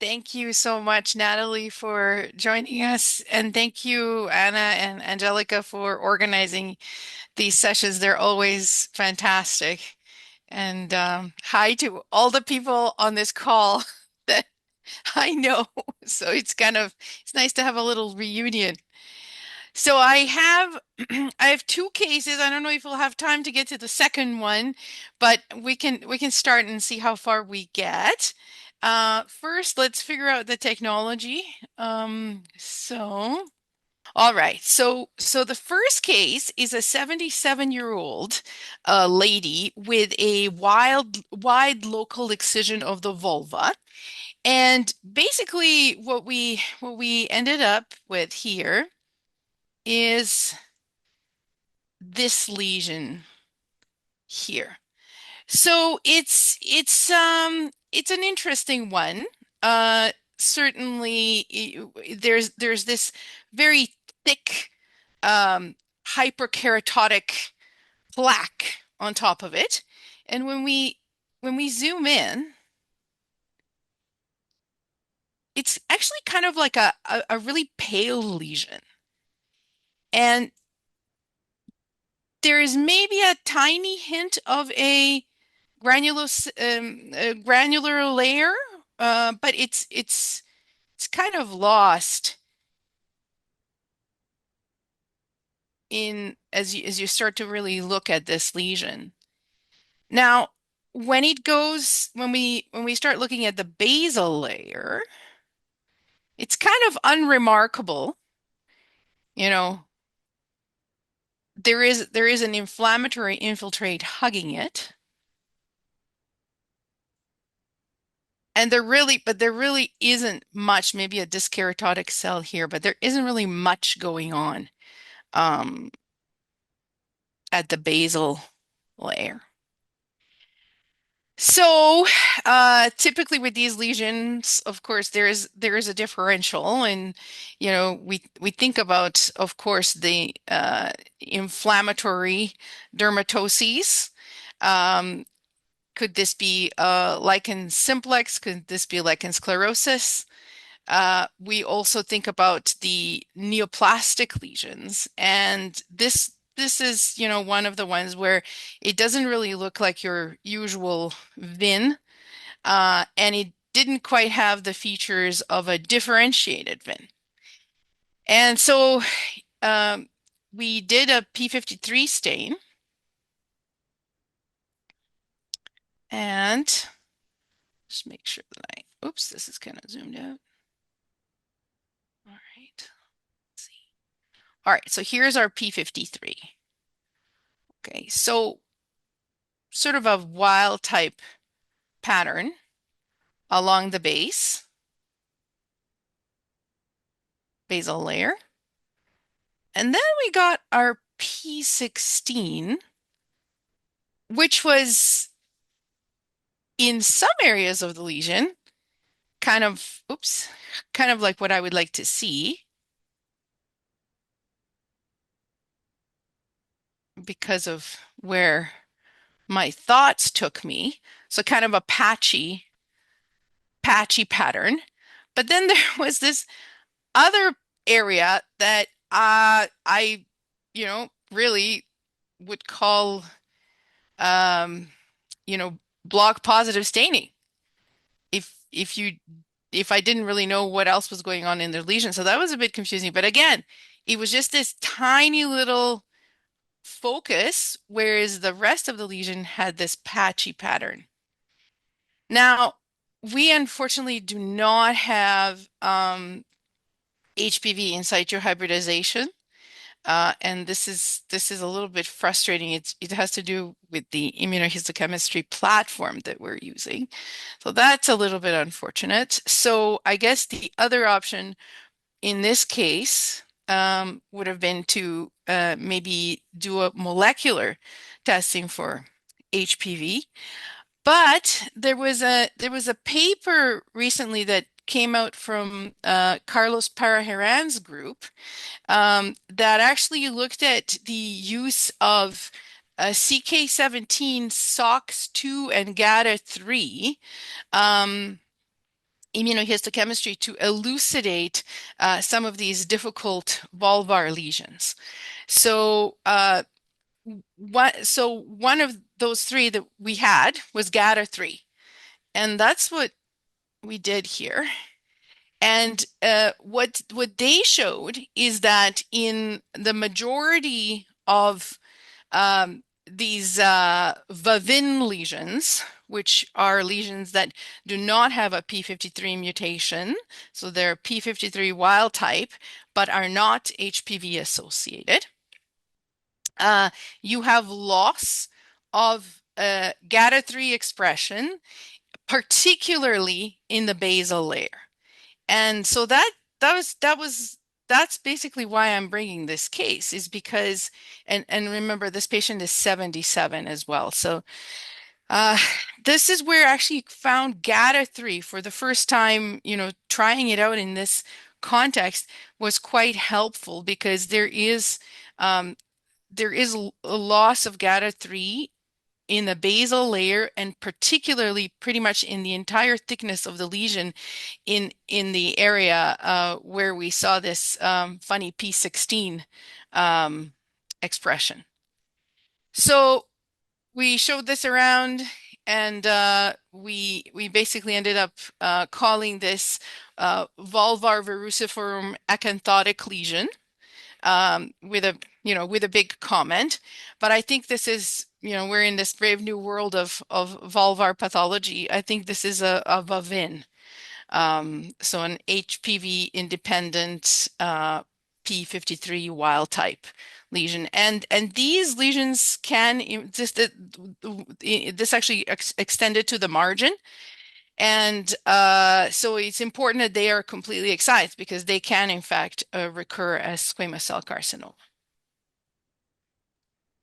S9: thank you so much, Natalie, for joining us. And thank you, Anna and Anjelica, for organizing these sessions. They're always fantastic. And hi to all the people on this call that I know. So it's nice to have a little reunion. So I have two cases. I don't know if we'll have time to get to the second one, but we can start and see how far we get. First, let's figure out the technology. All right. So the first case is a 77-year-old lady with a wide local excision of the vulva. And basically what we ended up with here is this lesion here. So it's an interesting one. Certainly there's this very thick hyperkeratotic plaque on top of it. And when we zoom in, it's actually kind of like a really pale lesion. And there is maybe a tiny hint of a granular layer, but it's kind of lost in as you start to really look at this lesion. Now, when we start looking at the basal layer, it's kind of unremarkable. You know, there is an inflammatory infiltrate hugging it. And there really isn't much, maybe a dyskeratotic cell here, but there isn't really much going on at the basal layer. So typically with these lesions, of course, there is a differential, and we think about, of course, the inflammatory dermatoses. Could this be lichen simplex? Could this be lichen sclerosis? We also think about the neoplastic lesions, and this is, one of the ones where it doesn't really look like your usual VIN, and it didn't quite have the features of a differentiated VIN. And so we did a P53 stain. And just make sure that oops, this is kind of zoomed out. All right, let's see. All right, so here's our P53. Okay, so sort of a wild type pattern along the basal layer. And then we got our P16, which was in some areas of the lesion, kind of like what I would like to see because of where my thoughts took me. So kind of a patchy pattern. But then there was this other area that I, really would call, um, block positive staining. If I didn't really know what else was going on in their lesion. So that was a bit confusing. But again, it was just this tiny little focus, whereas the rest of the lesion had this patchy pattern. Now, we unfortunately do not have HPV in situ hybridization. And this is a little bit frustrating. It has to do with the immunohistochemistry platform that we're using. So that's a little bit unfortunate. So I guess the other option in this case would have been to maybe do a molecular testing for HPV. But there was a paper recently that came out from Carlos Parajeran's group that actually looked at the use of CK17, SOX2, and GATA3 immunohistochemistry to elucidate some of these difficult vulvar lesions. So one of those three that we had was GATA3, and that's what we did here. And what they showed is that in the majority of these Vavin lesions, which are lesions that do not have a P53 mutation, so they're P53 wild type, but are not HPV associated, you have loss of GATA3 expression, particularly in the basal layer. And so that's basically why I'm bringing this case, is because, and remember, this patient is 77 as well. So this is where I actually found GATA3 for the first time, trying it out in this context was quite helpful, because there is a loss of GATA3 in the basal layer, and particularly pretty much in the entire thickness of the lesion in the area where we saw this funny P16 expression. So we showed this around, and we basically ended up calling this vulvar verruciform acanthotic lesion with a big comment. But I think this is, we're in this brave new world of vulvar pathology. I think this is a Vavin. So an HPV independent P53 wild type lesion. And these lesions can this actually extended to the margin. And so it's important that they are completely excised, because they can, in fact, recur as squamous cell carcinoma.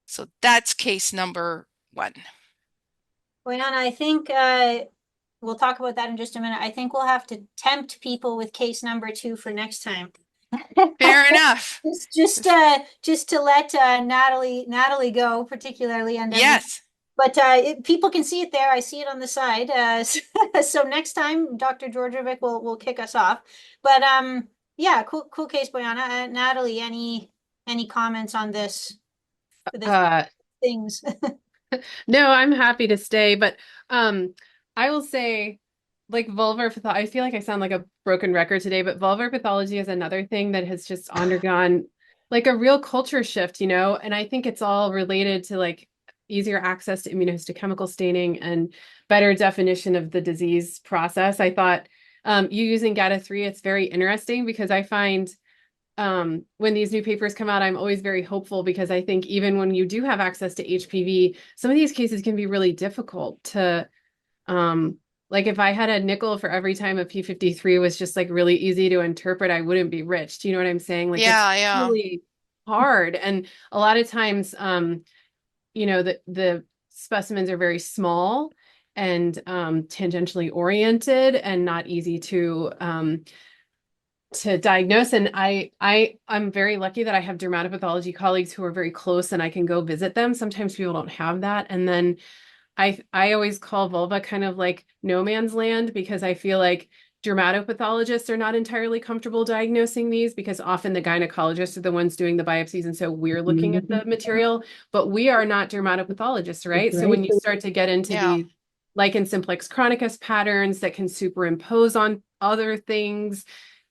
S9: So that's case number 1.
S2: Boyana, I think we'll talk about that in just a minute. I think we'll have to tempt people with case number 2 for next time.
S9: Fair enough.
S2: Just to let Natalie go, particularly, and
S9: yes.
S2: But people can see it there. I see it on the side. So next time, Dr. Georgievic will kick us off. But yeah, cool case, Boyana. Natalie, any comments on this? Things.
S3: No, I'm happy to stay, but I will say, like, vulvar pathology, I feel like I sound like a broken record today, but vulvar pathology is another thing that has just undergone like a real culture shift, you know, and I think it's all related to like easier access to immunohistochemical staining and better definition of the disease process. I thought you using GATA3, it's very interesting because I find when these new papers come out, I'm always very hopeful because I think even when you do have access to HPV, some of these cases can be really difficult to like if I had a nickel for every time a P53 was just like really easy to interpret, I wouldn't be rich. Do you know what I'm saying? Like it's
S9: Yeah.
S3: really hard. And a lot of times, you know, the specimens are very small and tangentially oriented and not easy to diagnose. And I'm very lucky that I have dermatopathology colleagues who are very close and I can go visit them. Sometimes people don't have that. And then I always call vulva kind of like no man's land because I feel like dermatopathologists are not entirely comfortable diagnosing these because often the gynecologists are the ones doing the biopsies. And so we're looking at the material, but we are not dermatopathologists, right? So when you start to get into
S9: Yeah.
S3: these lichen simplex chronicus patterns that can superimpose on other things,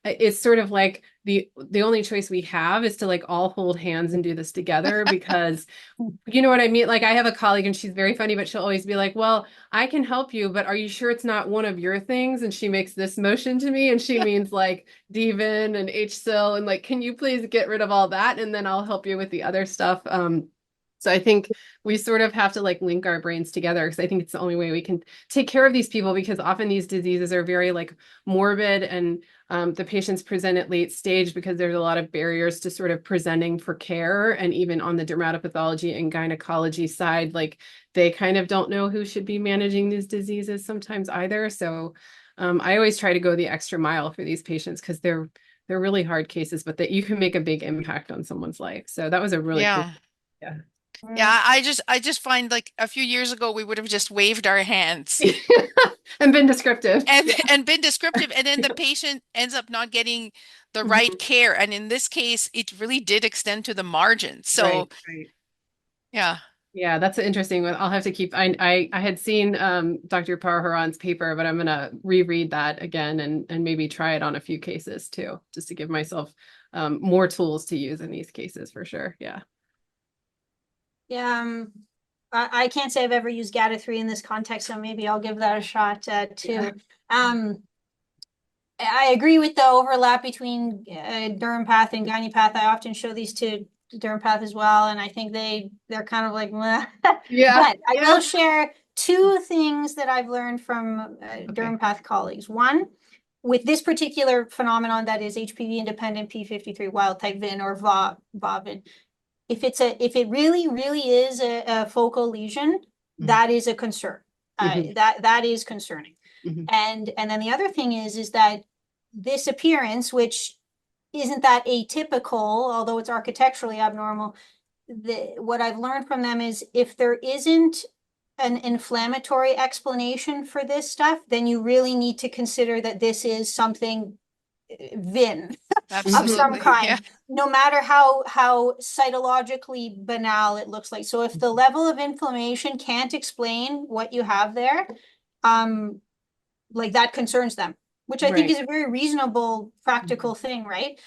S3: it's sort of like the only choice we have is to like all hold hands and do this together because you know what I mean? Like I have a colleague and she's very funny, but she'll always be like, well, I can help you, but are you sure it's not one of your things? And she makes this motion to me and she means like Devin and HSIL and like, can you please get rid of all that? And then I'll help you with the other stuff. So I think we sort of have to like link our brains together because I think it's the only way we can take care of these people because often these diseases are very like morbid and the patients present at late stage because there's a lot of barriers to sort of presenting for care. And even on the dermatopathology and gynecology side, like they kind of don't know who should be managing these diseases sometimes either. So I always try to go the extra mile for these patients because they're really hard cases, but that you can make a big impact on someone's life. So that was a really cool.
S9: Yeah.
S3: Yeah.
S9: Yeah, I just find like a few years ago we would have just waved our hands
S3: And been descriptive.
S9: and been descriptive, and then the patient ends up not getting the right care. And in this case, it really did extend to the margin. So
S3: Right.
S9: yeah.
S3: Yeah, that's an interesting one. I'll have to keep I had seen Dr. Parharan's paper, but I'm gonna reread that again and maybe try it on a few cases too, just to give myself more tools to use in these cases for sure. Yeah.
S2: Yeah, I can't say I've ever used GATA3 in this context, so maybe I'll give that a shot too.
S3: Yeah.
S2: I agree with the overlap between dermpath and gynepath. I often show these to dermpath as well, and I think they're kind of like, meh.
S3: Yeah.
S2: But I will share two things that I've learned from dermpath colleagues. One, with this particular phenomenon that is HPV independent P53 wild type VIN or VAVIN, if it really is a focal lesion, that is a concern. That is concerning. And then the other thing is that this appearance, which isn't that atypical, although it's architecturally abnormal, what I've learned from them is if there isn't an inflammatory explanation for this stuff, then you really need to consider that this is something VIN of some
S9: Absolutely.
S2: kind,
S9: Yeah.
S2: no matter how cytologically banal it looks like. So if the level of inflammation can't explain what you have there, like that concerns them, which I think is a very reasonable, practical thing, right?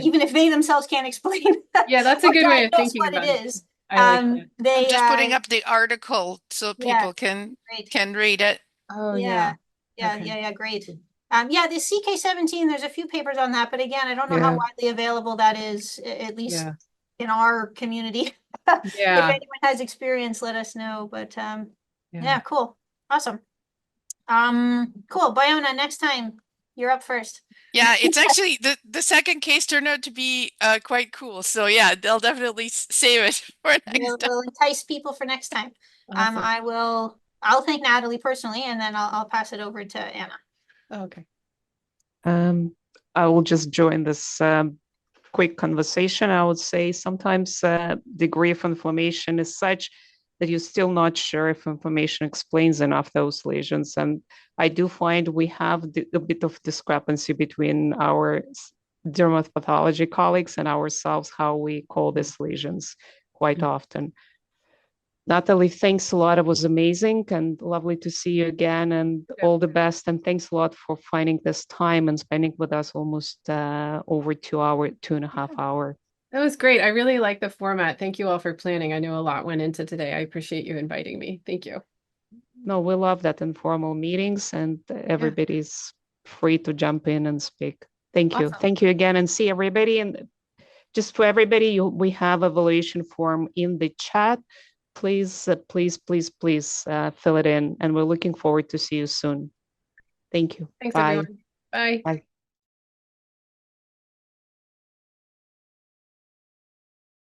S2: Even if they themselves can't explain
S3: Yeah, that's a good way of
S2: diagnose
S3: thinking
S2: what
S3: about
S2: it
S3: it.
S2: is.
S3: I like that.
S2: They
S9: I'm just putting up the article so
S2: yeah,
S9: people can
S2: great.
S9: read it.
S3: Oh
S2: Yeah,
S3: Okay.
S2: great. Yeah, the CK17, there's a few papers on that, but again, I don't know how
S3: Yeah.
S2: widely available that is, at least
S3: Yeah.
S2: in our community. If
S3: Yeah.
S2: anyone has experience, let us know. But
S3: Yeah.
S2: yeah, cool. Awesome. Cool. Bayona, next time you're up first.
S9: Yeah, it's actually the second case turned out to be quite cool. So yeah, they'll definitely save it for next time.
S2: We'll entice people for next time.
S3: Awesome.
S2: I'll thank Natalie personally, and then I'll pass it over to Anna.
S3: Okay.
S7: I will just join this quick conversation. I would say sometimes degree of inflammation is such that you're still not sure if inflammation explains enough those lesions. And I do find we have a bit of discrepancy between our dermatopathology colleagues and ourselves, how we call these lesions quite often. Natalie, thanks a lot. It was amazing and lovely to see you again, and all the best. And thanks a lot for finding this time and spending with us almost over 2 and a half hours.
S3: That was great. I really like the format. Thank you all for planning. I know a lot went into today. I appreciate you inviting me. Thank you.
S7: No, we love that informal meetings, and everybody's free to jump in and speak. Thank you.
S3: Awesome.
S7: Thank you again, and see everybody. And just for everybody, we have evaluation form in the chat. Please, please fill it in, and we're looking forward to see you soon. Thank you.
S3: Thanks,
S7: Bye.
S3: everyone. Bye.
S7: Bye.